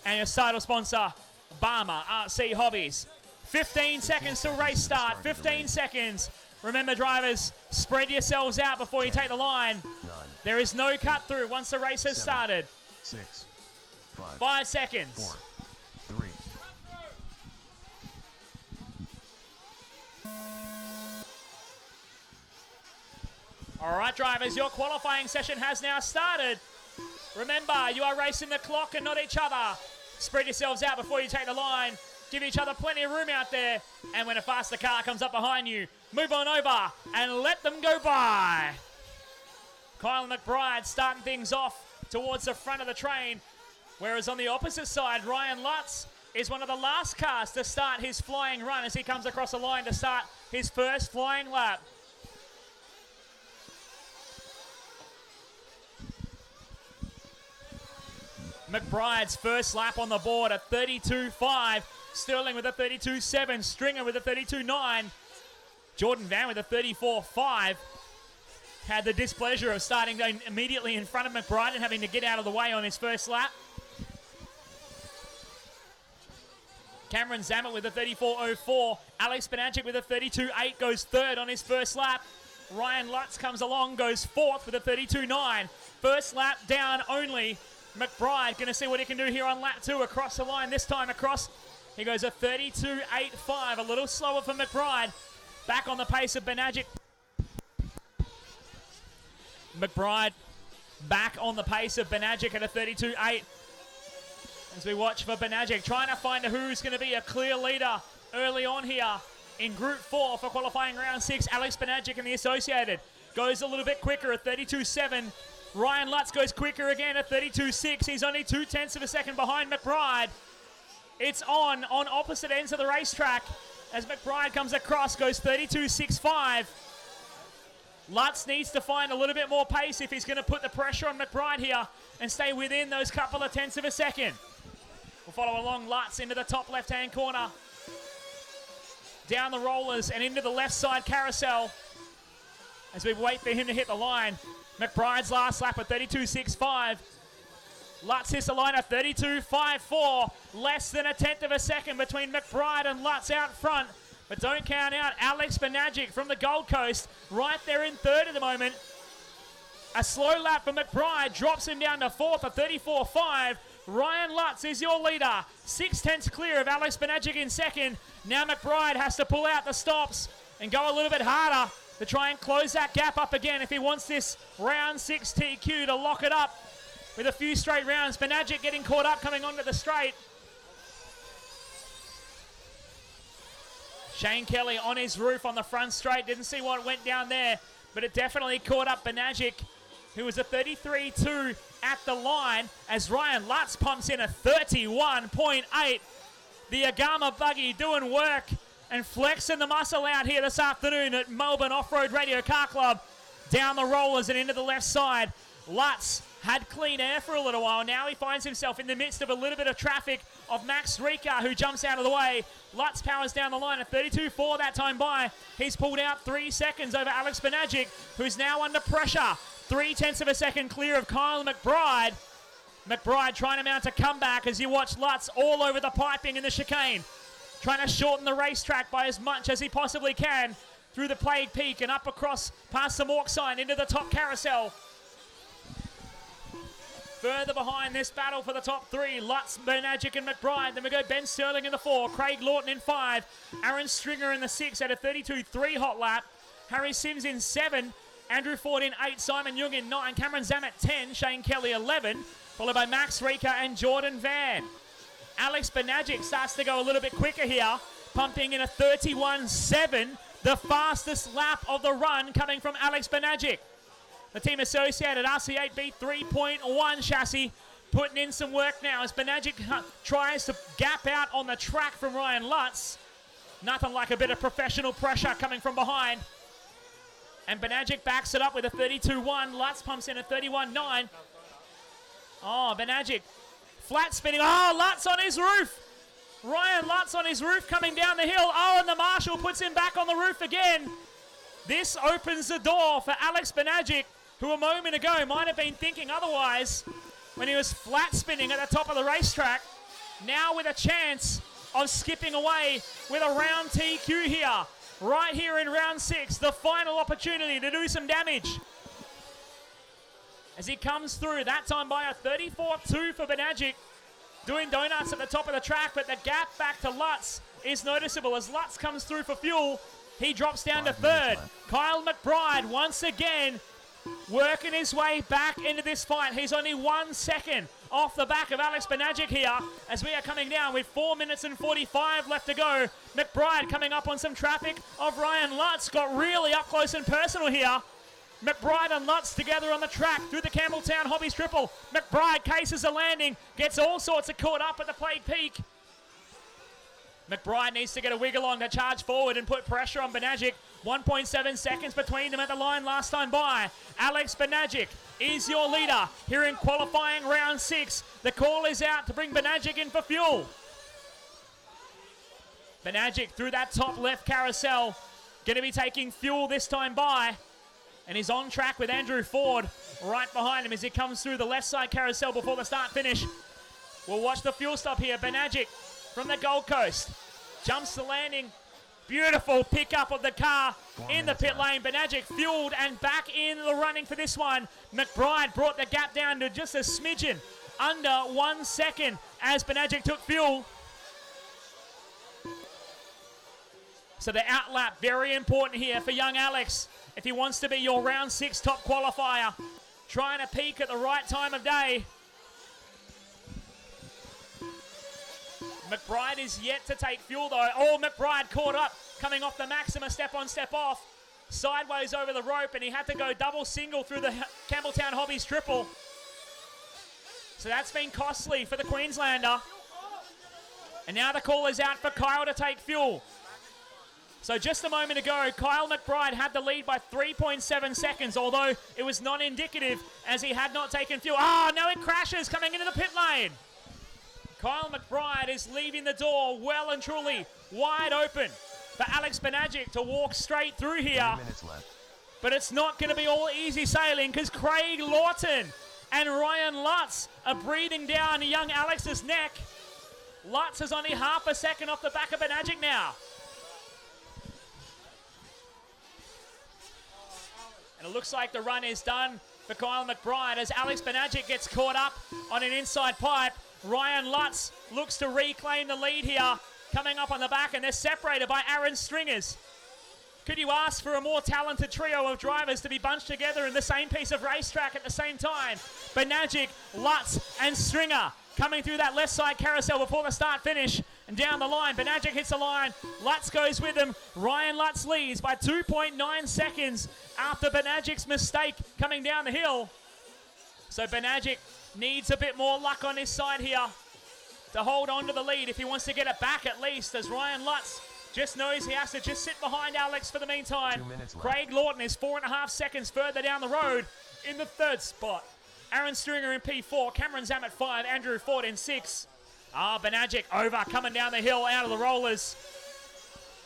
and your title sponsor, Barmer RC Hobbies. 15 seconds till race start. 15 seconds. Remember, drivers, spread yourselves out before you take the line. 9, There is no cut through once the race has 7, started. 6, 5, 5 seconds. 4, 3. All right, drivers, your qualifying session has now started. Remember, you are racing the clock and not each other. Spread yourselves out before you take the line. Give each other plenty of room out there. And when a faster car comes up behind you, move on over and let them go by. Kyle McBride starting things off towards the front of the train. Whereas on the opposite side, Ryan Lutz is one of the last cars to start his flying run as he comes across the line to start his first flying lap. McBride's first lap on the board at 32.5. Sterling with a 32.7. Stringer with a 32.9. Jordan Van with a 34.5. Had the displeasure of starting immediately in front of McBride and having to get out of the way on his first lap. Cameron Zammit with a 34.04. Alex Benagic with a 32.8 goes third on his first lap. Ryan Lutz comes along, goes fourth with a 32.9. First lap down only. McBride going to see what he can do here on lap 2 across the line. This time across, he goes a 32.85. A little slower for McBride. Back on the pace of Benagic. McBride back on the pace of Benagic at a 32.8. As we watch for Benagic, trying to find who's going to be a clear leader early on here in Group 4 for qualifying round 6. Alex Benagic and the Associated goes a little bit quicker at 32.7. Ryan Lutz goes quicker again at 32.6. He's only 0.2 of a second behind McBride. It's on opposite ends of the racetrack as McBride comes across, goes 32.65. Lutz needs to find a little bit more pace if he's going to put the pressure on McBride here and stay within those couple of tenths of a second. We'll follow along Lutz into the top left-hand corner. Down the rollers and into the left side carousel as we wait for him to hit the line. McBride's last lap at 32.65. Lutz hits the line at 32.54. Less than a tenth of a second between McBride and Lutz out front. But don't count out Alex Benagic from the Gold Coast, right there in third at the moment. A slow lap for McBride drops him down to fourth, a 34.5. Ryan Lutz is your leader, 6/10 clear of Alex Benagic in second. Now McBride has to pull out the stops and go a little bit harder to try and close that gap up again if he wants this round 6 TQ to lock it up with a few straight rounds. Benagic getting caught up coming onto the straight. Shane Kelly on his roof on the front straight. Didn't see what went down there, but it definitely caught up Benagic, who was a 33.2 at the line, as Ryan Lutz pumps in a 31.8. The Agama Buggy doing work and flexing the muscle out here this afternoon at Melbourne Off-Road Radio Car Club. Down the rollers and into the left side. Lutz had clean air for a little while. Now he finds himself in the midst of a little bit of traffic of Max Rika, who jumps out of the way. Lutz powers down the line at 32.4 that time by. He's pulled out 3 seconds over Alex Benagic, who's now under pressure. 0.3 of a second clear of Kyle McBride. McBride trying to mount a comeback as you watch Lutz all over the piping in the chicane. Trying to shorten the racetrack by as much as he possibly can through the Plague Peak and up across past the Mork sign into the top carousel. Further behind this battle for the top 3, Lutz, Benagic and McBride. Then we go Ben Sterling in the 4, Craig Lawton in 5, Aaron Stringer in the 6 at a 32.3 hot lap, Harry Sims in 7, Andrew Ford in 8, Simon Young in 9, Cameron Zammett 10, Shane Kelly 11, followed by Max Rika and Jordan Van. Alex Benagic starts to go a little bit quicker here, pumping in a 31.7, the fastest lap of the run coming from Alex Benagic. The team associated RC8B 3.1 chassis putting in some work now as Benagic tries to gap out on the track from Ryan Lutz. Nothing like a bit of professional pressure coming from behind. And Benagic backs it up with a 32.1. Lutz pumps in a 31.9. Oh, Benagic flat spinning. Oh, Lutz on his roof. Ryan Lutz on his roof coming down the hill. Oh, and the marshal puts him back on the roof again. This opens the door for Alex Benagic, who a moment ago might have been thinking otherwise when he was flat spinning at the top of the racetrack. Now with a chance of skipping away with a round TQ here. Right here in round 6, the final opportunity to do some damage. As he comes through, that time by a 34.2 for Benagic. Doing donuts at the top of the track, but the gap back to Lutz is noticeable as Lutz comes through for fuel. He drops down to third. Kyle McBride once again working his way back into this fight. He's only 1 second off the back of Alex Benagic here as we are coming down with 4 minutes and 45 left to go. McBride coming up on some traffic of Ryan Lutz. Got really up close and personal here. McBride and Lutz together on the track through the Campbelltown Hobbies Triple. McBride cases a landing, gets all sorts of caught up at the Plague Peak. McBride needs to get a wiggle on to charge forward and put pressure on Benagic. 1.7 seconds between them at the line last time by. Alex Benagic is your leader here in qualifying round 6. The call is out to bring Benagic in for fuel. Benagic through that top left carousel. Going to be taking fuel this time by. And he's on track with Andrew Ford right behind him as he comes through the left side carousel before the start finish. We'll watch the fuel stop here. Benagic from the Gold Coast jumps the landing. Beautiful pickup of the car in the pit lane. Benagic fueled and back in the running for this one. McBride brought the gap down to just a smidgen under 1 second as Benagic took fuel. So the outlap, very important here for young Alex if he wants to be your round 6 top qualifier. Trying to peak at the right time of day. McBride is yet to take fuel though. Oh, McBride caught up, coming off the Maxima step on, step off. Sideways over the rope, and he had to go double single through the Campbelltown Hobbies Triple. So that's been costly for the Queenslander. And now the call is out for Kyle to take fuel. So just a moment ago, Kyle McBride had the lead by 3.7 seconds, although it was not indicative as he had not taken fuel. Oh, no, it crashes coming into the pit lane. Kyle McBride is leaving the door well and truly wide open for Alex Benagic to walk straight through here. 3 minutes left. But it's not going to be all easy sailing because Craig Lawton and Ryan Lutz are breathing down young Alex's neck. Lutz is only half a second off the back of Benagic now. And it looks like the run is done for Kyle McBride as Alex Benagic gets caught up on an inside pipe. Ryan Lutz looks to reclaim the lead here, coming up on the back, and they're separated by Aaron Stringers. Could you ask for a more talented trio of drivers to be bunched together in the same piece of racetrack at the same time? Benagic, Lutz, and Stringer coming through that left side carousel before the start finish. And down the line, Benagic hits the line. Lutz goes with him. Ryan Lutz leads by 2.9 seconds after Benagic's mistake coming down the hill. So Benagic needs a bit more luck on his side here to hold on to the lead if he wants to get it back at least, as Ryan Lutz just knows he has to just sit behind Alex for the meantime. 2 minutes left. Craig Lawton is 4.5 seconds further down the road in the third spot. Aaron Stringer in P4, Cameron Zammit 5, Andrew Ford in 6. Benagic over, coming down the hill out of the rollers.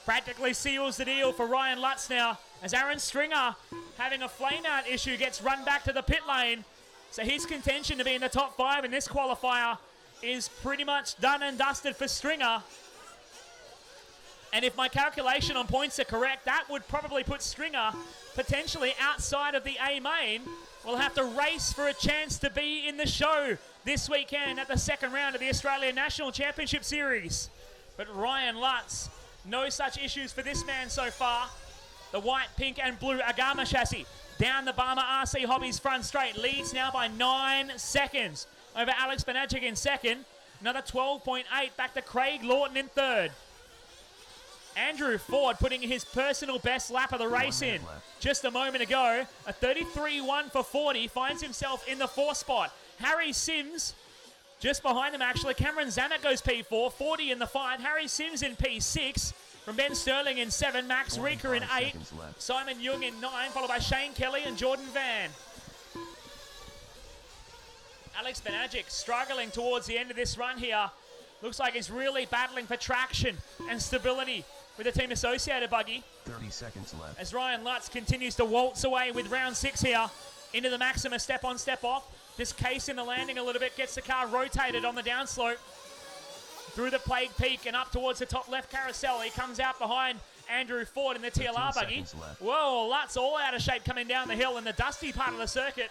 Practically seals the deal for Ryan Lutz now, as Aaron Stringer, having a flame-out issue, gets run back to the pit lane. So his contention to be in the top 5 in this qualifier is pretty much done and dusted for Stringer. And if my calculation on points are correct, that would probably put Stringer potentially outside of the A main. We'll have to race for a chance to be in the show this weekend at the second round of the Australian National Championship Series. But Ryan Lutz, no such issues for this man so far. The white, pink and blue Agama chassis down the Barmer RC Hobbies front straight, leads now by 9 seconds over Alex Benagic in second. Another 12.8 back to Craig Lawton in third. Andrew Ford putting his personal best lap of the race in just a moment ago. A 33.1 for 40, finds himself in the 4th spot. Harry Sims just behind him actually. Cameron Zammit goes P4, 40 in the 5. Harry Sims in P6. From Ben Sterling in 7, Max Rieker in 8. Simon Young in 9, followed by Shane Kelly and Jordan Van. Alex Benagic struggling towards the end of this run here. Looks like he's really battling for traction and stability with the team associated Buggy. 30 seconds left. As Ryan Lutz continues to waltz away with round 6 here into the Maxima step on, step off. Just casing the landing a little bit, gets the car rotated on the downslope through the Plague Peak and up towards the top left carousel. He comes out behind Andrew Ford in the TLR Buggy. Whoa, Lutz all out of shape coming down the hill in the dusty part of the circuit.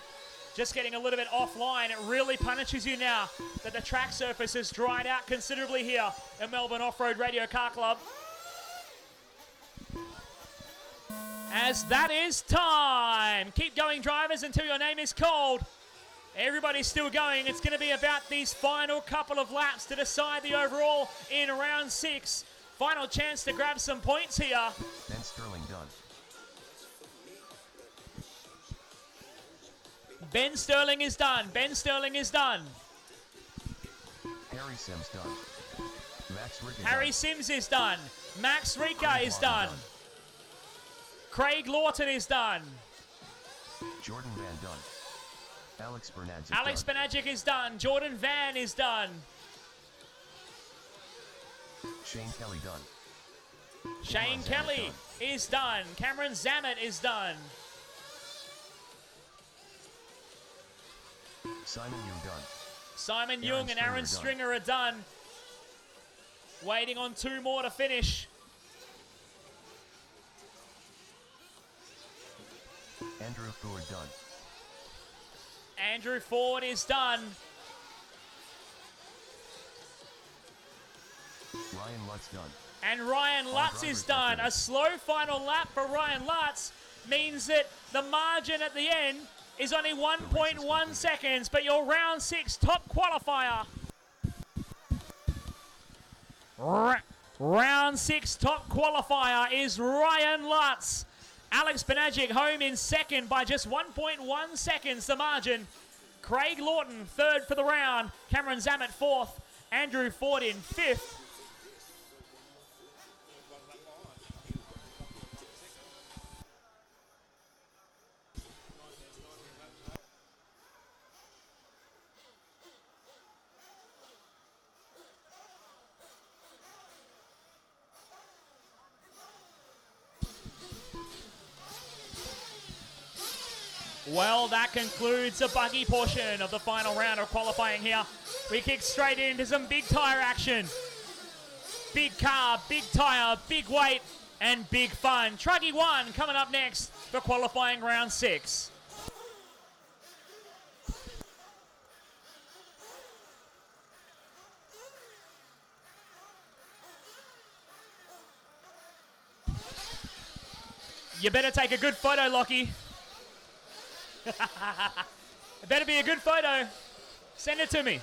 Just getting a little bit offline. It really punishes you now that the track surface has dried out considerably here at Melbourne Off-Road Radio Car Club. As that is time. Keep going, drivers, until your name is called. Everybody's still going. It's going to be about these final couple of laps to decide the overall in round 6. Final chance to grab some points here. Ben Sterling done. Ben Sterling is done. Ben Sterling is done. Harry Sims done. Max Rieker Harry done. Sims is done. Max Rieker Craig is Lawton done. Craig Lawton is done. Jordan Van done. Alex Benagic Alex done. Benagic is done. Jordan Van is done. Shane Kelly done. Shane Zammit Kelly is done. Cameron Zammit is done. Simon Young done. Simon Aaron Young and Aaron Stringer Stringer are done. Waiting on 2 more to finish. Andrew Ford done. Andrew Ford is done. Ryan Lutz done. And Ryan Lutz is done. A slow final lap for Ryan Lutz means that the margin at the end is only 1.1 seconds, but your round 6 top qualifier. Round 6 top qualifier is Ryan Lutz. Alex Benagic home in second by just 1.1 seconds the margin. Craig Lawton third for the round. Cameron Zammit 4th. Andrew Ford in 5th. Well, that concludes the buggy portion of the final round of qualifying here. We kick straight into some big tyre action. Big car, big tyre, big weight. and big fun. Truggy 1 coming up next for qualifying round 6. You better take a good photo, Lockie. It better be a good photo. Send it to me.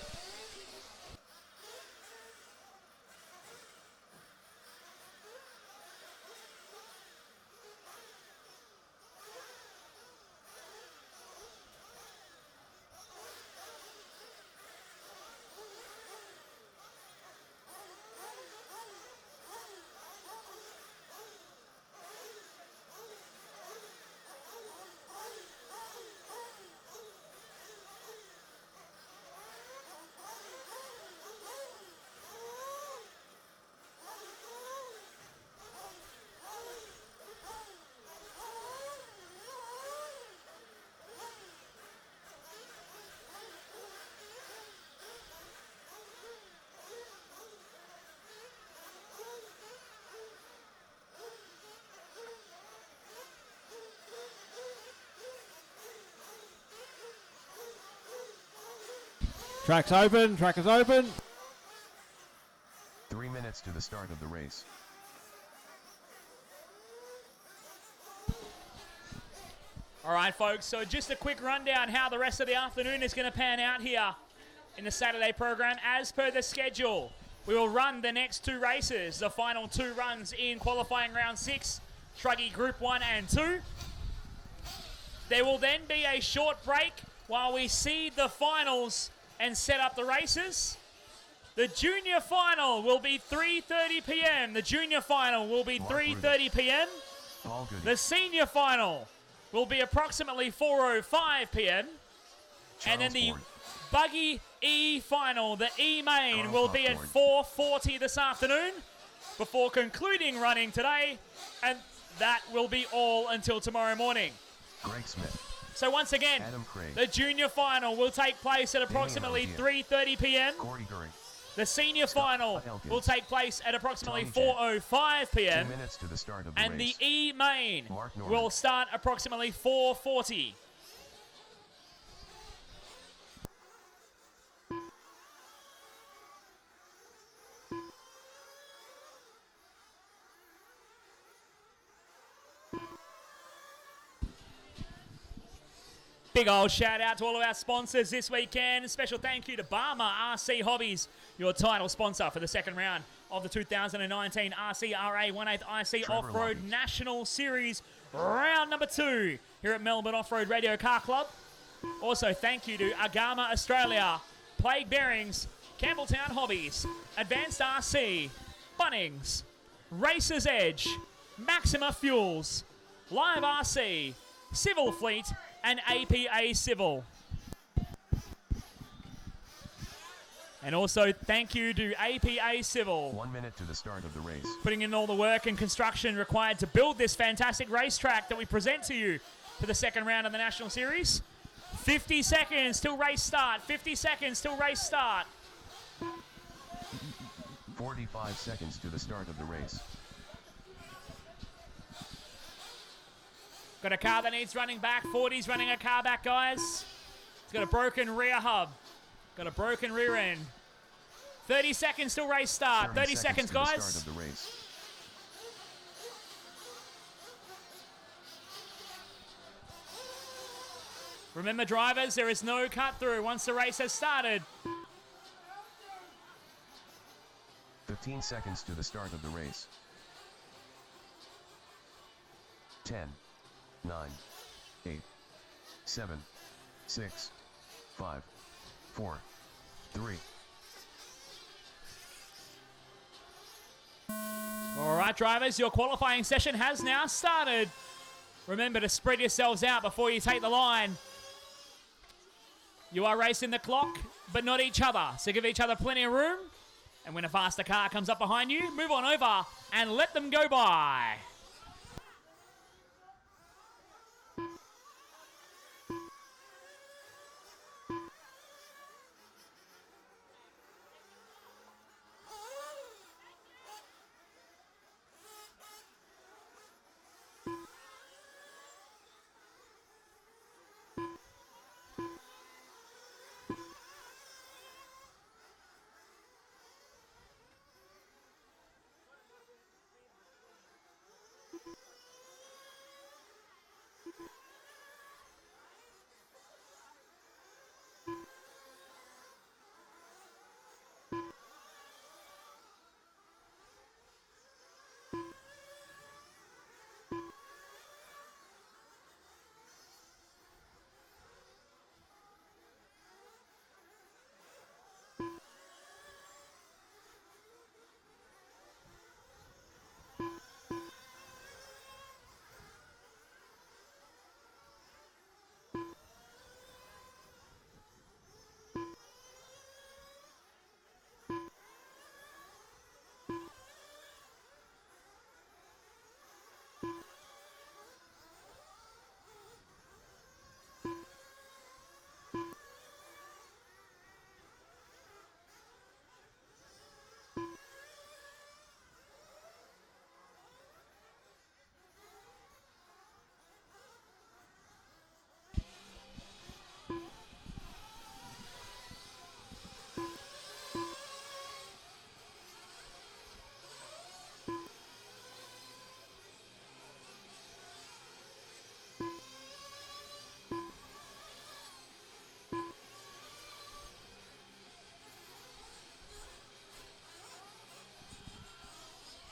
Track's open. Track is open. 3 minutes to the start of the race. All right, folks, so just a quick rundown how the rest of the afternoon is going to pan out here in the Saturday program. As per the schedule, we will run the next 2 races, the final 2 runs in qualifying round 6, Truggy Group 1 and 2. There will then be a short break while we seed the finals and set up the races. The junior final will be 3:30 p.m. The junior final will be 3:30 p.m. The senior final will be approximately 4:05 p.m. And then the Buggy E final, the E main, will be at 4:40 this afternoon before concluding running today. And that will be all until tomorrow morning. Greg Smith. So once again, the junior final will take place at approximately 3:30 p.m. The senior final will take place at approximately 4:05 p.m. 2 minutes to the start of the And race. the E main will start approximately 4:40. Big old shout out to all of our sponsors this weekend. Special thank you to Barmer RC Hobbies, your title sponsor for the second round of the 2019 RCRA 1/8 IC Off-Road National Series, round number 2 here at Melbourne Off-Road Radio Car Club. Also thank you to Agama Australia, Plague Bearings, Campbelltown Hobbies, Advanced RC, Bunnings, Racers Edge, Maxima Fuels, Live RC, Civil Fleet, and APA Civil. And also thank you to APA Civil. 1 minute to the start of the race. Putting in all the work and construction required to build this fantastic racetrack that we present to you for the second round of the National Series. 50 seconds till race start. 50 seconds till race start. 45 seconds to the start of the race. Got a car that needs running back. 40's running a car back, guys. It's got a broken rear hub. Got a broken rear end. 30 seconds till race start. 30 seconds, guys. To the start of the race. Remember, drivers, there is no cut through once the race has started. 15 seconds to the start of the race. 10, 9, 8, 7, 6, 5, 4, 3. All right, drivers, your qualifying session has now started. Remember to spread yourselves out before you take the line. You are racing the clock, but not each other. So give each other plenty of room. And when a faster car comes up behind you, move on over and let them go by.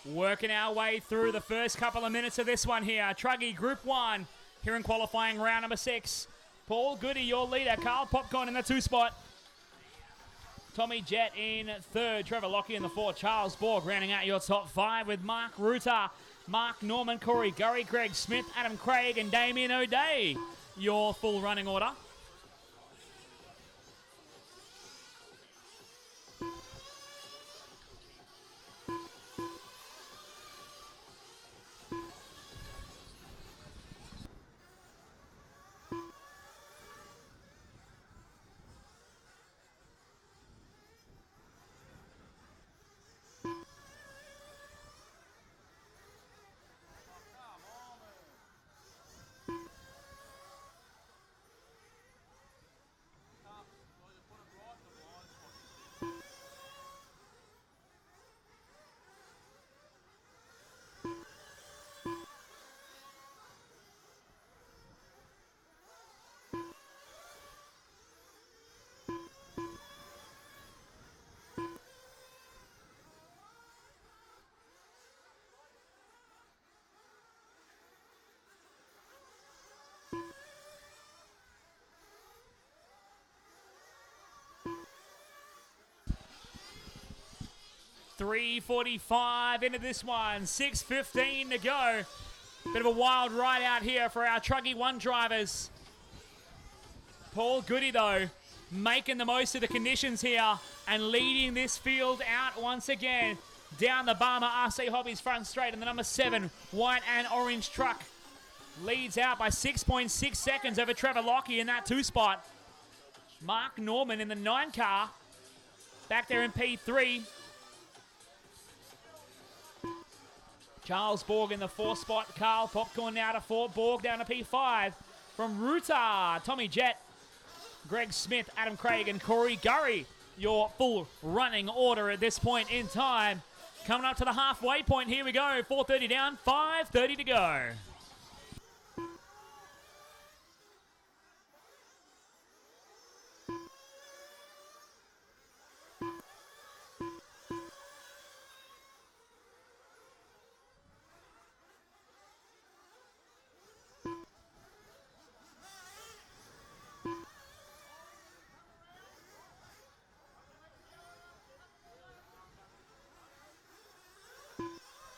Working our way through the first couple of minutes of this one here. Truggy Group 1 here in qualifying round number 6. Paul Goody, your leader. Carl Popcorn in the 2 spot. Tommy Jett in 3rd. Trevor Lockie in the 4th. Charles Borg rounding out your top 5 with Mark Rutter, Mark Norman, Corey Gurry, Greg Smith, Adam Craig, and Damien O'Day. Your full running order. .345 into this one. 6:15 to go. Bit of a wild ride out here for our Truggy 1 drivers. Paul Goody, though, making the most of the conditions here and leading this field out once again. Down the Barmer RC Hobbies front straight, and the number 7 white and orange truck leads out by 6.6 seconds over Trevor Lockie in that 2 spot. Mark Norman in the 9 car back there in P3. Charles Borg in the 4 spot. Carl Popcorn now to 4. Borg down to P5. From Ruta, Tommy Jett, Greg Smith, Adam Craig, and Corey Gurry. Your full running order at this point in time. Coming up to the halfway point. Here we go. 4:30 down, 5:30 to go.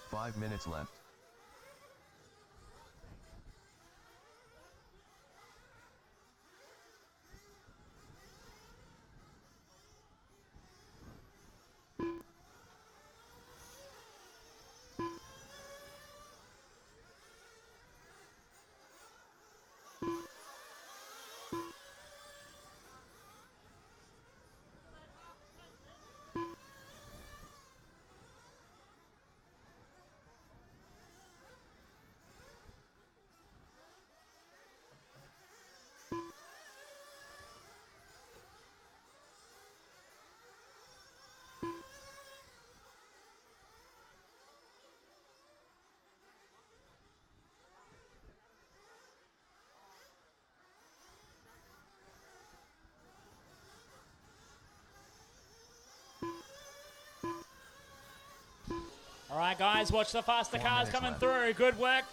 Five minutes left. All right, guys, watch the faster 4 cars minutes coming left. through. Good work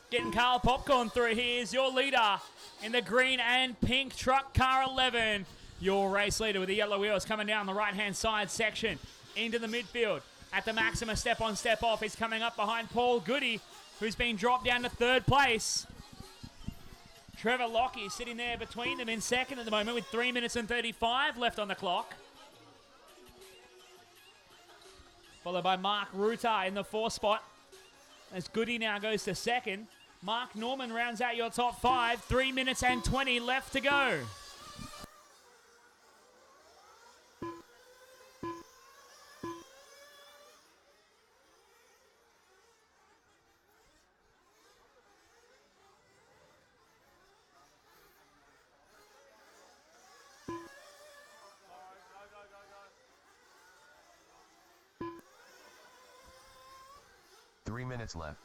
getting Carl Popcorn through. Here's your leader in the green and pink truck car 11. Your race leader with the yellow wheels coming down the right-hand side section into the midfield. At the maximum step on, step off, he's coming up behind Paul Goody, who's been dropped down to third place. Trevor Lockie sitting there between them in second at the moment with 3 minutes and 35 left on the clock. Followed by Mark Ruta in the fourth spot. As Goody now goes to second. Mark Norman rounds out your top 5. 3 minutes and 20 left to go. Three minutes left.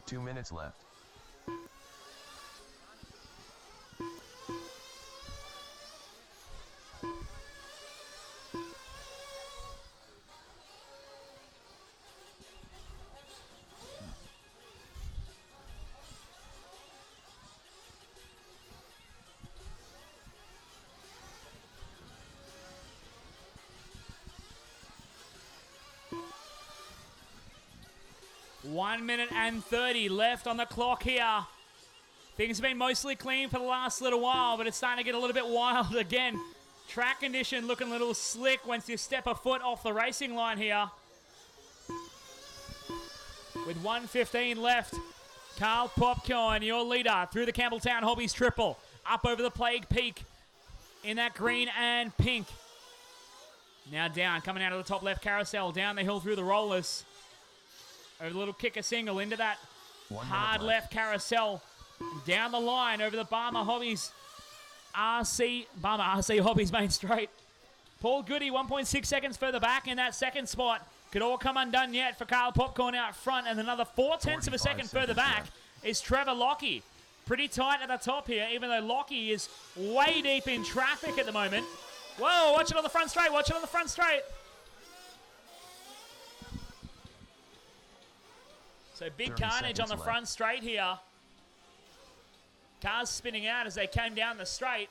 Two minutes left. One minute and 30 left on the clock here. Things have been mostly clean for the last little while, but it's starting to get a little bit wild again. Track condition looking a little slick once you step a foot off the racing line here. With 1:15 left, Carl Popcorn, your leader, through the Campbelltown Hobbies Triple. Up over the Plague Peak in that green and pink. Now down, coming out of the top left carousel, down the hill through the rollers. Over the little kicker single into that 1 minute hard left carousel. Down the line over the Barmer Hobbies RC Hobbies main straight. Paul Goody 1.6 seconds further back in that second spot. Could all come undone yet for Carl Popcorn out front. And another 0.4 of a second further back is Trevor Lockie. Pretty tight at the top here, even though Lockie is way deep in traffic at the moment. Whoa, watch it on the front straight, watch it on the front straight. So big 30 carnage on the seconds front straight here. Cars spinning out as they came down the straight.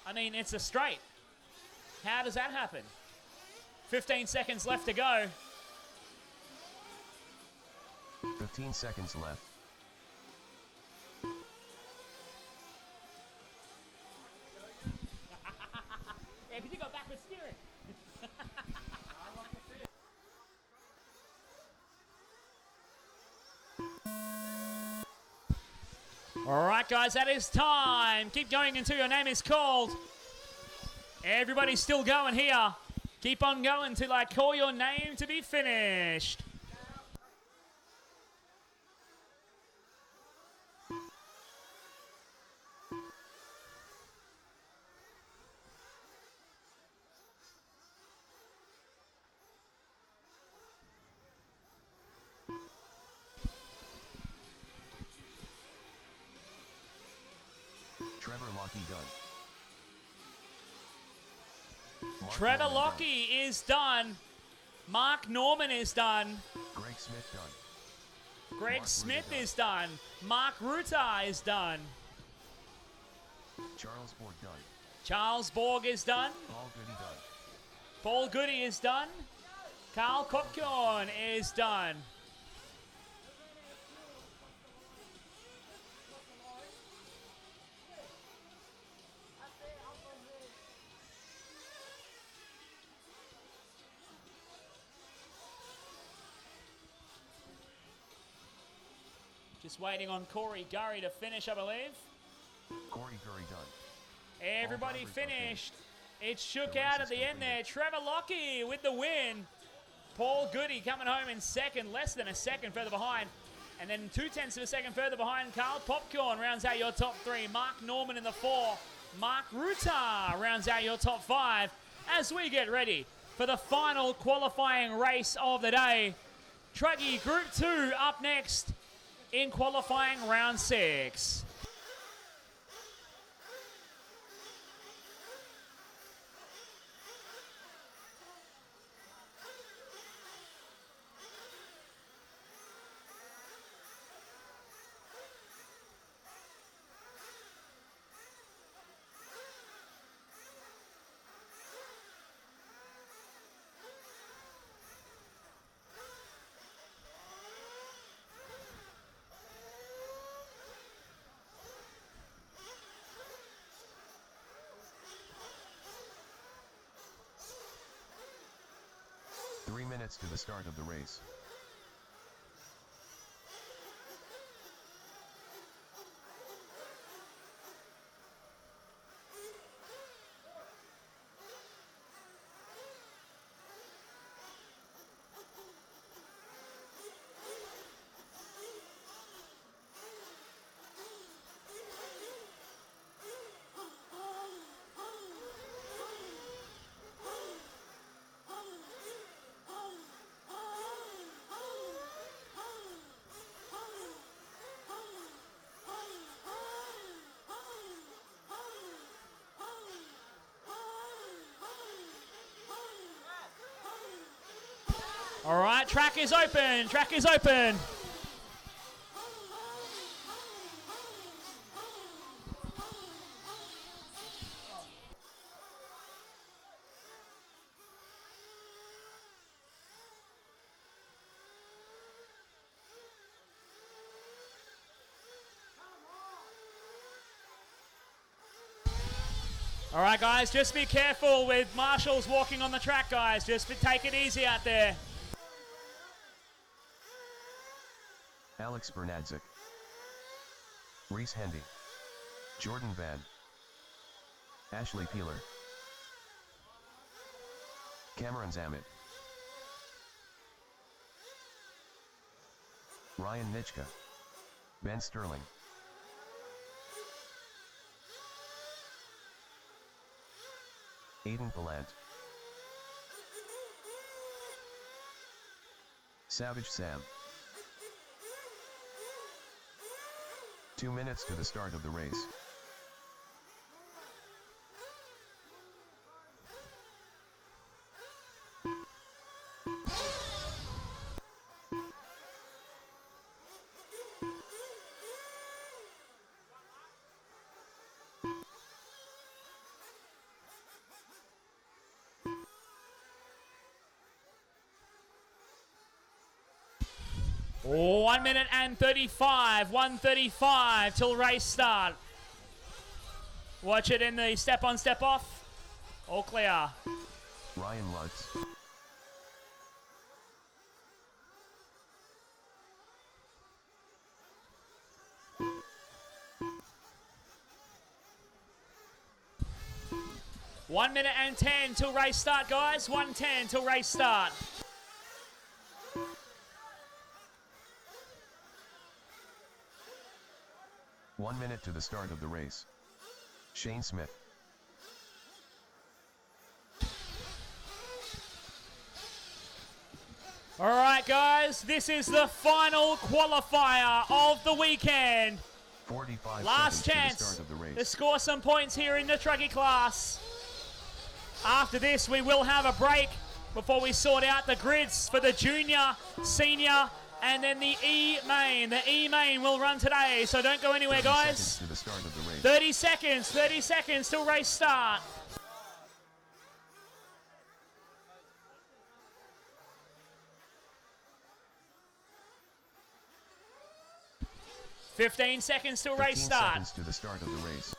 I mean, it's a straight. How does that happen? 15 seconds left to go. 15 seconds left. Yeah, because you got backward steering. All right, guys, that is time. Keep going until your name is called. Everybody's still going here. Keep on going till I call your name to be finished. Trevor Lockie done. Mark Trevor Norman Lockie is done. Mark Norman is done. done. Greg Smith done. Greg Mark Smith Ruta is done. Mark Ruta is done. Charles Borg done. Charles Borg is done. Paul Goody done. Paul Goody is done. Carl Popcorn is done. Just waiting on Corey Gurry to finish, I believe. Corey Curry done. Everybody drivers are finished. It shook The race out at is the end there. Trevor Lockie with the win. Paul Goody coming home in second, less than a second further behind. And then 0.2 of a second further behind, Carl Popcorn rounds out your top 3. Mark Norman in the 4. Mark Ruta rounds out your top 5 as we get ready for the final qualifying race of the day. Truggy Group 2 up next in qualifying round 6. Minutes to the start of the race. All right, track is open. Track is open. All right, guys, just be careful with marshals walking on the track, guys. Just take it easy out there. Alex Bernadzik, Reese Hendy, Jordan Van, Ashley Peeler, Cameron Zammit, Ryan Nitschke, Ben Sterling, Aiden Palant, Savage Sam. 2 minutes to the start of the race. Oh, 1 minute and 35, 1:35 till race start. Watch it in the step on, step off. All clear. Ryan Lutz, One minute and 10 till race start, guys. 1:10 till race start. One minute to the start of the race. Shane Smith, All right, guys, this is the final qualifier of the weekend. 45 Last seconds to the chance start of the race. to score some points here in the truggy class. After this, we will have a break before we sort out the grids for the junior, senior, and then the E-main. The E-main will run today, so don't go anywhere, 30 guys. seconds to the start of the race. 30 seconds till race start. Fifteen seconds till 15 race start. seconds to the start of the race.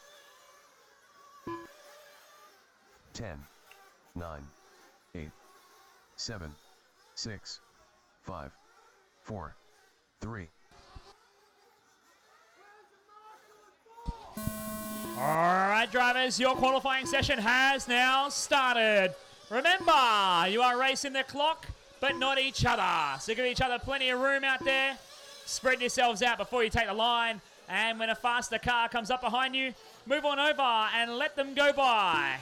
10, 9, 8, 7, 6, 5, 4, 3, right, drivers, your qualifying session has now started. Remember, you are racing the clock, but not each other. So give each other plenty of room out there. Spread yourselves out before you take the line. And when a faster car comes up behind you, move on over and let them go by.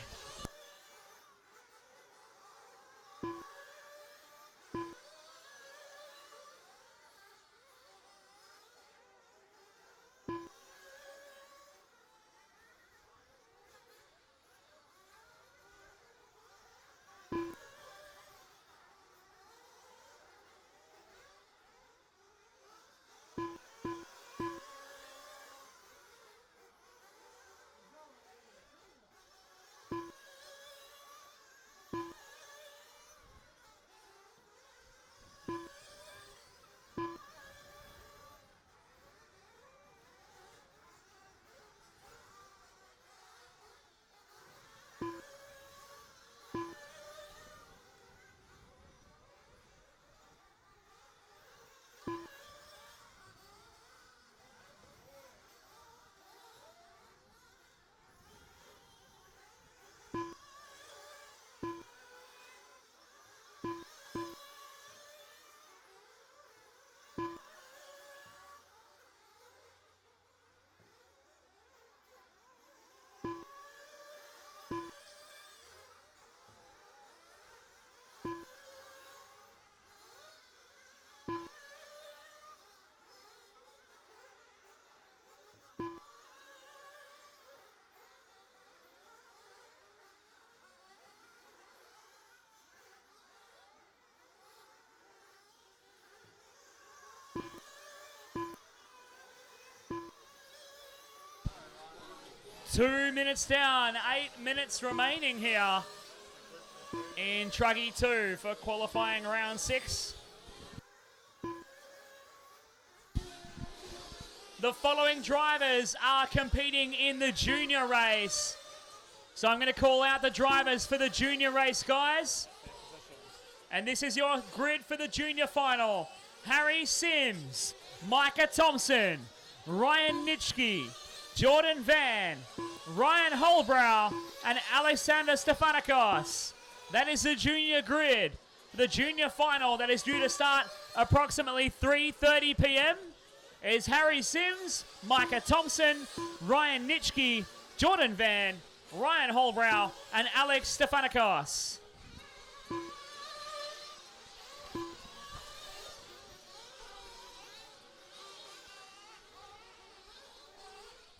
Two minutes down, 8 minutes remaining here in Truggy 2 for qualifying round 6. The following drivers are competing in the junior race. So I'm going to call out the drivers for the junior race, guys. And this is your grid for the junior final. Harry Sims, Micah Thompson, Ryan Nitschke, Jordan Van, Ryan Holbrow, and Alexander Stefanikos. That is the junior grid. The junior final that is due to start approximately 3:30 p.m. is Harry Sims, Micah Thompson, Ryan Nitschke, Jordan Van, Ryan Holbrow, and Alex Stefanikos.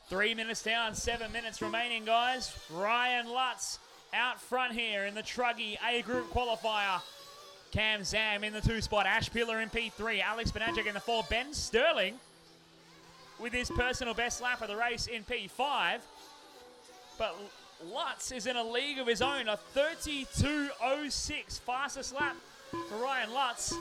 Three minutes down, 7 minutes remaining, guys. Ryan Lutz out front here in the Truggy A Group qualifier. Cam Zam in the 2 spot. Ash Pillar in P3. Alex Benagic in the 4. Ben Sterling with his personal best lap of the race in P5. But Lutz is in a league of his own. A 32.06 fastest lap for Ryan Lutz.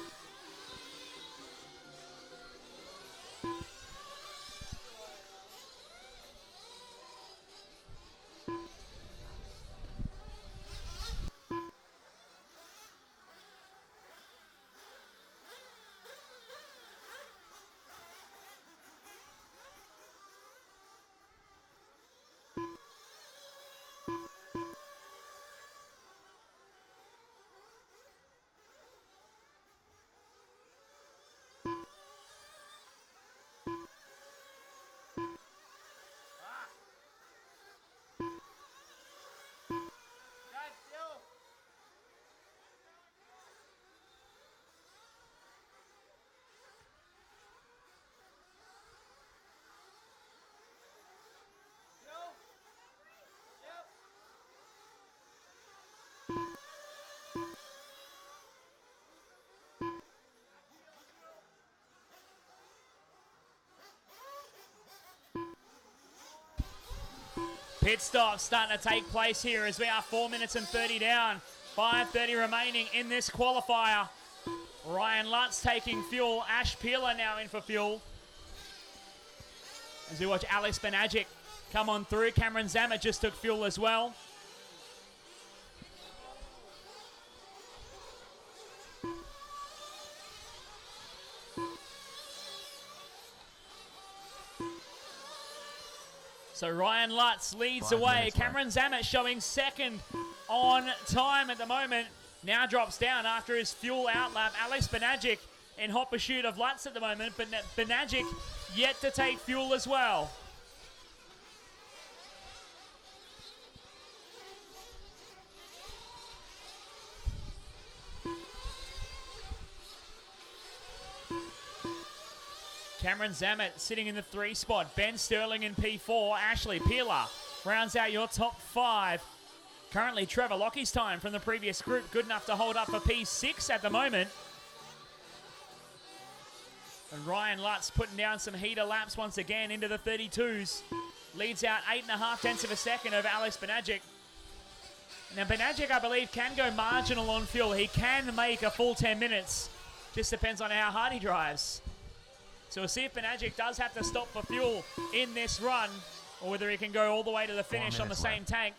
Pit stop starting to take place here as we are 4 minutes and 30 down. 5:30 remaining in this qualifier. Ryan Lutz taking fuel. Ash Peeler now in for fuel. As we watch Alex Benagic come on through. Cameron Zammit just took fuel as well. So Ryan Lutz leads 5 away. minutes Cameron Zammit showing second on time at the moment. Now drops down after his fuel out lap. Alex Benagic in hot pursuit of Lutz at the moment, but Benagic yet to take fuel as well. Cameron Zammit sitting in the 3 spot. Ben Sterling in P4. Ashley Peeler rounds out your top 5. Currently Trevor Lockie's time from the previous group. Good enough to hold up for P6 at the moment. And Ryan Lutz putting down some heater laps once again into the 32s. Leads out 8.5 tenths of a second over Alex Benagic. Now Benagic, I believe, can go marginal on fuel. He can make a full 10 minutes. Just depends on how hard he drives. So we'll see if Benagic does have to stop for fuel in this run, or whether he can go all the way to the finish on the same tank.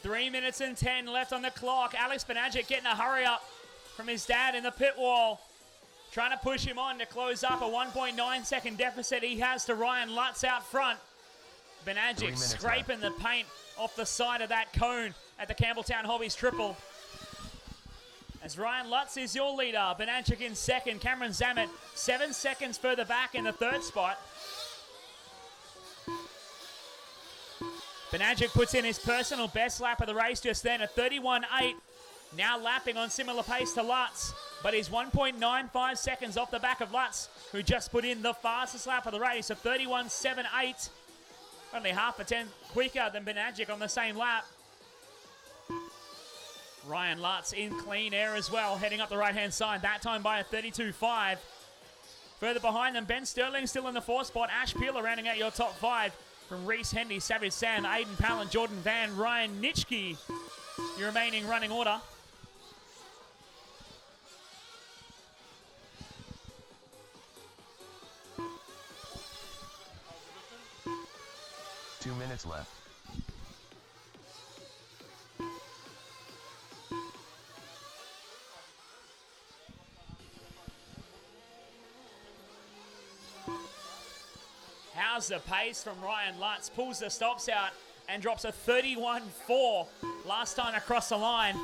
Three minutes and 10 left on the clock. Alex Benagic getting a hurry up from his dad in the pit wall. Trying to push him on to close up a 1.9 second deficit he has to Ryan Lutz out front. Benagic scraping the paint off the side of that cone at the Campbelltown Hobbies Triple. As Ryan Lutz is your leader. Benagic in second. Cameron Zammit 7 seconds further back in the 3rd spot. Benagic puts in his personal best lap of the race just then, a 31.8. Now lapping on similar pace to Lutz, but he's 1.95 seconds off the back of Lutz, who just put in the fastest lap of the race, a 31.78. Only half a tenth quicker than Benagic on the same lap. Ryan Lutz in clean air as well, heading up the right-hand side, that time by a 32.5. Further behind them, Ben Sterling still in the 4th spot. Ash Peeler rounding out your top 5. From Reese Hendy, Savage Sam, Aiden Palin, Jordan Van, Ryan Nitschke, your remaining running order. Two minutes left. How's the pace from Ryan Lutz? Pulls the stops out and drops a 31.4 last time across the line.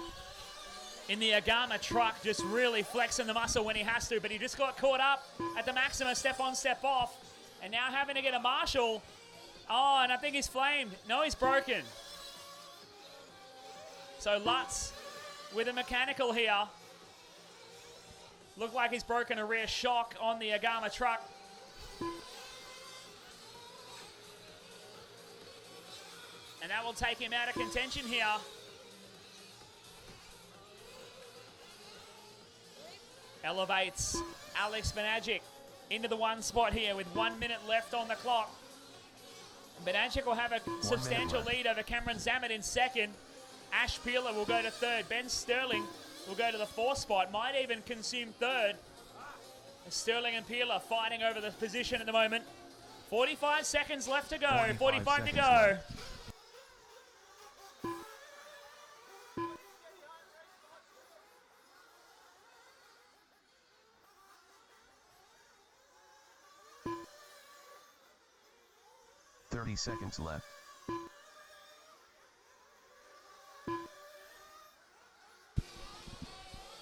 In the Agama truck, just really flexing the muscle when he has to, but he just got caught up at the Maxima step on, step off, and now having to get a marshal. Oh, and I think he's flamed. No, he's broken. So Lutz with a mechanical here. Looked like he's broken a rear shock on the Agama truck. And that will take him out of contention here. Elevates Alex Benagic into the 1 spot here with 1 minute left on the clock. Benagic will have a substantial lead over Cameron Zammit in second. Ash Peeler will go to 3rd. Ben Sterling will go to the 4th spot. Might even consume 3rd. Sterling and Peeler fighting over the position at the moment. 45 seconds left to go. 45 to go. Left. 30 seconds left.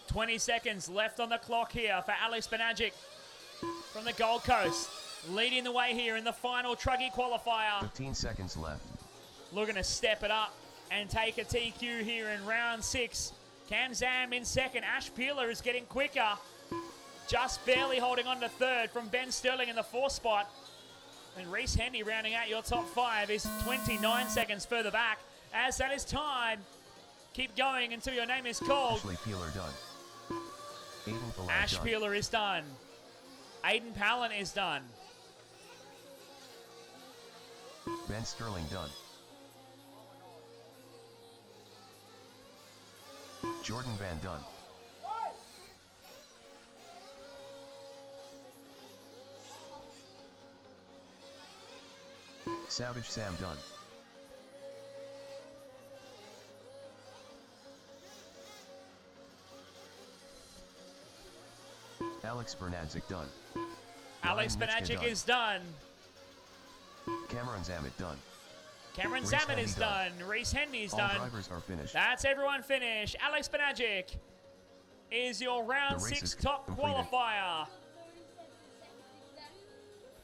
$20 seconds left on the clock here for Alex Benagic from the Gold Coast. Leading the way here in the final Truggy qualifier. 15 seconds left. Looking to step it up and take a TQ here in round 6. Cam Zam in second. Ash Peeler is getting quicker. Just barely holding on to 3rd from Ben Sterling in the 4th spot. And Reese Hendy rounding out your top 5 is 29 seconds further back. As that is time, keep going until your name is called. Ashley Peeler done. Aiden Pallad Ash done. Peeler is done. Aiden Palin is done. Ben Sterling done. Jordan Van done. Savage Sam done. Alex Bernadzik done. Alex Ryan Mitchka Benacic done. is done. Cameron Zammit done. Cameron Reese Zammit Hendy is done. done. Reese Hendy is All done. drivers are finished. That's everyone finished. Alex Benacic is your round The race 6 is top completed. qualifier.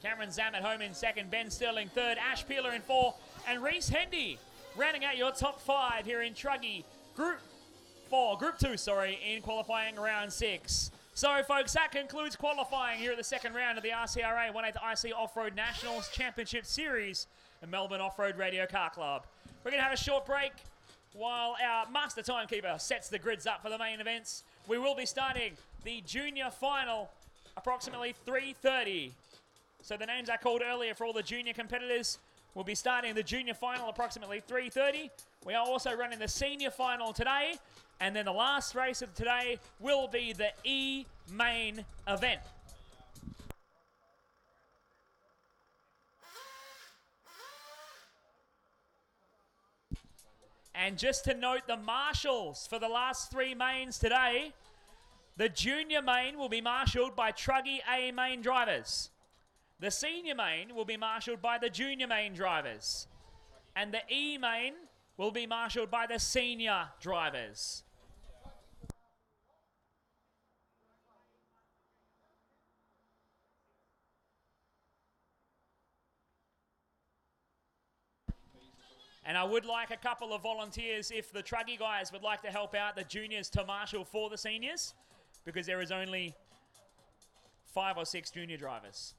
Cameron Zammit home in second, Ben Sterling third, Ash Peeler in 4, and Reese Hendy rounding out your top 5 here in Truggy. Group 2, in qualifying round 6. So, folks, that concludes qualifying here at the second round of the RCRA 1/8 IC Off-Road Nationals Championship Series at Melbourne Off-Road Radio Car Club. We're going to have a short break while our master timekeeper sets the grids up for the main events. We will be starting the junior final approximately 3:30. So the names I called earlier for all the junior competitors will be starting the junior final approximately 3:30. We are also running the senior final today. And then the last race of today will be the E main event. And just to note the marshals for the last 3 mains today, the junior main will be marshalled by Truggy A main drivers. The senior main will be marshalled by the junior main drivers. And the E main will be marshalled by the senior drivers. And I would like a couple of volunteers if the Truggy guys would like to help out the juniors to marshal for the seniors, because there is only 5 or 6 junior drivers.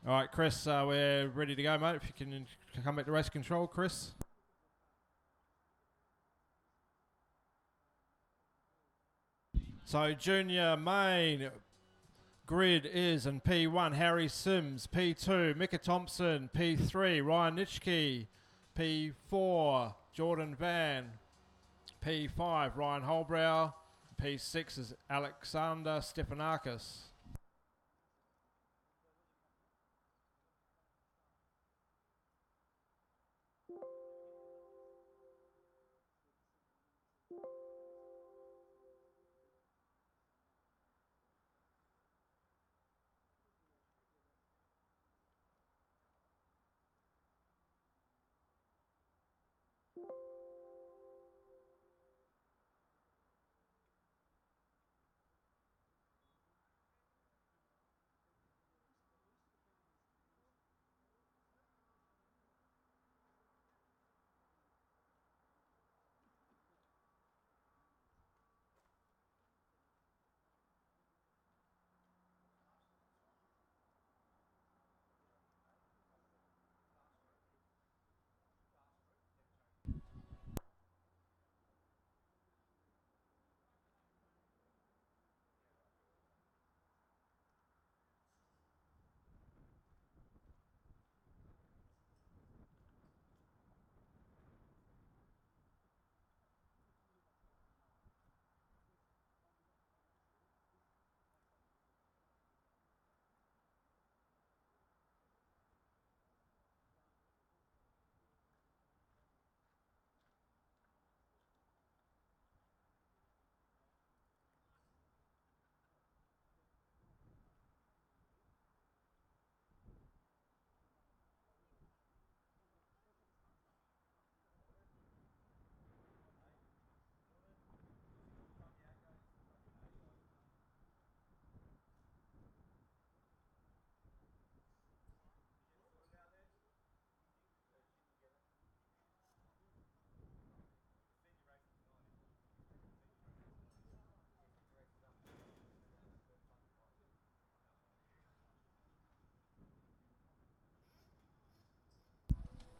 All right, Chris, we're ready to go, mate. If you can come back to race control, Chris. So junior main grid is in P1, Harry Sims, P2, Micah Thompson, P3, Ryan Nitschke, P4, Jordan Van, P5, Ryan Holbrow, P6 is Alexander Stefanakis.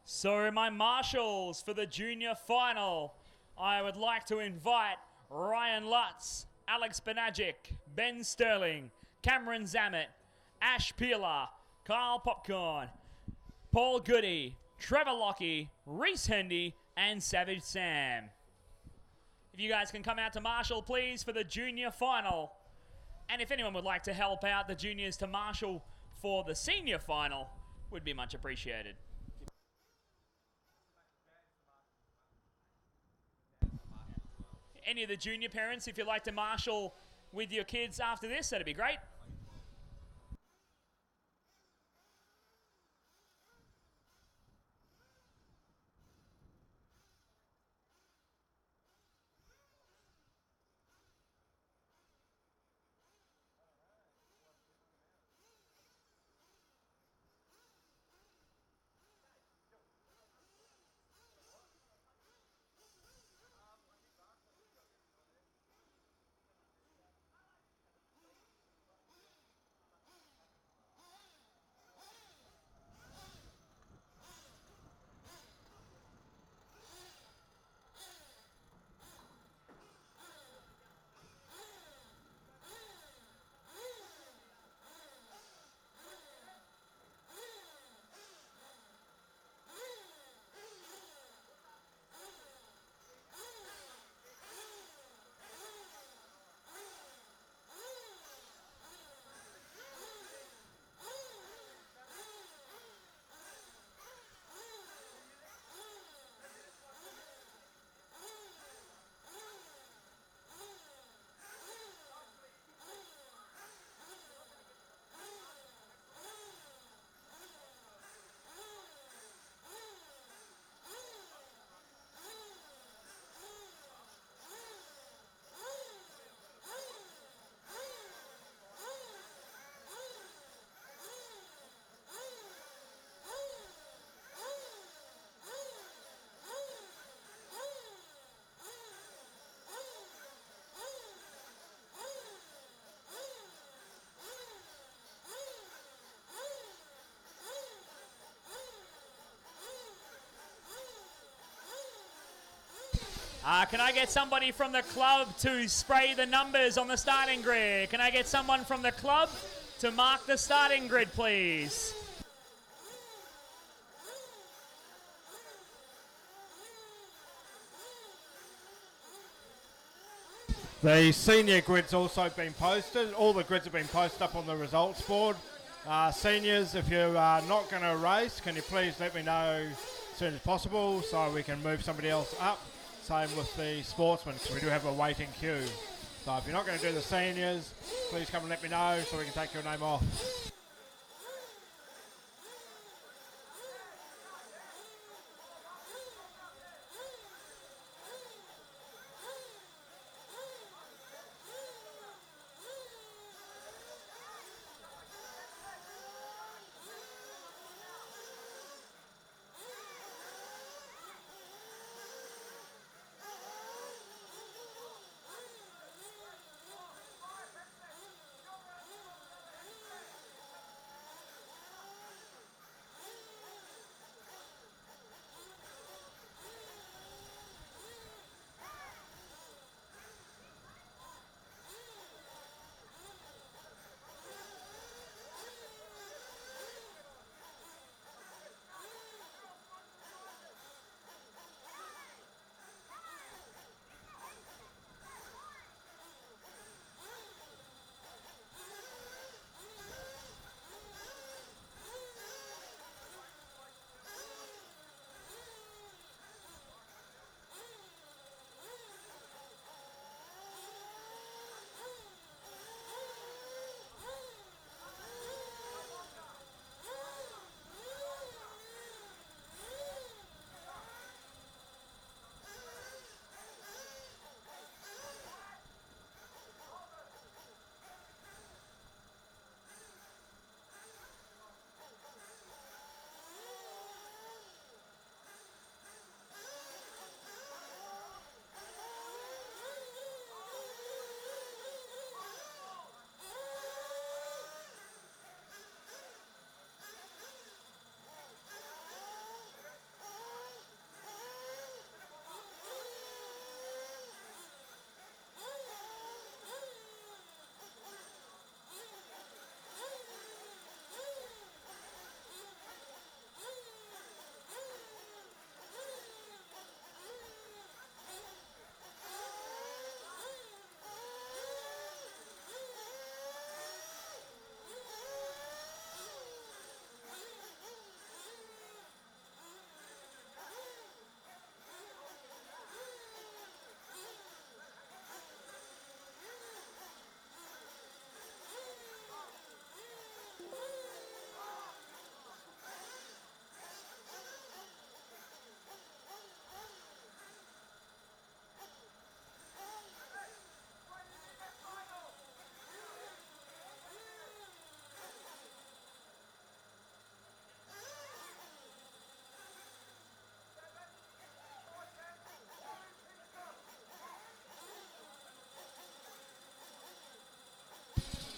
So my marshals for the junior final, I would like to invite Ryan Lutz, Alex Benagic, Ben Sterling, Cameron Zammit, Ash Peeler, Kyle Popcorn, Paul Goody, Trevor Lockie, Reese Hendy, and Savage Sam. If you guys can come out to marshal, please, for the junior final. And if anyone would like to help out the juniors to marshal for the senior final, would be much appreciated. Any of the junior parents, if you'd like to marshal with your kids after this, that'd be great. Can I get somebody from the club to spray the numbers on the starting grid? Can I get someone from the club to mark the starting grid, please? The senior grid's also been posted. All the grids have been posted up on the results board. Seniors, if you are not going to race, can you please let me know as soon as possible so we can move somebody else up? Same with the sportsmen, because we do have a waiting queue. So if you're not going to do the seniors, please come and let me know so we can take your name off.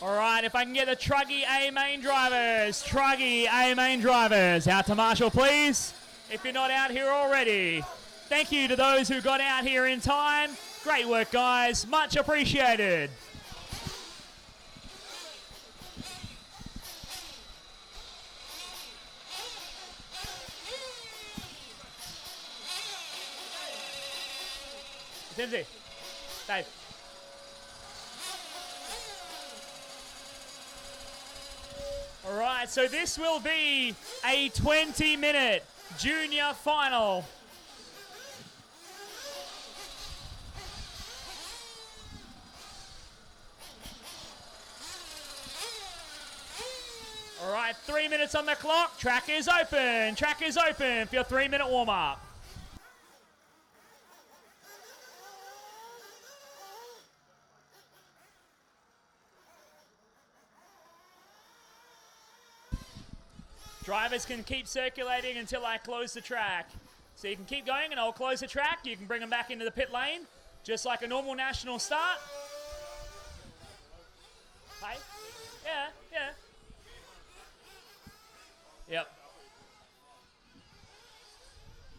All right, if I can get the Truggy A main drivers. Truggy A main drivers. Out to Marshall, please. If you're not out here already. Thank you to those who got out here in time. Great work, guys. Much appreciated. Timsy. Dave. All right, so this will be a 20-minute junior final. All right, 3 minutes on the clock. Track is open. Track is open for your 3-minute warm-up. Drivers can keep circulating until I close the track. So you can keep going and I'll close the track. You can bring them back into the pit lane, just like a normal national start. Hey? Yeah. Yep.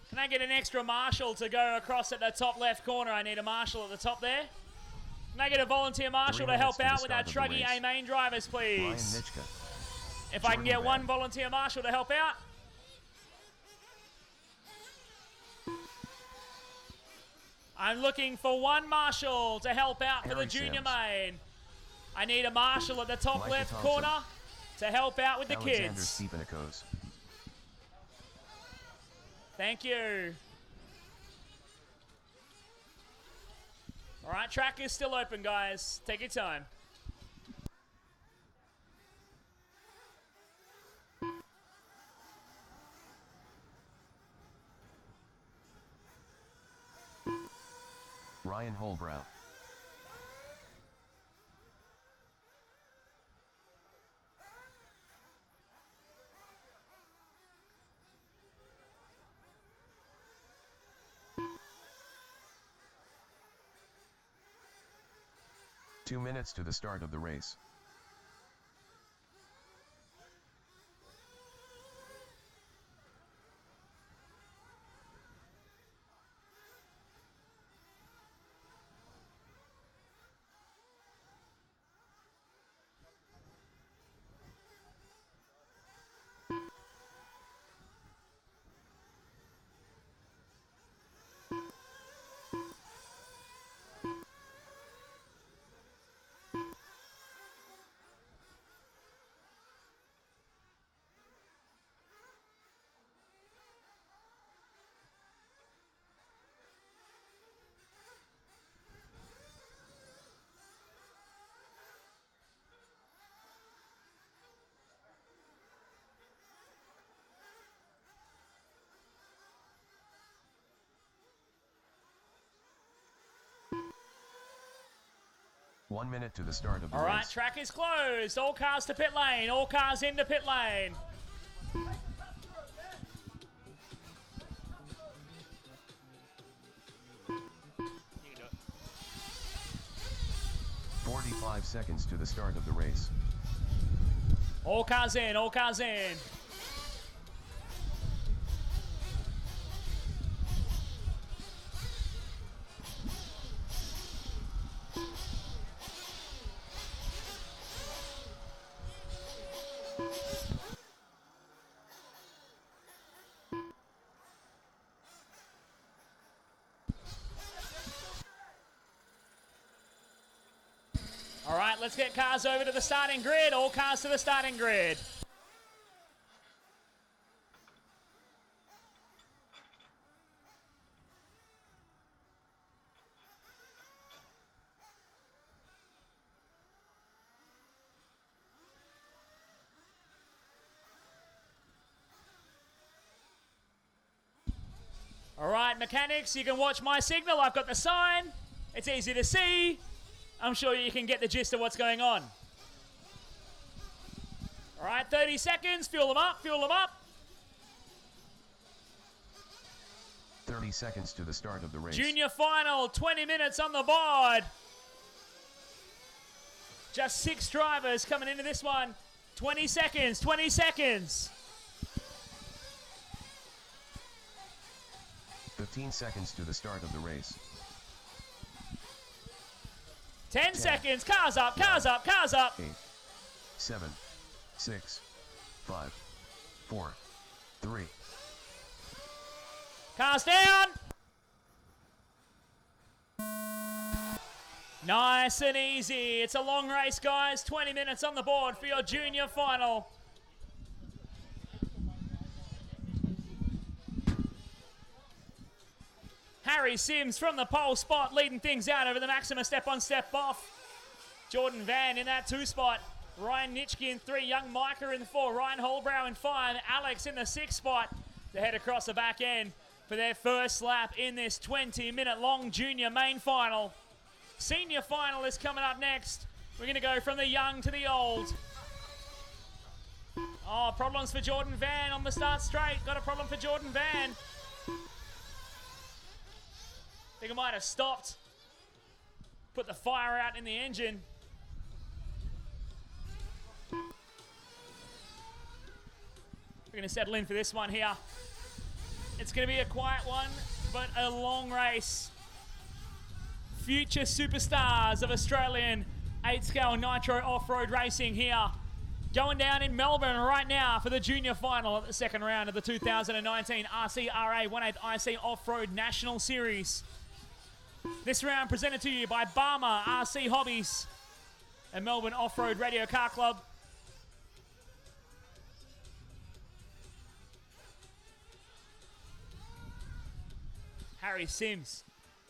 Can I get an extra marshal to go across at the top left corner? I need a marshal at the top there. Can I get a volunteer marshal to help out with our Truggy A main drivers, please? If I can get one volunteer marshal to help out. I'm looking for one marshal to help out for the junior main. I need a marshal at the top left corner to help out with the kids. Thank you. All right, track is still open, guys. Take your time. Ryan Holbrow. Two minutes to the start of the race. One minute to the start of the race. All right, track is closed. All cars to pit lane. All cars into pit lane. You can do it. 45 seconds to the start of the race. All cars in. All cars in. All right, let's get cars over to the starting grid. All cars to the starting grid. All right, mechanics, you can watch my signal. I've got the sign. It's easy to see. I'm sure you can get the gist of what's going on. All right, 30 seconds. Fuel them up, fuel them up. 30 seconds to the start of the race. Junior final, 20 minutes on the board. Just 6 drivers coming into this one. 20 seconds, 20 seconds. 15 seconds to the start of the race. 10 seconds. Cars up, cars up, cars up. 8, 7, 6, 5, 4, 3. Cars down. Nice and easy. It's a long race, guys. 20 minutes on the board for your junior final. Harry Sims from the pole spot leading things out over the Maxima step on step off. Jordan Van in that 2 spot. Ryan Nitschke in 3. Young Micah in 4. Ryan Holbrow in 5. Alex in the 6th spot. They head across the back end for their first lap in this 20-minute long junior main final. Senior final is coming up next. We're going to go from the young to the old. Oh, problems for Jordan Van on the start straight. Got a problem for Jordan Van. I think I might have stopped. Put the fire out in the engine. We're going to settle in for this one here. It's going to be a quiet one, but a long race. Future superstars of Australian 8-scale nitro off-road racing here. Going down in Melbourne right now for the junior final of the second round of the 2019 RCRA 1/8 IC Off-Road National Series. This round presented to you by Barmer RC Hobbies and Melbourne Off-Road Radio Car Club. Harry Sims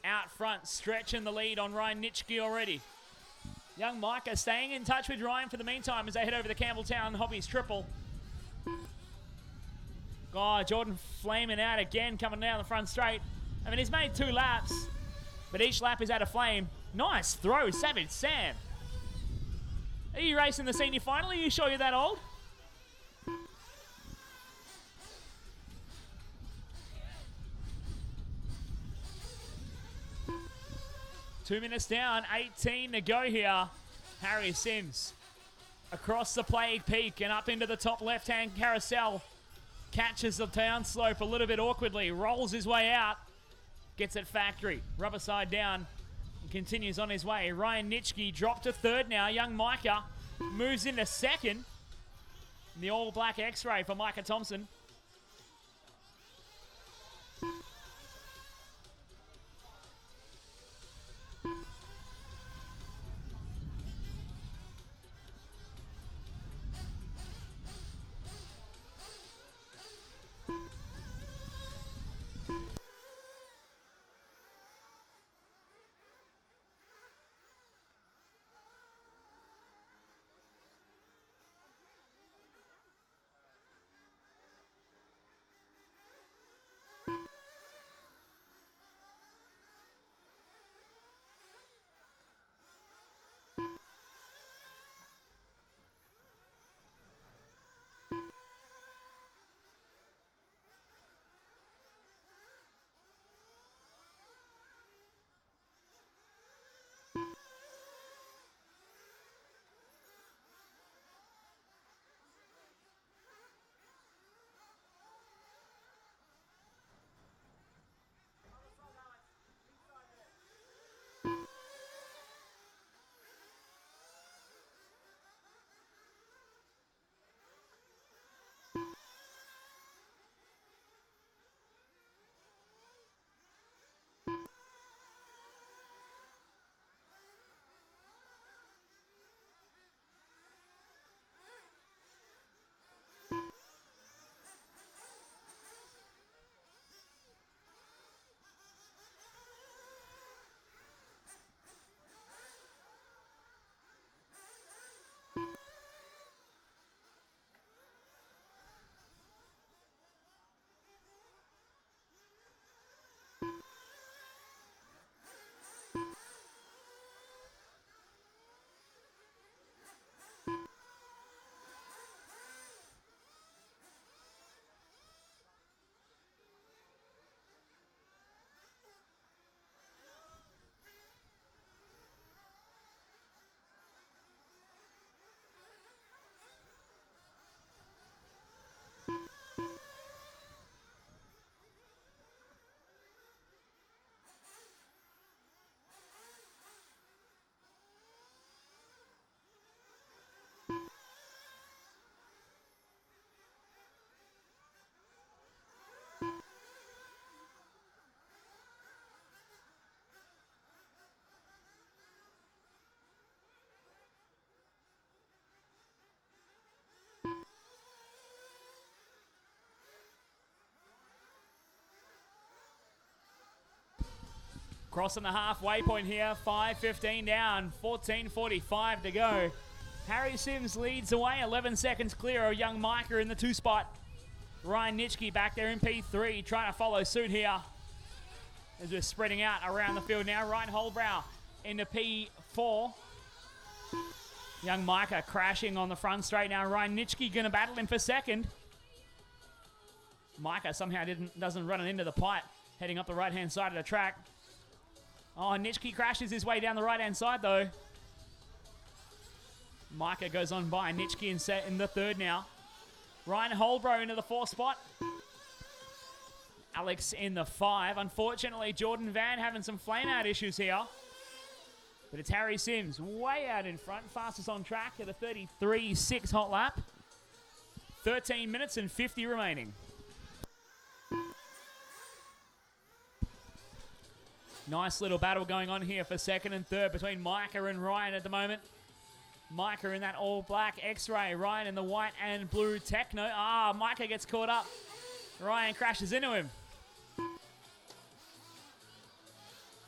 out front, stretching the lead on Ryan Nitschke already. Young Micah staying in touch with Ryan for the meantime as they head over the Campbelltown Hobbies Triple. Oh, Jordan flaming out again, coming down the front straight. I mean, he's made 2 laps, but each lap is out of flame. Nice throw, Savage Sam. Are you racing the senior final? Are you sure you're that old? Two minutes down, 18 to go here. Harry Sims across the Plague Peak and up into the top left-hand carousel. Catches the down slope a little bit awkwardly, rolls his way out, gets it factory, rubber side down, and continues on his way. Ryan Nitschke dropped to third now. Young Micah moves into second. The all-black X-ray for Micah Thompson. Crossing the halfway point here, 5:15 down, 14:45 to go. Harry Sims leads away, 11 seconds clear of young Micah in the 2 spot. Ryan Nitschke back there in P3, trying to follow suit here. As we're spreading out around the field now, Ryan Holbrow into P4. Young Micah crashing on the front straight now. Ryan Nitschke going to battle him for second. Micah somehow doesn't run it into the pipe, heading up the right-hand side of the track. Oh, Nitschke crashes his way down the right-hand side, though. Micah goes on by. Nitschke in the third now. Ryan Holbrow into the 4th spot. Alex in the 5. Unfortunately, Jordan Van having some flame-out issues here. But it's Harry Sims way out in front. Fastest on track at a 33.6 hot lap. 13 minutes and 50 remaining. Nice little battle going on here for second and third between Micah and Ryan at the moment. Micah in that all-black X-Ray. Ryan in the white and blue Techno. Micah gets caught up. Ryan crashes into him.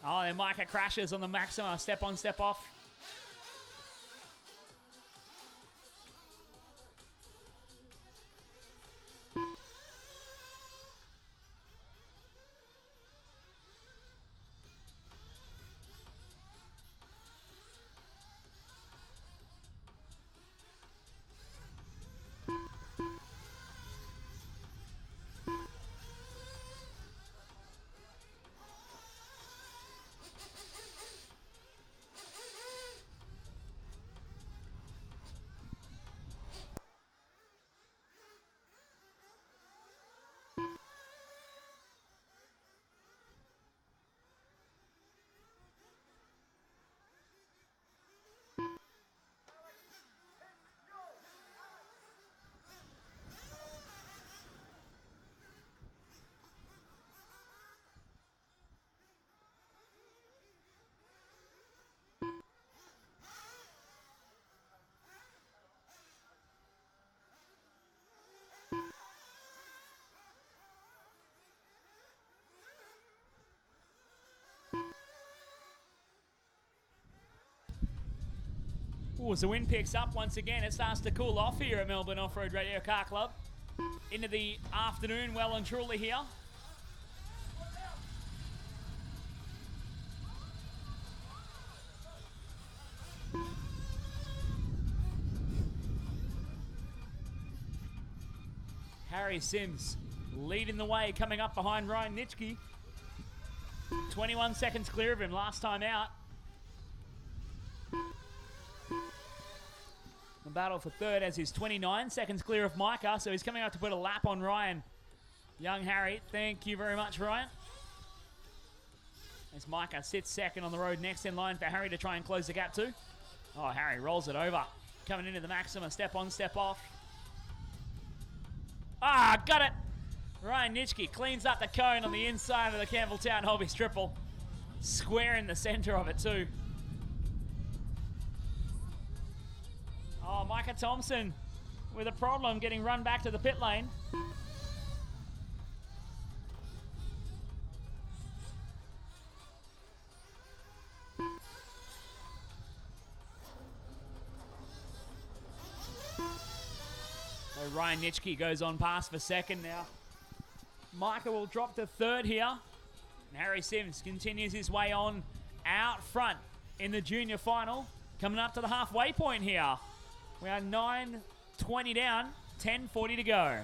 Then Micah crashes on the Maxima. Step on, step off. Ooh, as the wind picks up once again, it starts to cool off here at Melbourne Off-Road Radio Car Club. Into the afternoon, well and truly here. Harry Sims leading the way, coming up behind Ryan Nitschke. 21 seconds clear of him last time out. The battle for third as he's 29 seconds clear of Micah, so he's coming up to put a lap on Ryan. Young Harry, thank you very much, Ryan. As Micah sits second on the road, next in line for Harry to try and close the gap too. Harry rolls it over. Coming into the Maxima, step on, step off. Got it! Ryan Nitschke cleans up the cone on the inside of the Campbelltown Hobbies triple. Square in the center of it too. Micah Thompson with a problem getting run back to the pit lane. So Ryan Nitschke goes on past for second now. Micah will drop to third here. And Harry Sims continues his way on out front in the junior final. Coming up to the halfway point here. We are 9:20 down, 10:40 to go.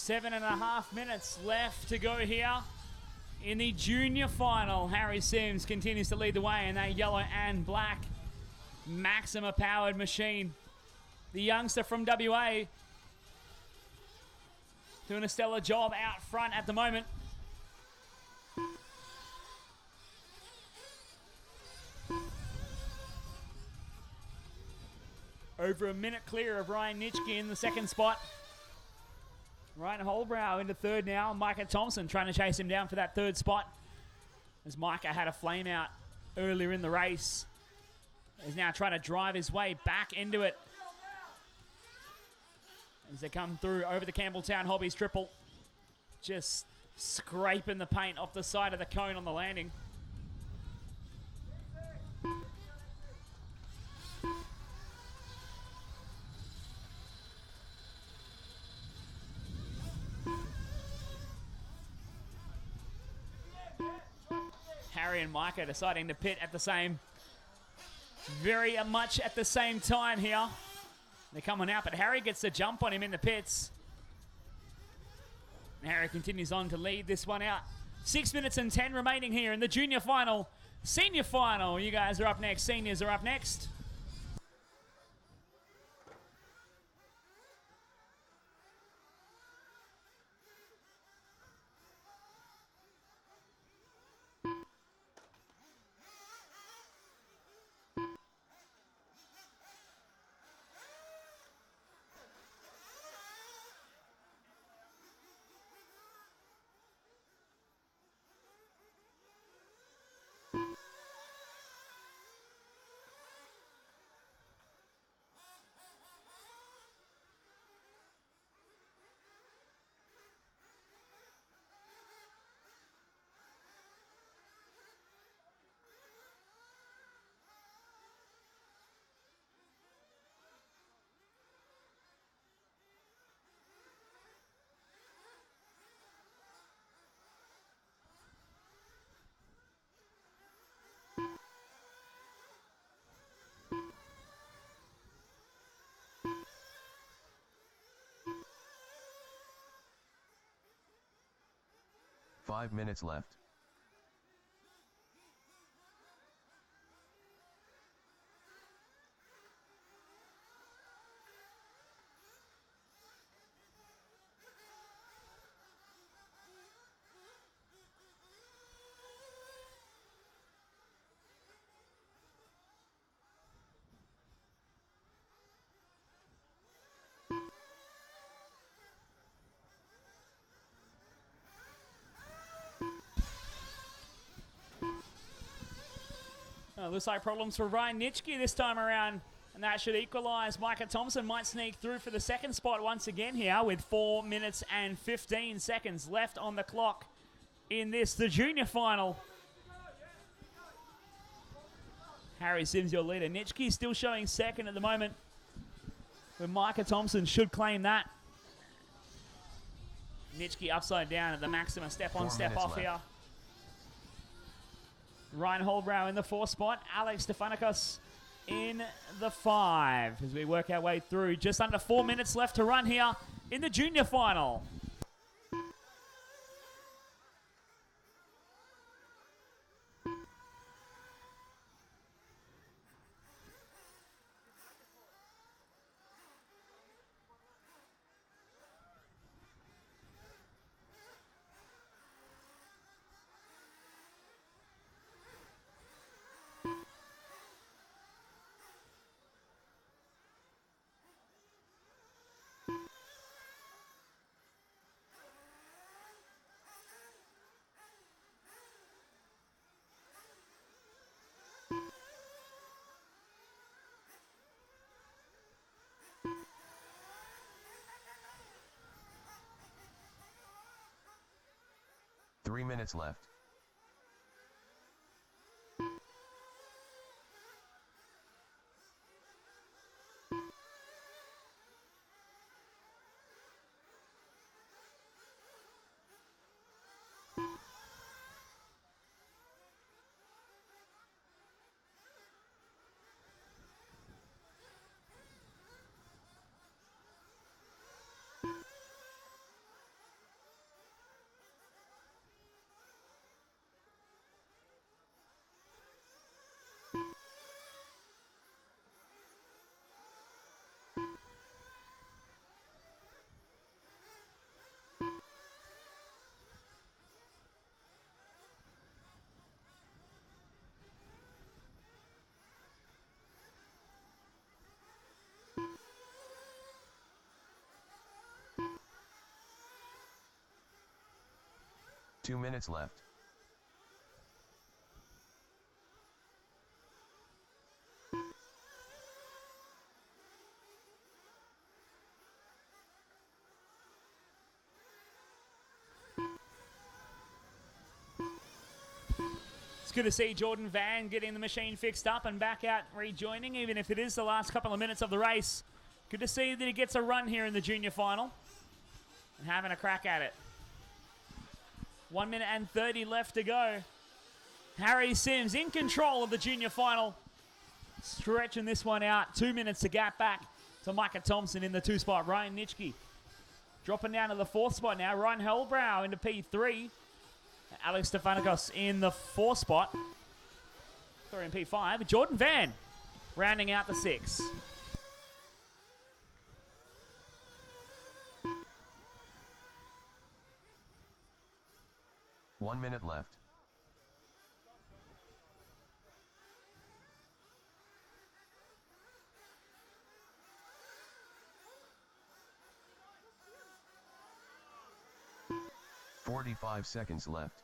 7.5 minutes left to go here in the junior final. Harry Sims continues to lead the way in that yellow and black Maxima powered machine. The youngster from WA doing a stellar job out front at the moment. Over a minute clear of Ryan Nitschke in the second spot. Ryan Holbrow into third now. Micah Thompson trying to chase him down for that third spot. As Micah had a flame out earlier in the race. He's now trying to drive his way back into it. As they come through over the Campbelltown Hobbies triple. Just scraping the paint off the side of the cone on the landing. Harry and Micah deciding to pit at the same, very much at the same time here. They're coming out, but Harry gets the jump on him in the pits. And Harry continues on to lead this one out. 6 minutes and 10 remaining here in the junior final. Senior final, you guys are up next. Seniors are up next. Five minutes left. Looks like problems for Ryan Nitschke this time around, and that should equalise. Micah Thompson might sneak through for the second spot once again here with 4 minutes and 15 seconds left on the clock in this, the junior final. Harry Sims, your leader. Nitschke still showing second at the moment, but Micah Thompson should claim that. Nitschke upside down at the Maxima step on, step off left. here. Ryan Holbrow in the 4th spot. Alex Stefanikos in the 5. As we work our way through. Just under 4 minutes left to run here in the junior final. Three minutes left. 2 minutes left. It's good to see Jordan Van getting the machine fixed up and back out rejoining, even if it is the last couple of minutes of the race. Good to see that he gets a run here in the junior final and having a crack at it. 1 minute and 30 left to go. Harry Sims in control of the junior final. Stretching this one out. 2 minutes to gap back to Micah Thompson in the 2 spot. Ryan Nitschke dropping down to the 4th spot now. Ryan Holbrow into P3. Alex Stefanikos in the 4th spot. Sorry, in P5. Jordan Van rounding out the 6. One minute left. "45 seconds left.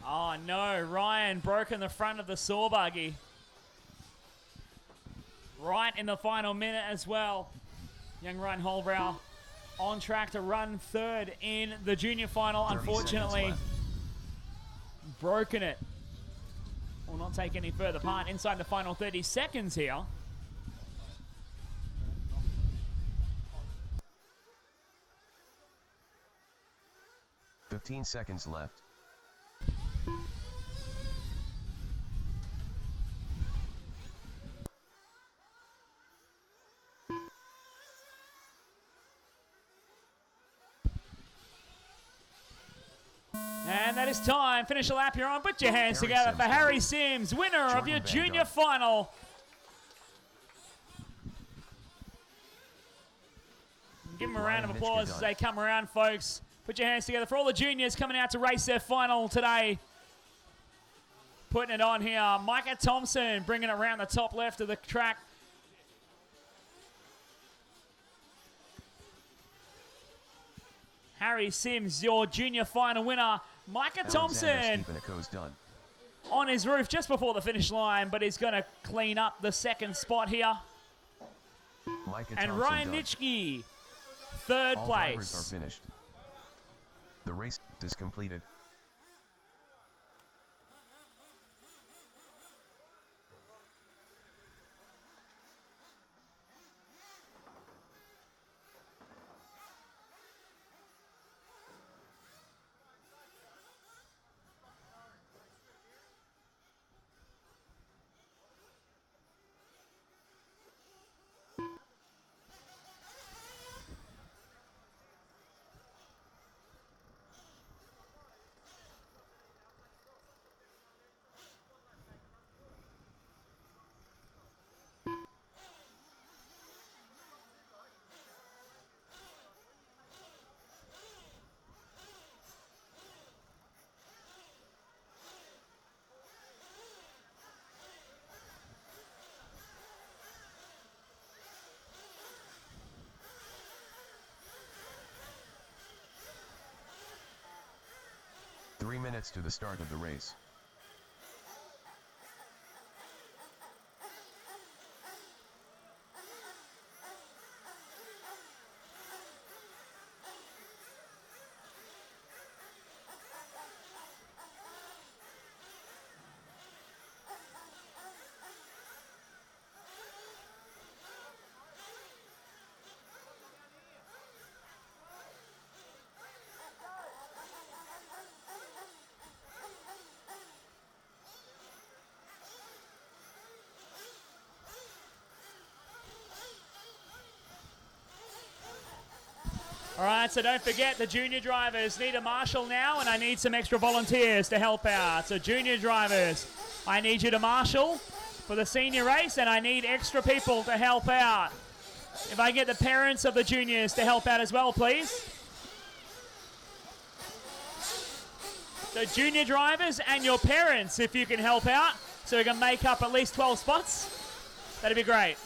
Oh no, Ryan broken the front of the saw buggy. Right in the final minute as well. Young Ryan Holbrow on track to run 3rd in the junior final. 30 Unfortunately, seconds broken it. Will not take any further part inside the final 30 seconds here. left. 15 seconds left. And that is time. Finish a lap here on. Put your hands Harry together Sims for done. Harry Sims, winner of Jordan your Van junior done. final. Give them a round of Ryan applause Nitschke as done. they come around, folks. Put your hands together for all the juniors coming out to race their final today. Putting it on here. Micah Thompson bringing it around the top left of the track. Harry Sims, your junior final winner. Micah Thompson Alexander Stepaniko's done. on his roof just before the finish line, but he's going to clean up the 2nd spot here. Micah And Thompson Ryan done. Nitschke, 3rd All drivers place. are finished. The race is completed. Three minutes to the start of the race. All right, so don't forget the junior drivers need a marshal now, and I need some extra volunteers to help out. So junior drivers, I need you to marshal for the senior race, and I need extra people to help out. If I get the parents of the juniors to help out as well, please. So junior drivers and your parents, if you can help out, so we can make up at least 12 spots, that'd be great.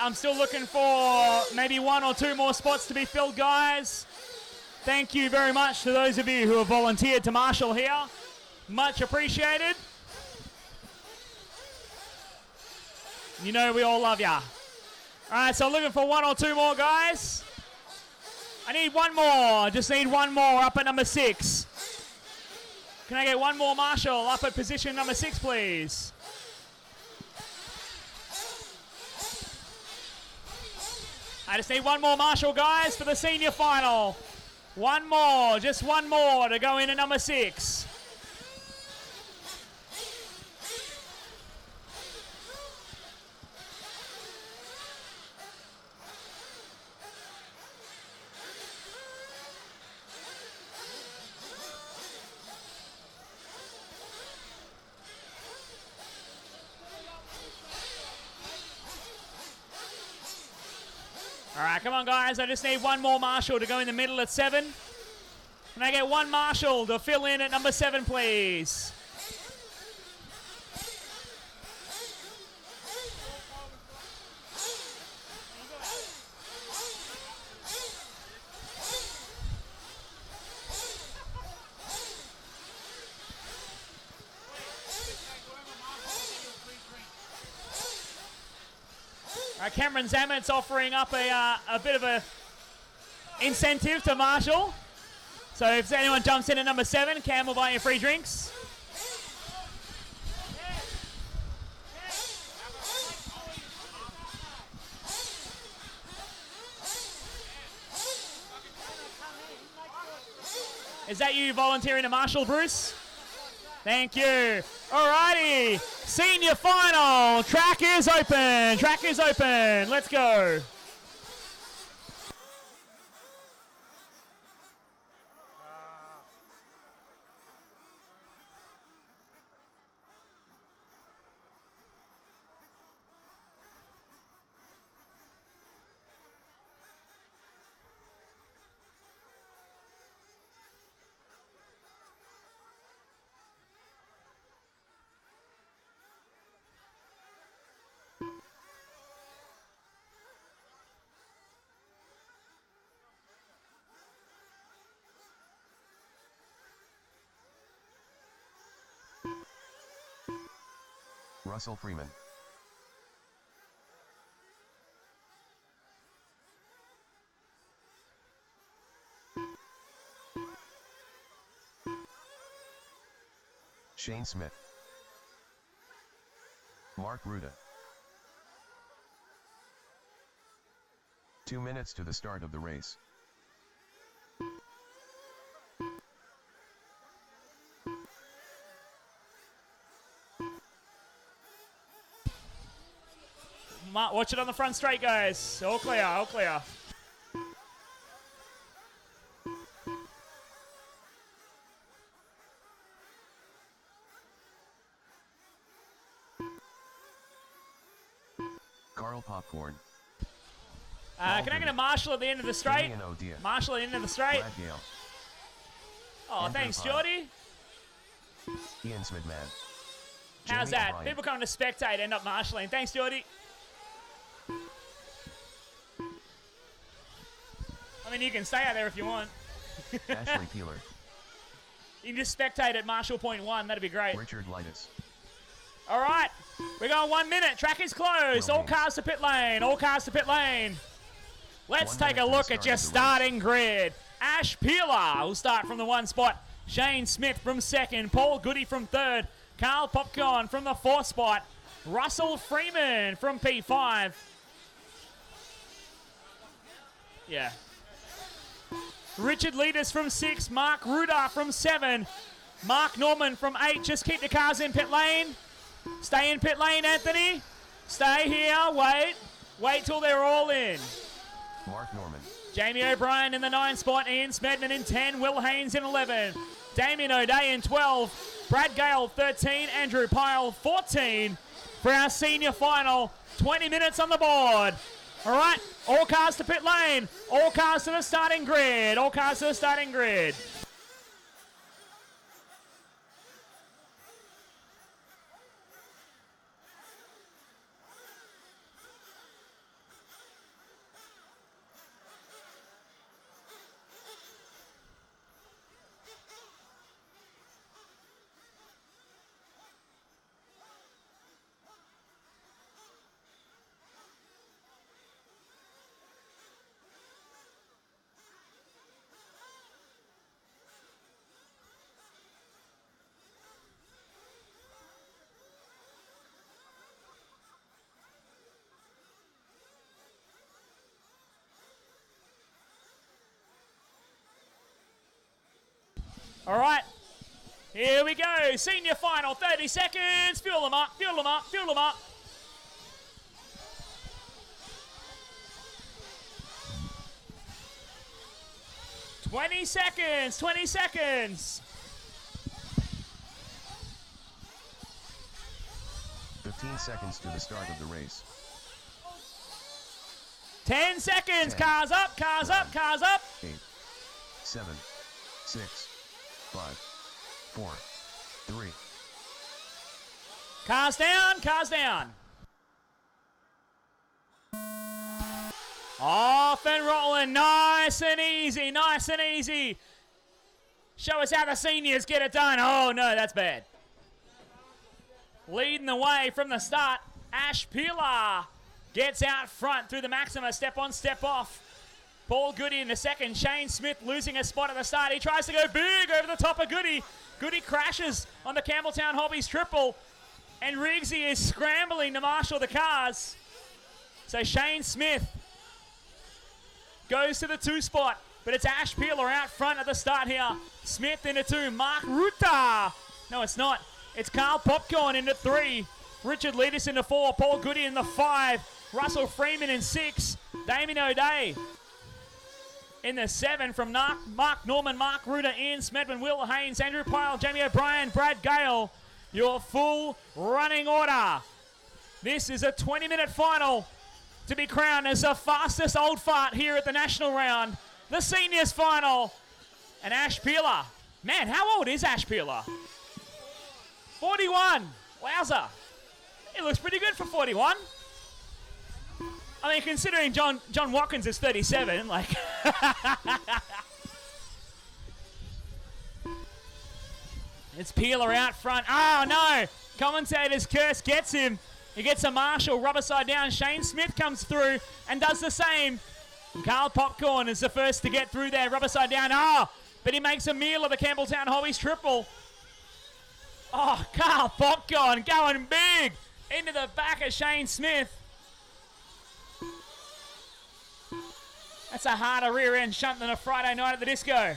I'm still looking for maybe 1 or 2 more spots to be filled, guys. Thank you very much to those of you who have volunteered to marshal here. Much appreciated. You know we all love ya. All right, so I'm looking for 1 or 2 more, guys. I need 1 more. Just need 1 more up at number 6. Can I get 1 more marshal up at position number 6, please? I just need 1 more marshal, guys, for the senior final. 1 more, just 1 more to go in at number 6. All right, come on, guys. I just need 1 more marshal to go in the middle at 7. Can I get 1 marshal to fill in at number 7, please? Cameron Zamet's offering up a bit of a incentive to marshal. So if anyone jumps in at number 7, Cam will buy you free drinks. Is that you volunteering to marshal, Bruce? Thank you. Alrighty, senior final. Track is open. Track is open. Let's go. Russell Freeman. Shane Smith. Mark Ruda. 2 minutes to the start of the race. Watch it on the front straight, guys. All clear, all clear. Carl Popcorn. Can I get a marshal at the end of the straight? Ian O'Dear. Marshal at the end of the straight. Brad Gale. Oh, Andrew thanks, Pyle. Geordie. Ian Smidman. How's Jamie that? O'Brien. People coming to spectate end up marshalling. Thanks, Geordie. I mean, you can stay out there if you want. Ashley Peeler. You can just spectate at Marshall Point 1. That'd be great. Richard Lightus. All right. We're going 1 minute. Track is closed. Will All Haynes. cars to pit lane. All cars to pit lane. Let's 1 take minute a to the look start at your of the race. starting grid. Ash Peeler will start from the 1 spot. Shane Smith from 2nd. Paul Goody from 3rd. Carl Popcorn from the 4th spot. Russell Freeman from P5. Yeah. Richard Leaders from 6. Mark Ruda from 7. Mark Norman from 8. Just keep the cars in pit lane. Stay in pit lane, Anthony. Stay here. Wait. Wait till they're all in. Mark Norman. Jamie O'Brien in the 9 spot. Ian Smedman in 10. Will Haynes in 11. Damien O'Day in 12. Brad Gale 13. Andrew Pyle 14. For our senior final. 20 minutes on the board. All right. All cars to pit lane. All cars to the starting grid. All cars to the starting grid. All right. Here we go. Senior final, 30 seconds. Fuel them up, fuel them up, fuel them up. Twenty seconds, 20 seconds. 15 seconds to the start of the race. 10 seconds. 10, Cars up, cars up, cars up. 8, 7, 6, 5, 4, 3. Cars down, cars down. Off and rolling, nice and easy, nice and easy. Show us how the seniors get it done. Oh no, that's bad. Leading the way from the start, Ash Peeler gets out front through the Maxima, step on, step off. Paul Goody in the second, Shane Smith losing a spot at the start. He tries to go big over the top of Goody. Goody crashes on the Campbelltown Hobbies triple, and Riggsy is scrambling to marshal the cars. So Shane Smith goes to the 2 spot, but it's Ash Peeler out front at the start here. Smith into 2, Mark Ruta. No, it's not. It's Carl Popcorn into 3. Richard Leadis into 4. Paul Goody in the 5. Russell Freeman in 6. Damien O'Day in the 7 from Mark Norman, Mark Ruta, Ian Smedman, Will Haynes, Andrew Pyle, Jamie O'Brien, Brad Gale. Your full running order. This is a 20-minute final to be crowned as the fastest old fart here at the national round. The seniors final. And Ash Peeler. Man, how old is Ash Peeler? 41. Wowza. He looks pretty good for 41. I mean, considering John Watkins is 37, like... It's Peeler out front. Oh, no. Commentator's curse gets him. He gets a marshal, rubber side down. Shane Smith comes through and does the same. And Carl Popcorn is the first to get through there, rubber side down. Oh, but he makes a meal of the Campbelltown Hobbies triple. Oh, Carl Popcorn going big into the back of Shane Smith. That's a harder rear end shunt than a Friday night at the disco.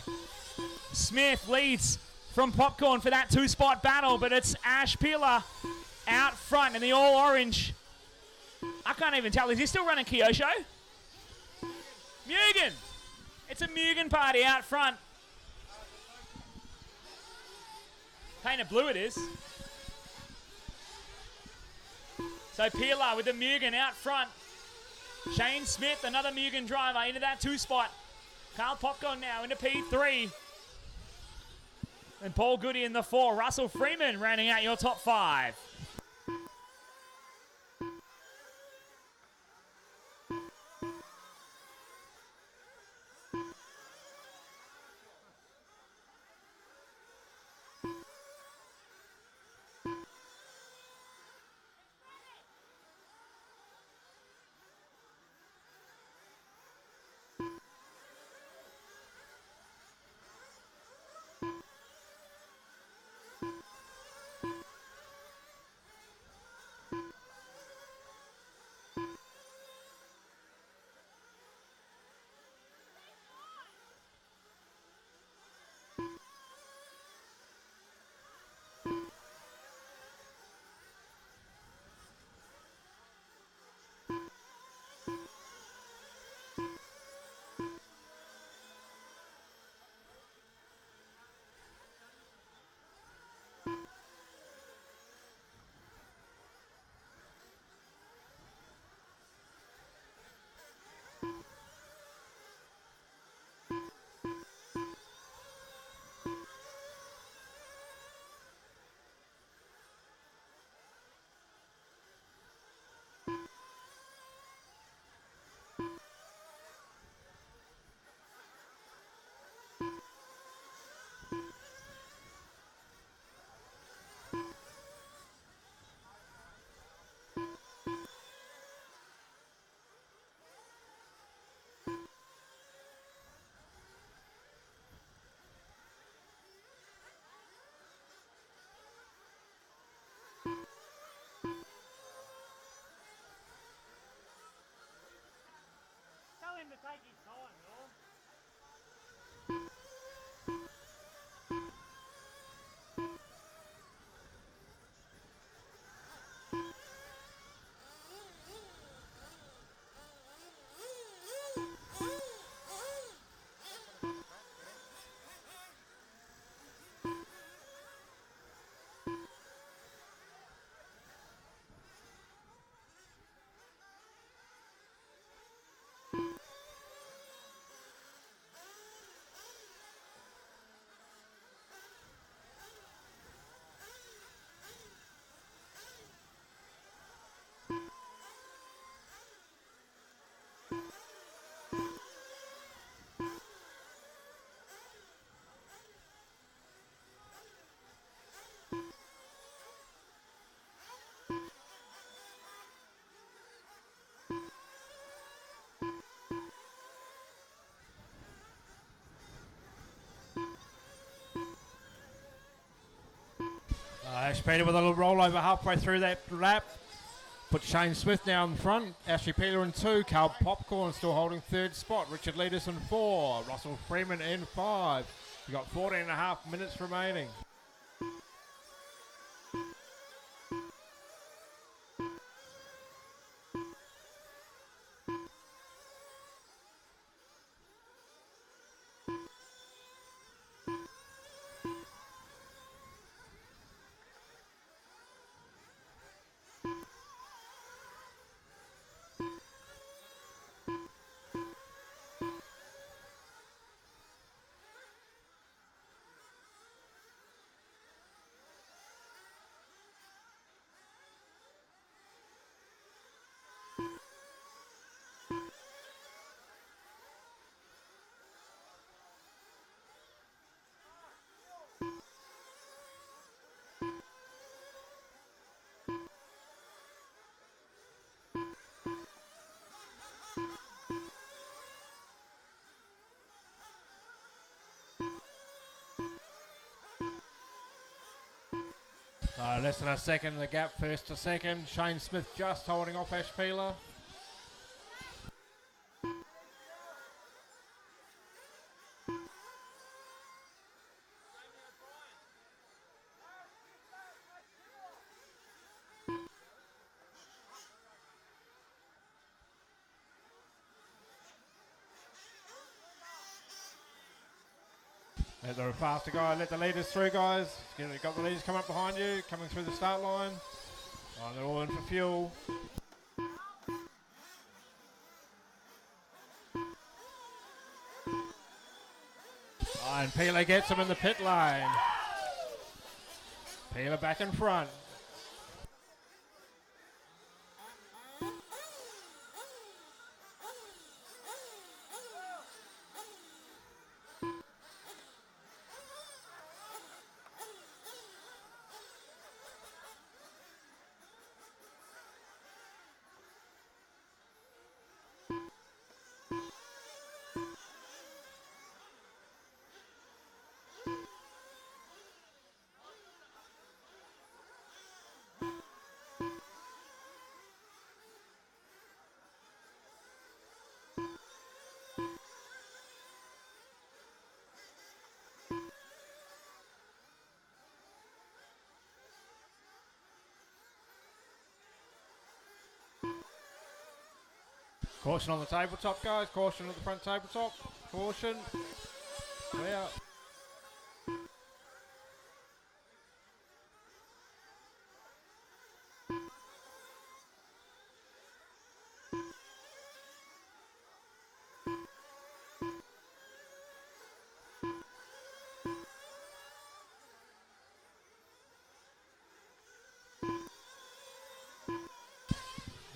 Smith leads from Popcorn for that 2-spot battle, but it's Ash Peeler out front in the all orange. I can't even tell. Is he still running Kyosho? Mugen. It's a Mugen party out front. Painted blue it is. So Peeler with the Mugen out front. Shane Smith, another Mugen driver, into that 2-spot. Carl Popcorn now into P3. And Paul Goody in the 4. Russell Freeman rounding out your top 5. Tell him to take his time, Norm. Ash Peeler with a little rollover halfway through that lap. Put Shane Smith now in front. Ashley Peeler in 2. Carl Popcorn still holding 3rd spot. Richard Leaders in 4. Russell Freeman in 5. You've got 14 and a half minutes remaining. Less than a second, the gap first to second. Shane Smith just holding off Ash Peeler. Let the faster guy, let the leaders through, guys. You've got the leaders coming up behind you, coming through the start line. Oh, they're all in for fuel. Oh, and Peeler gets him in the pit lane. Peeler back in front. Caution on the tabletop, guys. Caution at the front tabletop. Caution. Clear.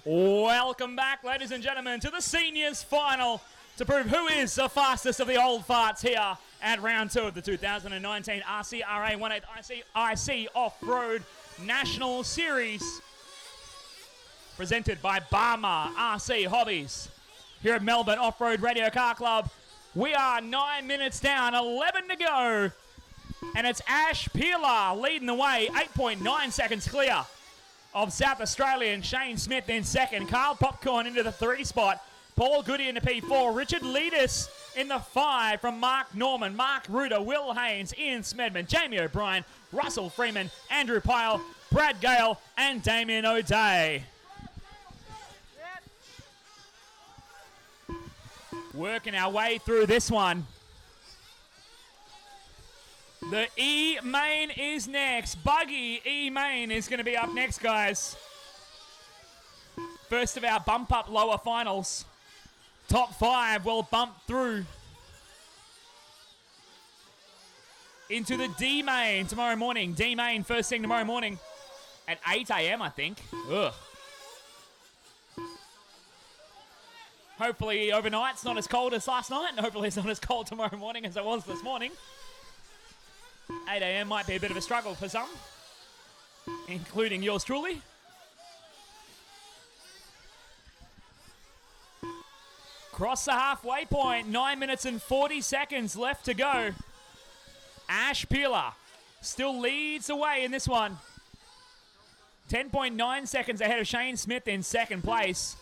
Welcome back, ladies and gentlemen, to the seniors final to prove who is the fastest of the old farts here at round 2 of the 2019 RCRA 18IC Off-Road National Series, presented by Barmer RC Hobbies here at Melbourne Off-Road Radio Car Club. We are 9 minutes down, 11 to go, and it's Ash Peeler leading the way, 8.9 seconds clear of South Australian Shane Smith in second. Carl Popcorn into the 3 spot. Paul Goody in the P4. Richard Leadis in the 5 from Mark Norman, Mark Ruder, Will Haynes, Ian Smedman, Jamie O'Brien, Russell Freeman, Andrew Pyle, Brad Gale, and Damien O'Day. Working our way through this one. The E main is next. Buggy E main is going to be up next, guys. First of our bump up lower finals. Top 5 will bump through into the D main tomorrow morning. D main first thing tomorrow morning at 8 a.m. I think. Ugh. Hopefully overnight it's not as cold as last night, and hopefully it's not as cold tomorrow morning as it was this morning. 8 a.m. might be a bit of a struggle for some, including yours truly. Cross the halfway point, 9 minutes and 40 seconds left to go. Ash Peeler still leads the way in this one. 10.9 seconds ahead of Shane Smith in second place.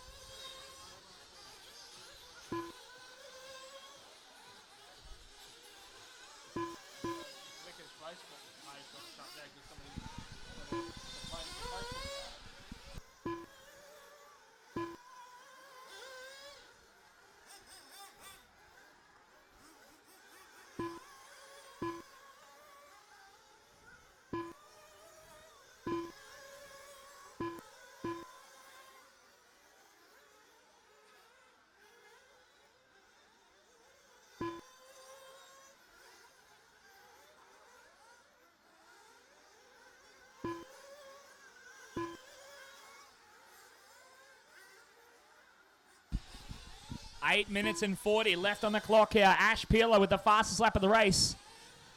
Eight minutes and 40 left on the clock here. Ash Peeler with the fastest lap of the race.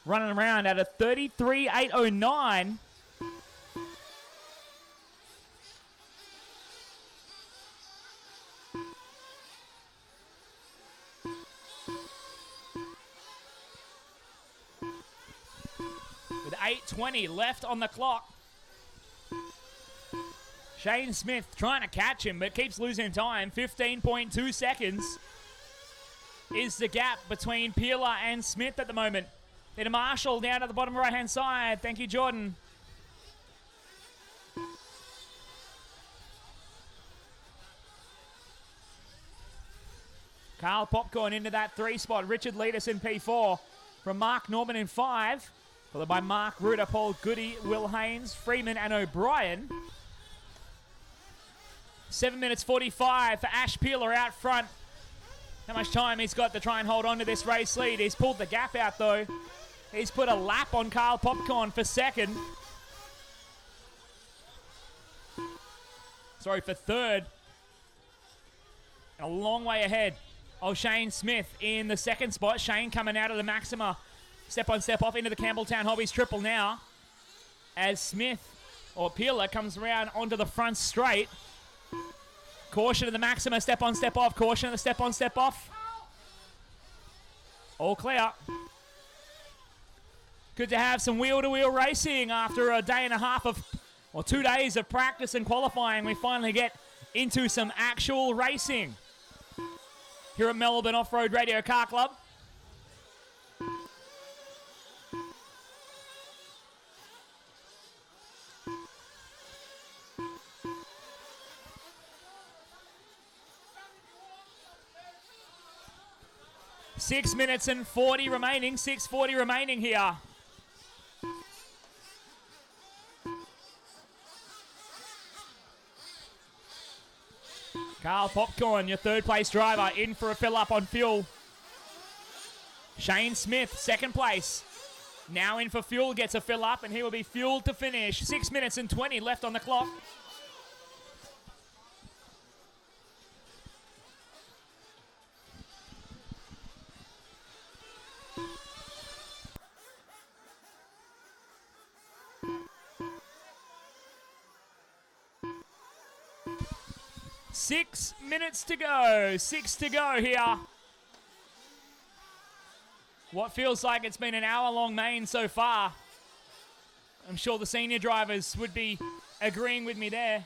Running around at a 33.809. With 8:20 left on the clock. Shane Smith trying to catch him, but keeps losing time. 15.2 seconds is the gap between Peeler and Smith at the moment. Then Marshall down at the bottom right-hand side. Thank you, Jordan. Carl Popcorn into that 3 spot. Richard Leadus in P4 from Mark Norman in 5. Followed by Mark Rutter, Paul Goody, Will Haynes, Freeman and O'Brien. 7 minutes 45 for Ash Peeler out front. How much time he's got to try and hold on to this race lead. He's pulled the gap out though. He's put a lap on Carl Popcorn for second. Sorry, for third. A long way ahead of Shane Smith in the second spot. Shane coming out of the Maxima. Step on, step off into the Campbelltown Hobbies triple now. As Smith, or Peeler, comes around onto the front straight. Caution of the Maxima, step on, step off. Caution of the step on, step off. All clear. Good to have some wheel-to-wheel racing after a day and a half of, or 2 days of practice and qualifying. We finally get into some actual racing here at Melbourne Off-Road Radio Car Club. Six minutes and 40 remaining. 6:40 remaining here. Carl Popcorn, your third place driver, in for a fill up on fuel. Shane Smith, second place. Now in for fuel, gets a fill up, and he will be fueled to finish. 6 minutes and 20 left on the clock. Six minutes to go. 6 to go here. What feels like it's been an hour-long main so far. I'm sure the senior drivers would be agreeing with me there.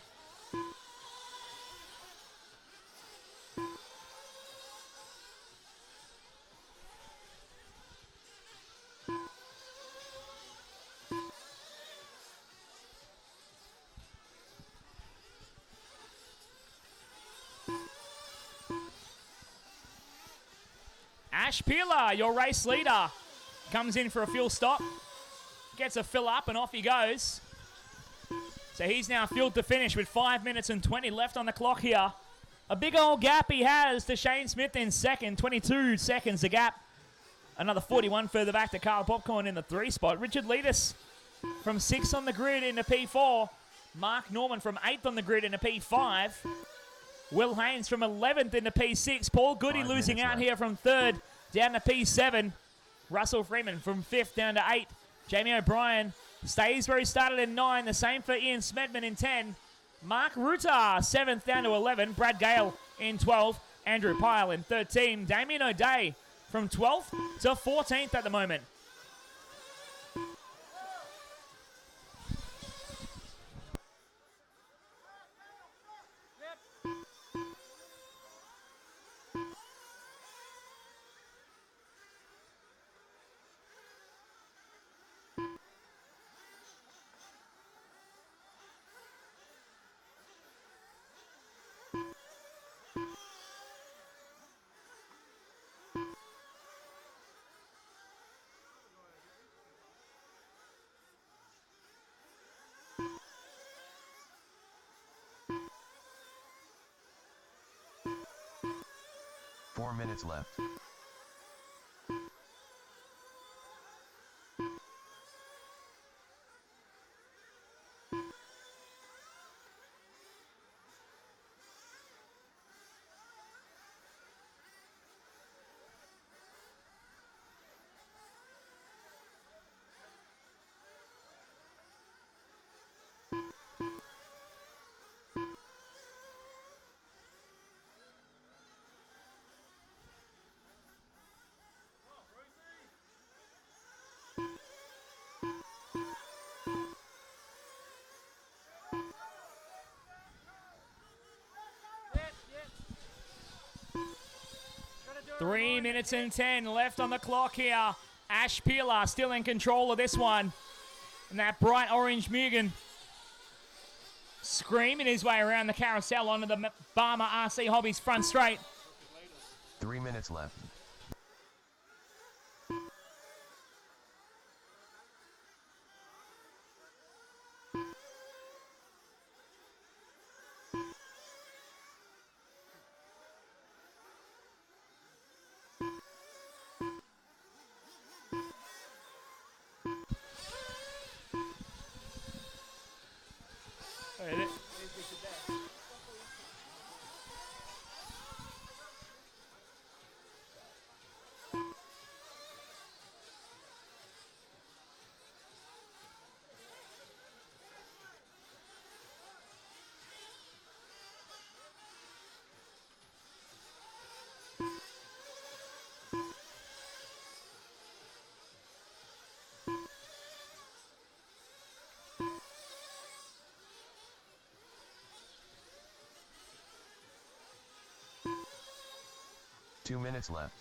Ash Peeler, your race leader, comes in for a fuel stop, gets a fill up, and off he goes. So he's now fueled to finish with 5 minutes and 20 left on the clock here. A big old gap he has to Shane Smith in second, 22 seconds the gap. Another 41 further back to Carl Popcorn in the 3 spot. Richard Leadus from 6 on the grid into P4. Mark Norman from 8th on the grid into P5. Will Haynes from 11th into P6. Paul Goody losing out here from 3rd down to P7. Russell Freeman from 5th down to 8. Jamie O'Brien stays where he started in 9. The same for Ian Smedman in 10. Mark Rutter, 7th down to 11. Brad Gale in 12. Andrew Pyle in 13. Damien O'Day from 12th to 14th at the moment. 4 minutes left. Gotta do it 3 right. minutes and 10 left on the clock here. Ash Peeler still in control of this one. And that bright orange Mugen screaming his way around the carousel onto the Barmer RC Hobbies front straight. 3 minutes left. Two minutes left.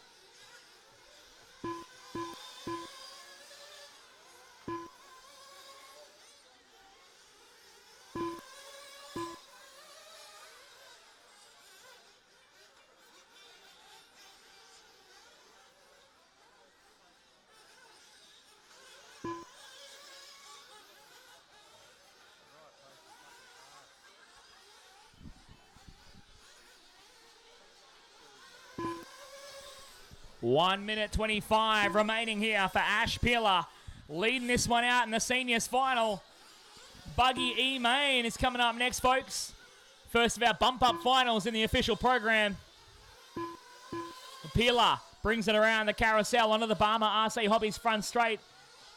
One minute 25 remaining here for Ash Peeler. Leading this one out in the seniors final. Buggy E Main is coming up next, folks. First of our bump up finals in the official program. Peeler brings it around the carousel onto the Barmer RC Hobbies front straight.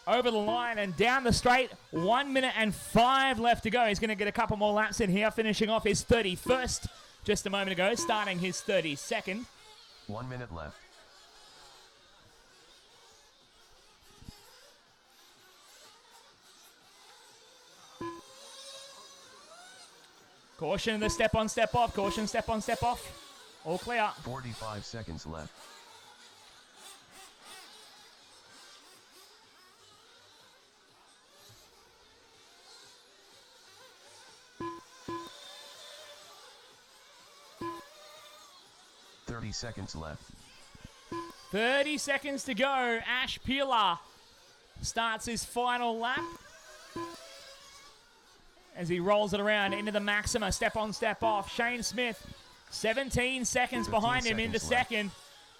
Over the line and down the straight. 1 minute and 5 left to go. He's going to get a couple more laps in here, finishing off his 31st just a moment ago, starting his 32nd. 1 minute left. Caution, the step on, step off. Caution, step on, step off. All clear. 45 seconds left. Seconds left. 30 seconds to go. Ash Peeler starts his final lap as he rolls it around into the Maxima. Step on, step off. Shane Smith, 17 seconds behind him into second.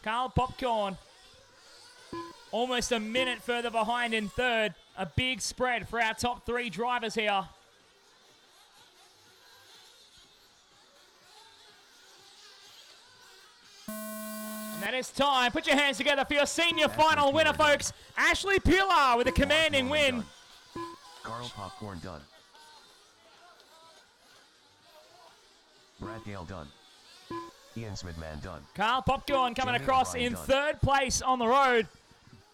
Carl Popcorn, almost a minute further behind in third. A big spread for our top three drivers here. That is time. Put your hands together for your senior final winner, folks. Ashley Peeler with a commanding win. Carl Popcorn done. Brad Gale done. Ian Smidman done. Carl Popcorn coming Jamie across O'Brien in done. third place on the road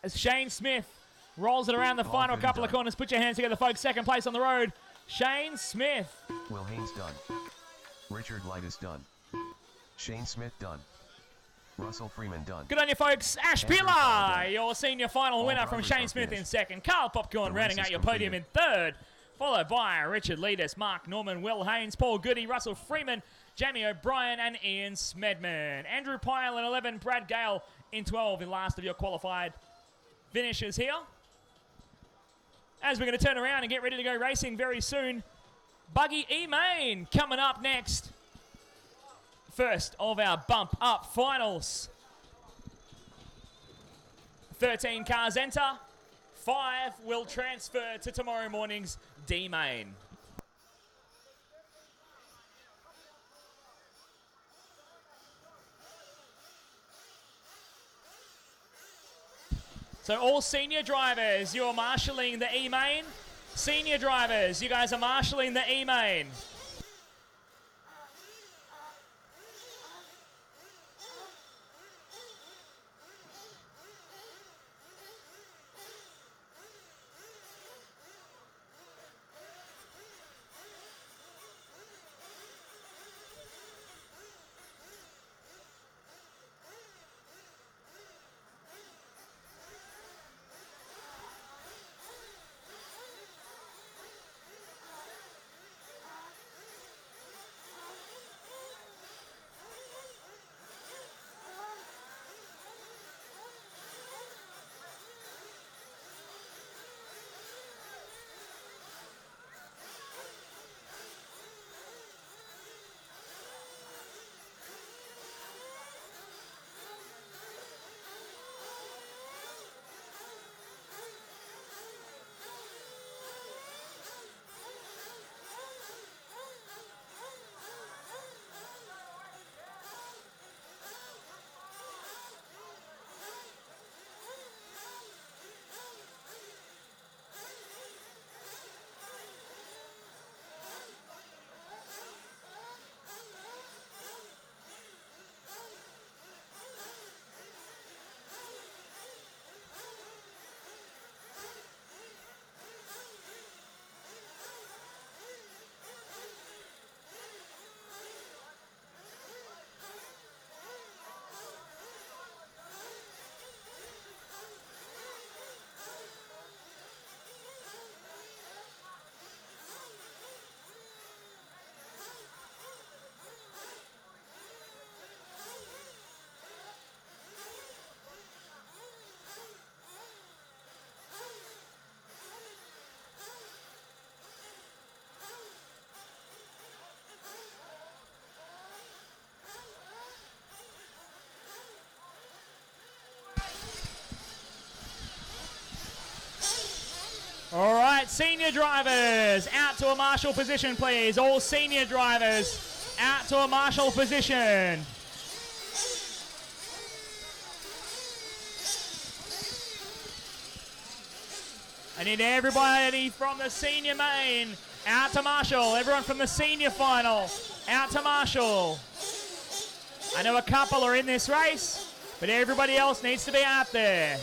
as Shane Smith rolls it around the Paul final Goody couple of done. corners. Put your hands together, folks. Second place on the road. Shane Smith. Will Haynes done. Richard Lightus done. Shane Smith done. Russell Freeman done. Good on you, folks. Ash Andrew Peeler, Fowler. your senior final All winner from drivers Shane are Smith in finished. second. Carl Popcorn The rounding race out is your podium in completed. third. Followed by Richard Leadus, Mark Norman, Will Haynes, Paul Goody, Russell Freeman, Jamie O'Brien, and Ian Smedman. Andrew Pyle in 11, Brad Gale in 12, the last of your qualified finishers here. As we're going to turn around and get ready to go racing very soon, Buggy E Main coming up next. First of our bump up finals. 13 cars enter. 5 will transfer to tomorrow morning's D main. So all senior drivers, you're marshalling the E main. Senior drivers, you guys are marshalling the E main. All right, senior drivers, out to a marshal position, please. All senior drivers, out to a marshal position. I need everybody from the senior main out to marshal. Everyone from the senior final out to marshal. I know a couple are in this race, but everybody else needs to be out there.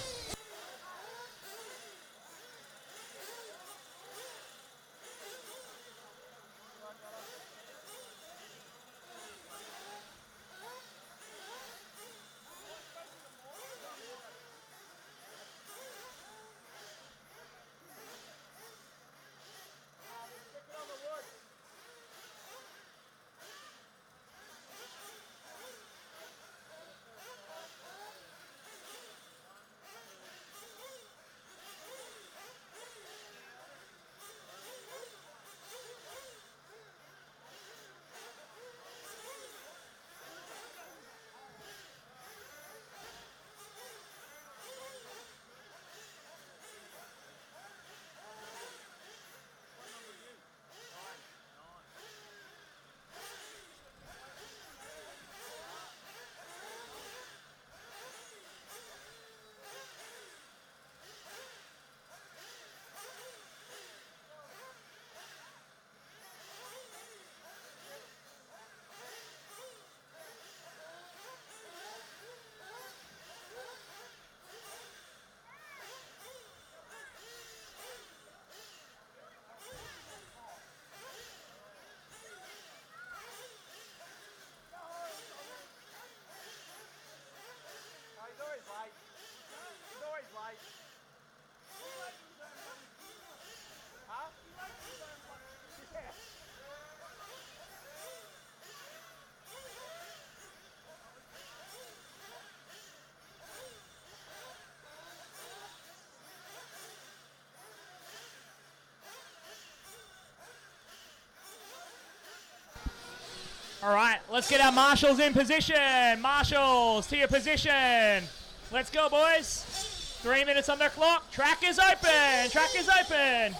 All right, let's get our marshals in position. Marshals to your position. Let's go, boys. 3 minutes on the clock. Track is open. Track is open.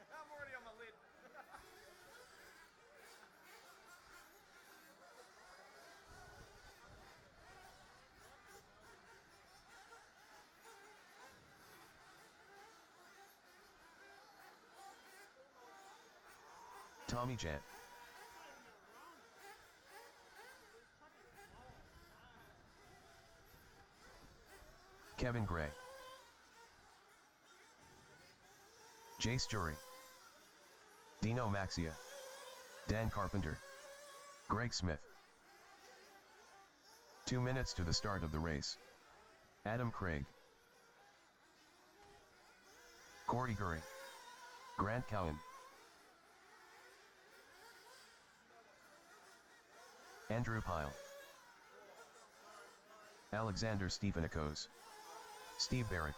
I'm already on my lid. Tommy Jan. Kevin Gray. Jace Jury. Dino Maxia. Dan Carpenter. Greg Smith. 2 minutes to the start of the race. Adam Craig. Corey Gurry. Grant Cowan. Andrew Pyle. Alexander Stefanikos. Steve Barrett.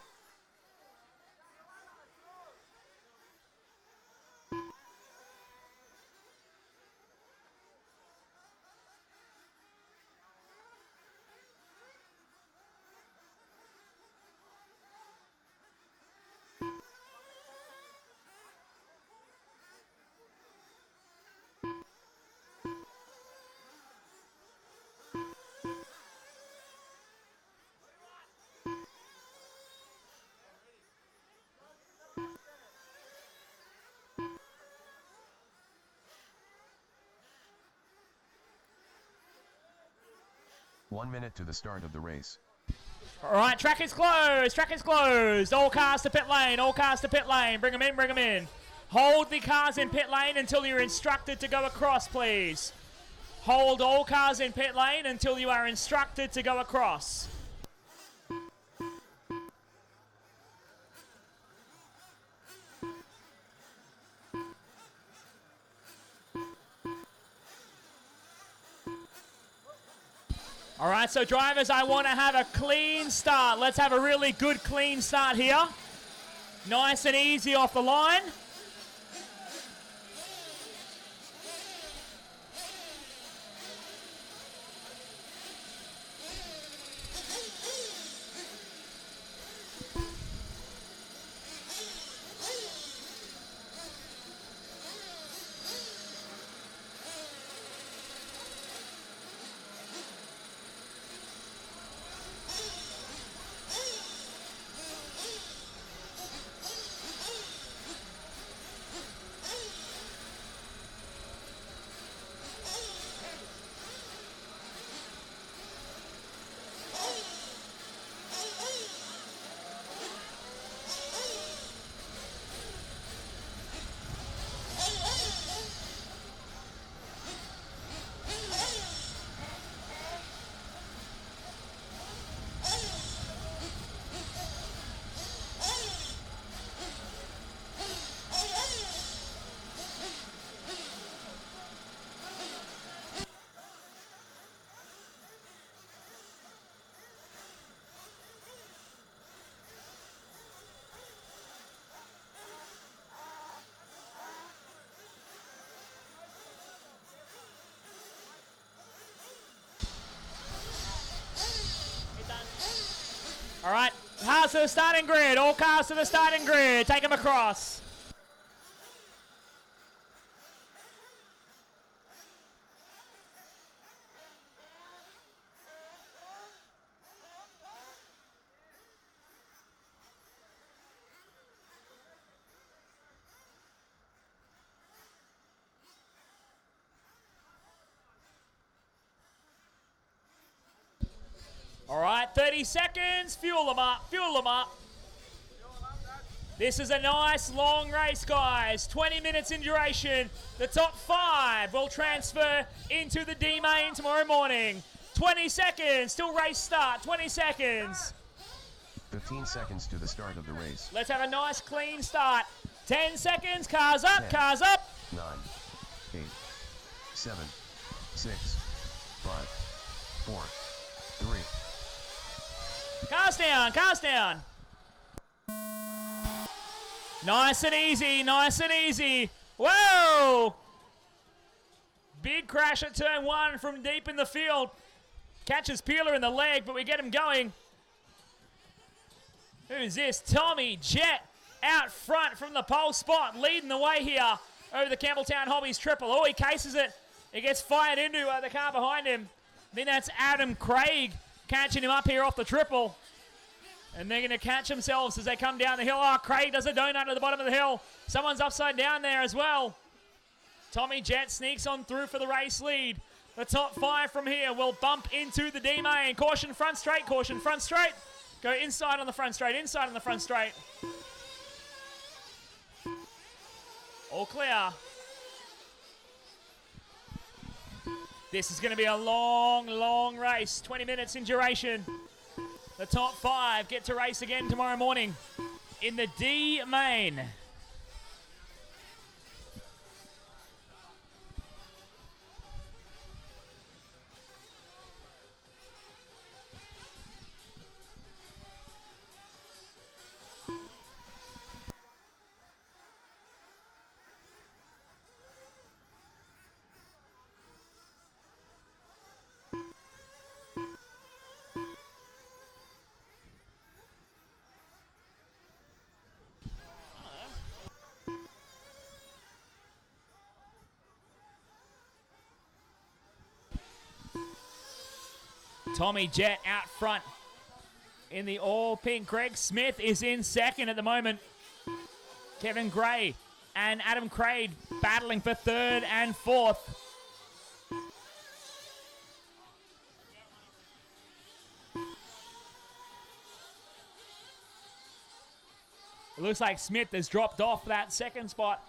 One minute to the start of the race. All right, track is closed. Track is closed. All cars to pit lane. All cars to pit lane. Bring them in. Bring them in. Hold the cars in pit lane until you're instructed to go across, please. Hold all cars in pit lane until you are instructed to go across. All right, so drivers, I want to have a clean start. Let's have a really good clean start here. Nice and easy off the line. All right, cars to the starting grid. All cars to the starting grid. Take them across. All right, 30 seconds. Fuel them up. Fuel them up. This is a nice long race, guys. 20 minutes in duration. The top 5 will transfer into the D main tomorrow morning. 20 seconds. Still race start. 20 seconds. 15 seconds to the start of the race. Let's have a nice clean start. 10 seconds. Cars up. 10, Cars up. 9, 8, 7, 6, 5, 4, 3. Cars down, cars down. Nice and easy, nice and easy. Whoa! Big crash at turn 1 from deep in the field. Catches Peeler in the leg, but we get him going. Who's this? Tommy Jet out front from the pole spot, leading the way here over the Campbelltown Hobbies triple. Oh, he cases it. He gets fired into the car behind him. Then that's Adam Craig catching him up here off the triple. And they're going to catch themselves as they come down the hill. Oh, Craig does a donut at the bottom of the hill. Someone's upside down there as well. Tommy Jet sneaks on through for the race lead. The top 5 from here will bump into the D-main. Caution front straight, caution front straight. Go inside on the front straight, inside on the front straight. All clear. This is going to be a long, long race. 20 minutes in duration. The top 5 get to race again tomorrow morning in the D main. Tommy Jet out front in the all pink. Greg Smith is in second at the moment. Kevin Gray and Adam Craig battling for 3rd and 4th. It looks like Smith has dropped off that 2nd spot.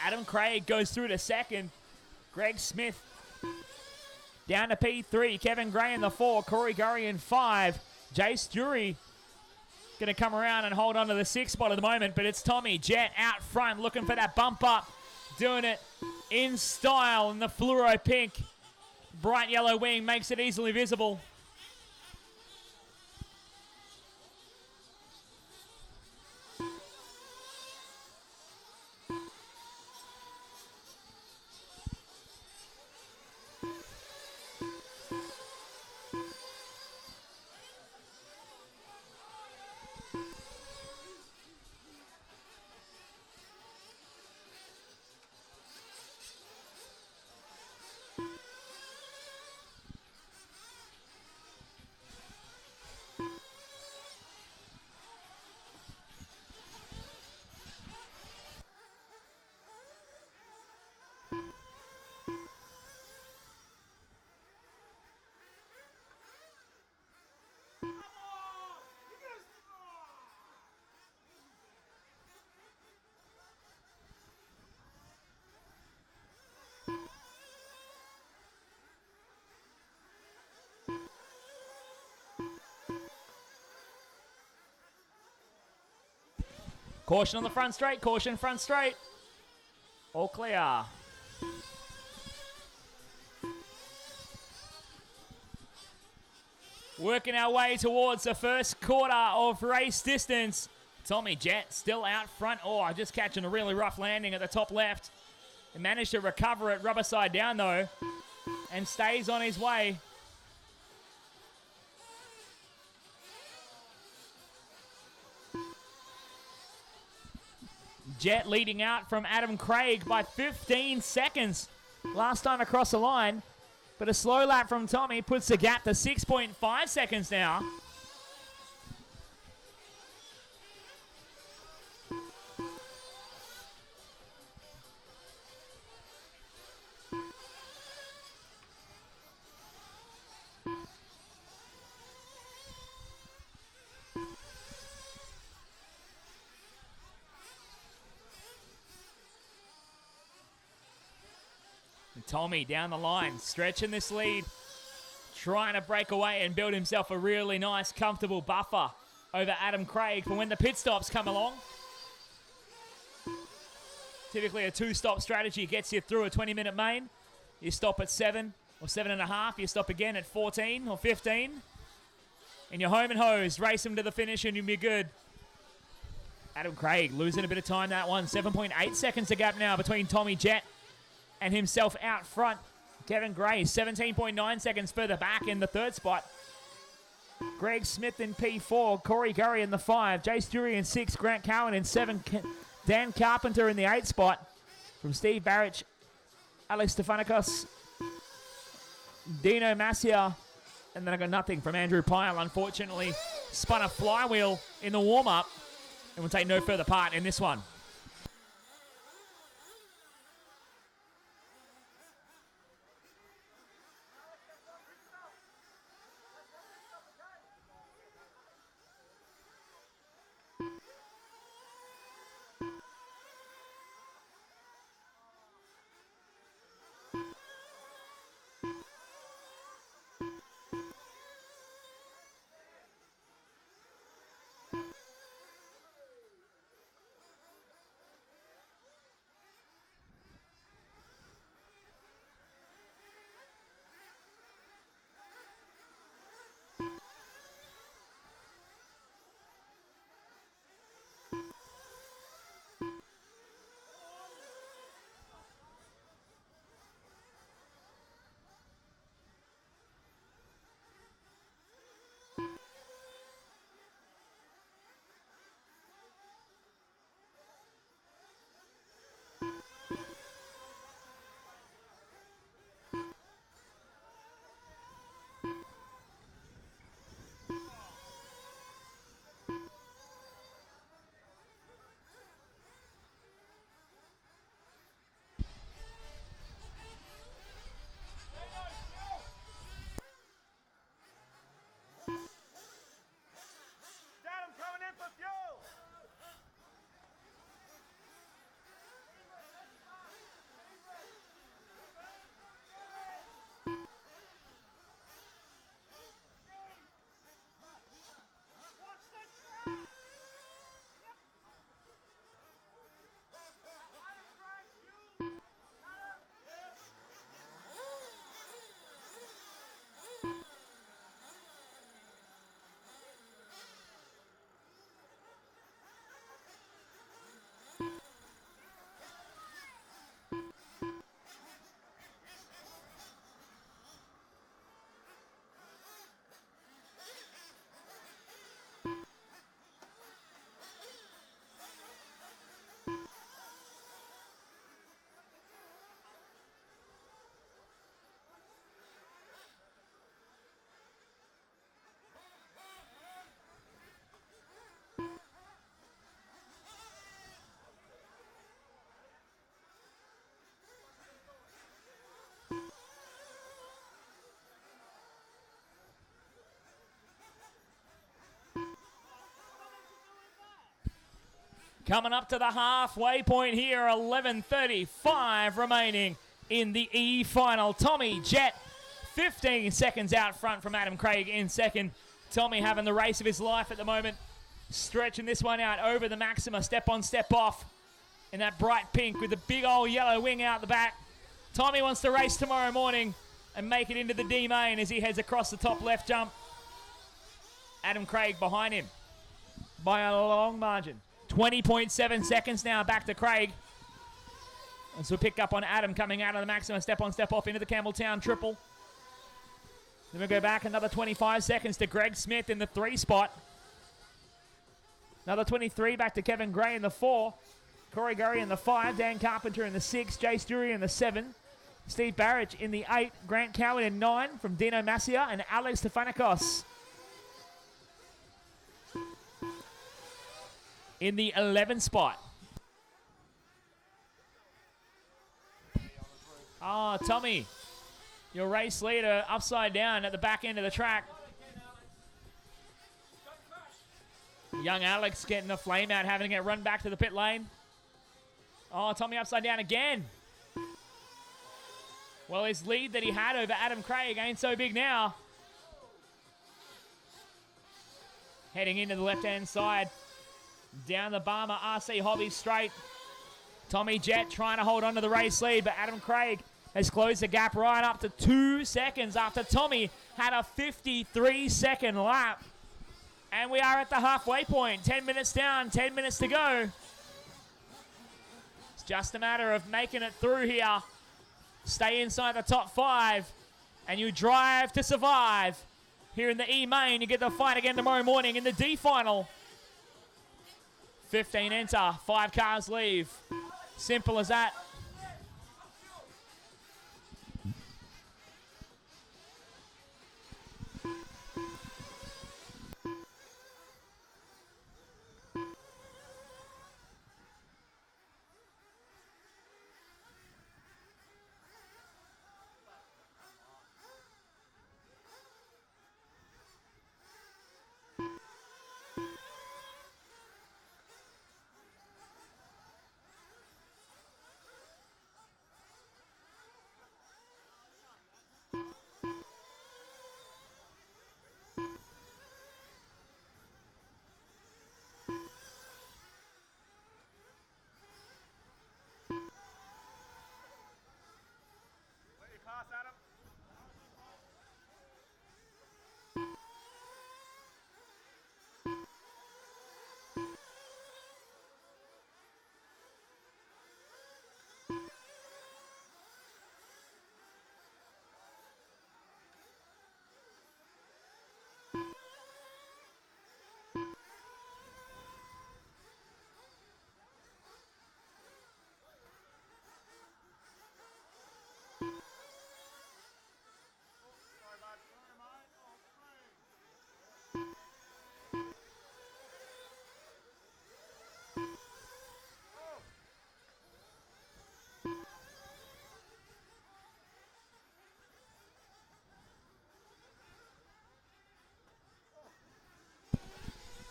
Adam Craig goes through to 2nd. Greg Smith down to P3. Kevin Gray in the 4. Corey Gurry in 5. Jace Jury going to come around and hold on to the 6th spot at the moment, but it's Tommy Jet out front looking for that bump up. Doing it in style in the fluoro pink. Bright yellow wing makes it easily visible. Caution on the front straight, caution front straight. All clear. Working our way towards the first quarter of race distance. Tommy Jet still out front. Oh, just catching a really rough landing at the top left. He managed to recover it rubber side down though and stays on his way. Jet leading out from Adam Craig by 15 seconds last time across the line. But a slow lap from Tommy puts the gap to 6.5 seconds now. Tommy down the line, stretching this lead, trying to break away and build himself a really nice, comfortable buffer over Adam Craig for when the pit stops come along. Typically a 2-stop strategy gets you through a 20-minute main. You stop at 7 or 7.5. You stop again at 14 or 15. And you're home and hose. Race them to the finish and you'll be good. Adam Craig losing a bit of time that one. 7.8 seconds to gap now between Tommy Jett and himself out front. Kevin Gray, 17.9 seconds further back in the 3rd spot. Greg Smith in P4, Corey Gurry in the 5, Jay Stewart in 6, Grant Cowan in 7, Dan Carpenter in the 8 spot. From Steve Barrich, Alex Stefanikos, Dino Masia, and then I got nothing from Andrew Pyle. Unfortunately, spun a flywheel in the warm-up and will take no further part in this one. Coming up to the halfway point here, 11:35 remaining in the E final. Tommy Jett, 15 seconds out front from Adam Craig in second. Tommy having the race of his life at the moment. Stretching this one out over the Maxima, step on, step off. In that bright pink with the big old yellow wing out the back. Tommy wants to race tomorrow morning and make it into the D main as he heads across the top left jump. Adam Craig behind him by a long margin. 20.7 seconds now back to Craig. And so pick up on Adam coming out of the Maxima, step on, step off into the Campbelltown triple. Then we go back another 25 seconds to Greg Smith in the 3 spot. Another 23 back to Kevin Gray in the 4. Corey Gurry in the 5. Dan Carpenter in the 6. Jay Stewart in the 7. Steve Barrich in the 8. Grant Cowan in 9 from Dino Masia and Alex Stefanikos in the 11 spot. Oh, Tommy, your race leader upside down at the back end of the track. Young Alex getting a flame out, having to get run back to the pit lane. Oh, Tommy upside down again. Well, his lead that he had over Adam Craig ain't so big now. Heading into the left-hand side. Down the Barmer RC Hobby straight. Tommy Jett trying to hold on to the race lead, but Adam Craig has closed the gap right up to 2 seconds after Tommy had a 53-second lap. And we are at the halfway point. 10 minutes down, 10 minutes to go. It's just a matter of making it through here. Stay inside the top 5, and you drive to survive. Here in the E main, you get the fight again tomorrow morning in the D final. 15 enter, 5 cars leave. Simple as that. Adam.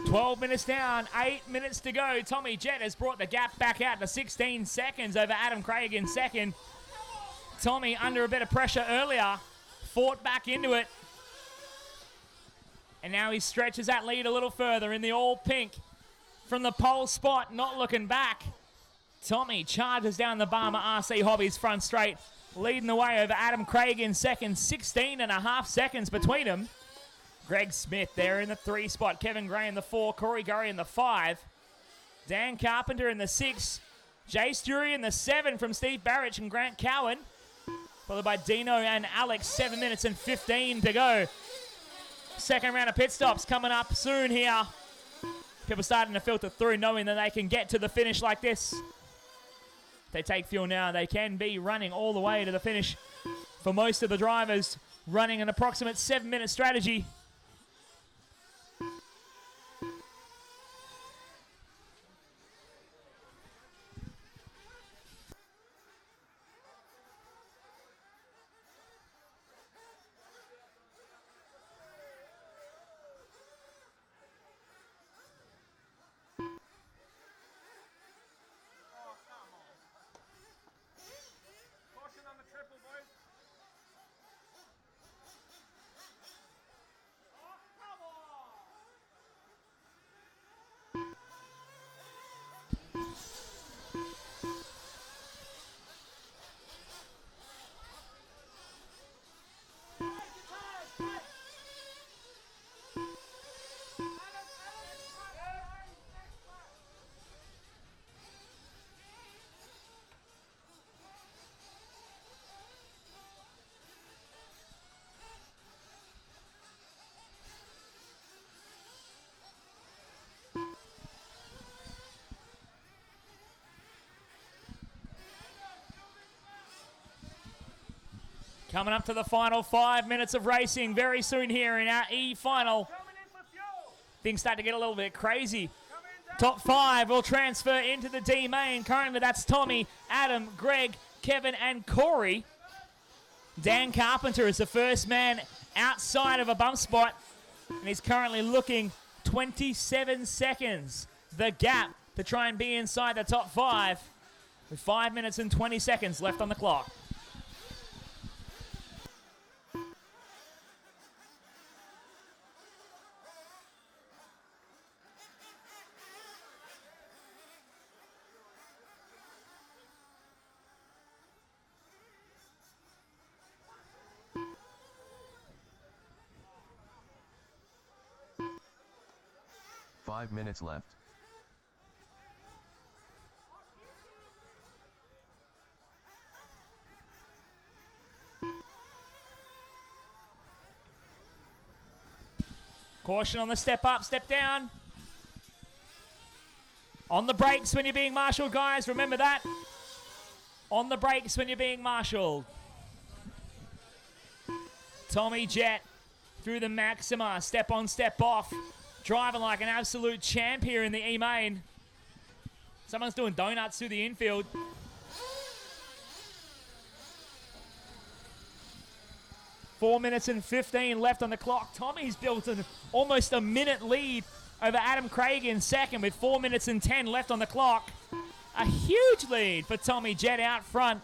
12 minutes down, 8 minutes to go. Tommy Jett has brought the gap back out to 16 seconds over Adam Craig in second. Tommy under a bit of pressure earlier, fought back into it. And now he stretches that lead a little further in the all pink. From the pole spot, not looking back. Tommy charges down the Barmer RC Hobbies front straight, leading the way over Adam Craig in second, 16.5 seconds between them. Greg Smith there in the 3 spot. Kevin Gray in the 4. Corey Gurry in the 5. Dan Carpenter in the 6. Jay Stury in the 7 from Steve Barrich and Grant Cowan. Followed by Dino and Alex. 7 minutes and 15 to go. Second round of pit stops coming up soon here. People starting to filter through knowing that they can get to the finish like this. If they take fuel now, they can be running all the way to the finish. For most of the drivers, running an approximate 7-minute strategy. Caution on the triple, boys. Oh, come on! Coming up to the final 5 minutes of racing very soon here in our E final. Coming in for fuel. Things start to get a little bit crazy. Top 5 will transfer into the D main. Currently that's Tommy, Adam, Greg, Kevin and Corey. Dan Carpenter is the first man outside of a bump spot. And he's currently looking 27 seconds. The gap to try and be inside the top 5. With 5 minutes and 20 seconds left on the clock. 5 minutes left. Caution on the step up, step down. On the brakes when you're being marshalled, guys. Remember that. On the brakes when you're being marshalled. Tommy Jett through the Maxima. Step on, step off. Driving like an absolute champ here in the E-Main. Someone's doing donuts through the infield. Four minutes and 15 left on the clock. Tommy's built almost a minute lead over Adam Craig in second with 4 minutes and 10 left on the clock. A huge lead for Tommy Jett out front.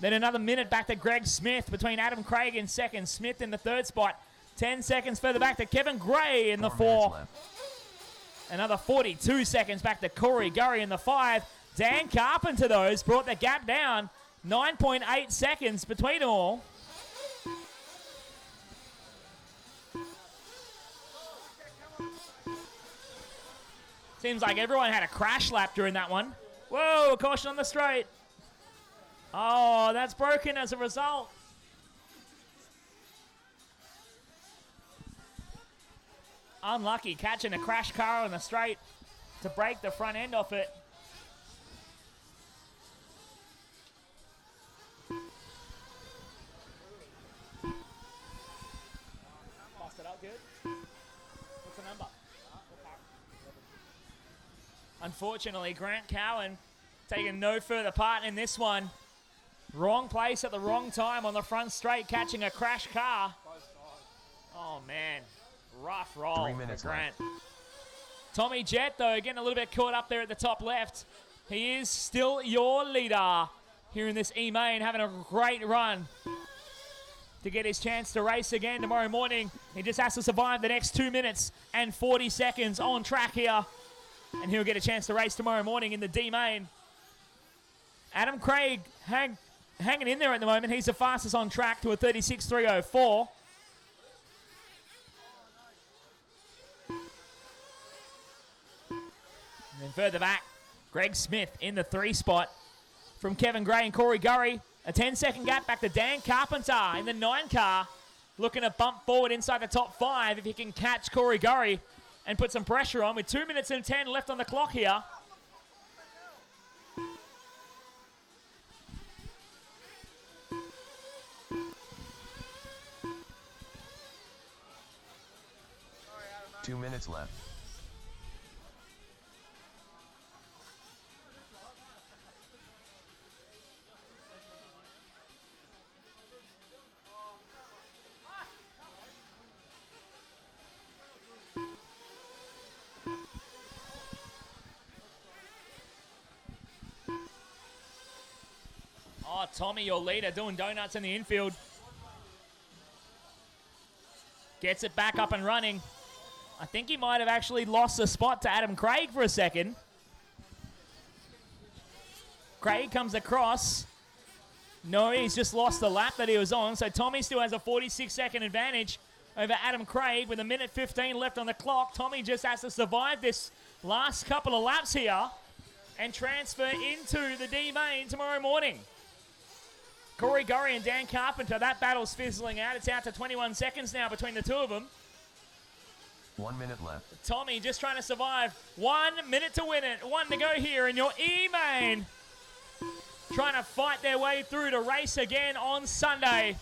Then another minute back to Greg Smith between Adam Craig in second. Smith in the third spot. 10 seconds further back to Kevin Gray in the 4. Another 42 seconds back to Corey Gurry in the 5. Dan Carpenter, though, has brought the gap down. 9.8 seconds between them all. Seems like everyone had a crash lap during that one. Whoa, caution on the straight. Oh, that's broken as a result. Unlucky catching a crash car on the straight to break the front end off it. Bust it up good. What's the number? Unfortunately, Grant Cowan taking no further part in this one. Wrong place at the wrong time on the front straight, catching a crash car. Oh, man. Rough roll 3 minutes for Grant. left. Tommy Jett, though, getting a little bit caught up there at the top left. He is still your leader here in this E-Main, having a great run to get his chance to race again tomorrow morning. He just has to survive the next 2 minutes and 40 seconds on track here, and he'll get a chance to race tomorrow morning in the D-Main. Adam Craig hanging in there at the moment. He's the fastest on track to a 36.304. And then further back, Greg Smith in the 3 spot from Kevin Gray and Corey Gurry. A 10-second gap back to Dan Carpenter in the 9 car. Looking to bump forward inside the top 5 if he can catch Corey Gurry and put some pressure on with 2 minutes and 10 left on the clock here. Sorry, 2 minutes left. Oh, Tommy, your leader, doing donuts in the infield. Gets it back up and running. I think he might have actually lost the spot to Adam Craig for a second. Craig comes across. No, he's just lost the lap that he was on. So Tommy still has a 46-second advantage over Adam Craig with a minute 15 left on the clock. Tommy just has to survive this last couple of laps here and transfer into the D-Main tomorrow morning. Corey Gurry and Dan Carpenter, that battle's fizzling out. It's out to 21 seconds now between the two of them. 1 minute left. Tommy just trying to survive. 1 minute to win it. 1 to go here in your E-Main. Trying to fight their way through to race again on Sunday.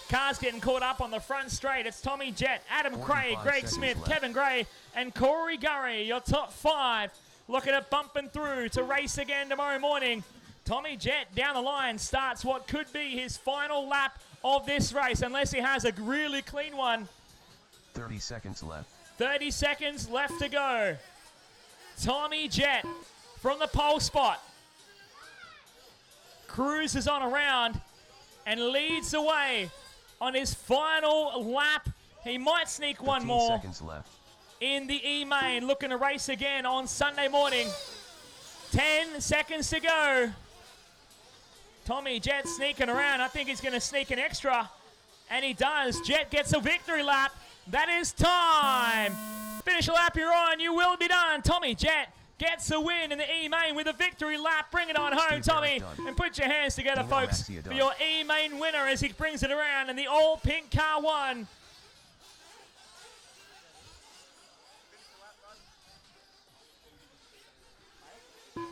Cars getting caught up on the front straight. It's Tommy Jett, Adam Craig, Greg Smith, left. Kevin Gray, and Corey Gurry, your top 5. Looking at bumping through to race again tomorrow morning. Tommy Jett down the line starts what could be his final lap of this race, unless he has a really clean one. 30 seconds left. 30 seconds left to go. Tommy Jett from the pole spot cruises on around and leads the way on his final lap. He might sneak one 15 more seconds left. in the E-Main, looking to race again on Sunday morning. 10 seconds to go. Tommy Jett sneaking around. I think he's going to sneak an extra, and he does. Jett gets a victory lap That is time. Finish a lap you're on. You will be done. Tommy Jett gets the win in the E-Main with a victory lap. Bring it on home, Tommy. And put your hands together, folks, for your E-Main winner as he brings it around in the all-pink car 1.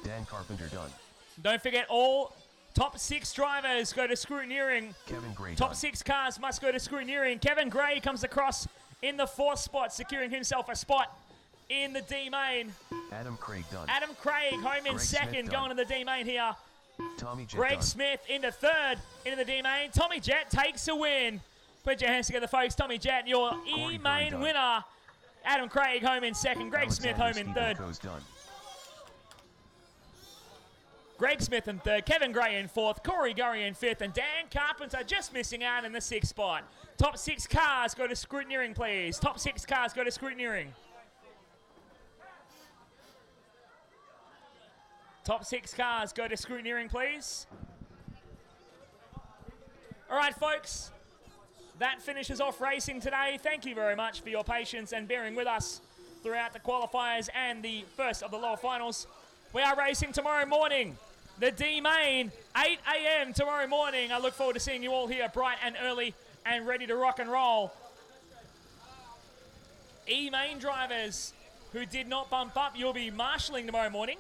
Dan Carpenter done. Don't forget, all top 6 drivers go to scrutineering. Kevin Gray Top done. 6 cars must go to scrutineering. Kevin Gray comes across in the 4th spot, securing himself a spot in the D-Main. Adam Craig done. Adam Craig home in Greg 2nd, Smith going to the D-Main here. Tommy Jett Greg done. Smith into 3rd, into the D-Main. Tommy Jett takes a win. Put your hands together, folks. Tommy Jett, your Corey E-Main done. winner. Adam Craig home in 2nd. Greg Smith home in 3rd. Goes done. Greg Smith in 3rd, Kevin Gray in 4th, Corey Gurry in 5th, and Dan Carpenter just missing out in the 6th spot. Top 6 cars go to scrutineering, please. Top 6 cars go to scrutineering. Top 6 cars go to scrutineering, please. All right, folks. That finishes off racing today. Thank you very much for your patience and bearing with us throughout the qualifiers and the first of the lower finals. We are racing tomorrow morning. The D-Main, 8 a.m. tomorrow morning. I look forward to seeing you all here bright and early and ready to rock and roll. E-Main drivers who did not bump up, you'll be marshalling tomorrow morning.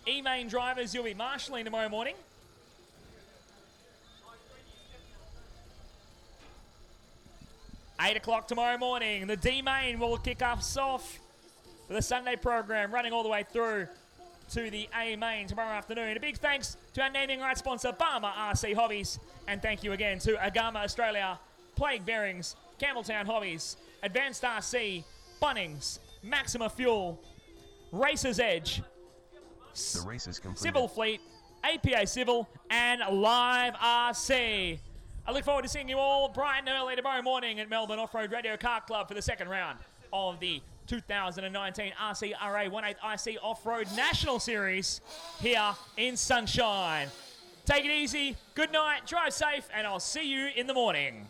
E-Main drivers, you'll be marshalling tomorrow morning. Eight o'clock tomorrow morning. The D-Main will kick us off for the Sunday program, running all the way through to the A-Main tomorrow afternoon. A big thanks to our naming rights sponsor, Barmer RC Hobbies. And thank you again to Agama Australia, Plague Bearings, Campbelltown Hobbies, Advanced RC, Bunnings, Maxima Fuel, Racers Edge, The race is completed. Civil Fleet, APA Civil, and Live RC. I look forward to seeing you all bright and early tomorrow morning at Melbourne Off-Road Radio Car Club for the 2nd round of the 2019 RCRA 18 IC Off-Road National Series here in Sunshine. Take it easy, good night, drive safe, and I'll see you in the morning.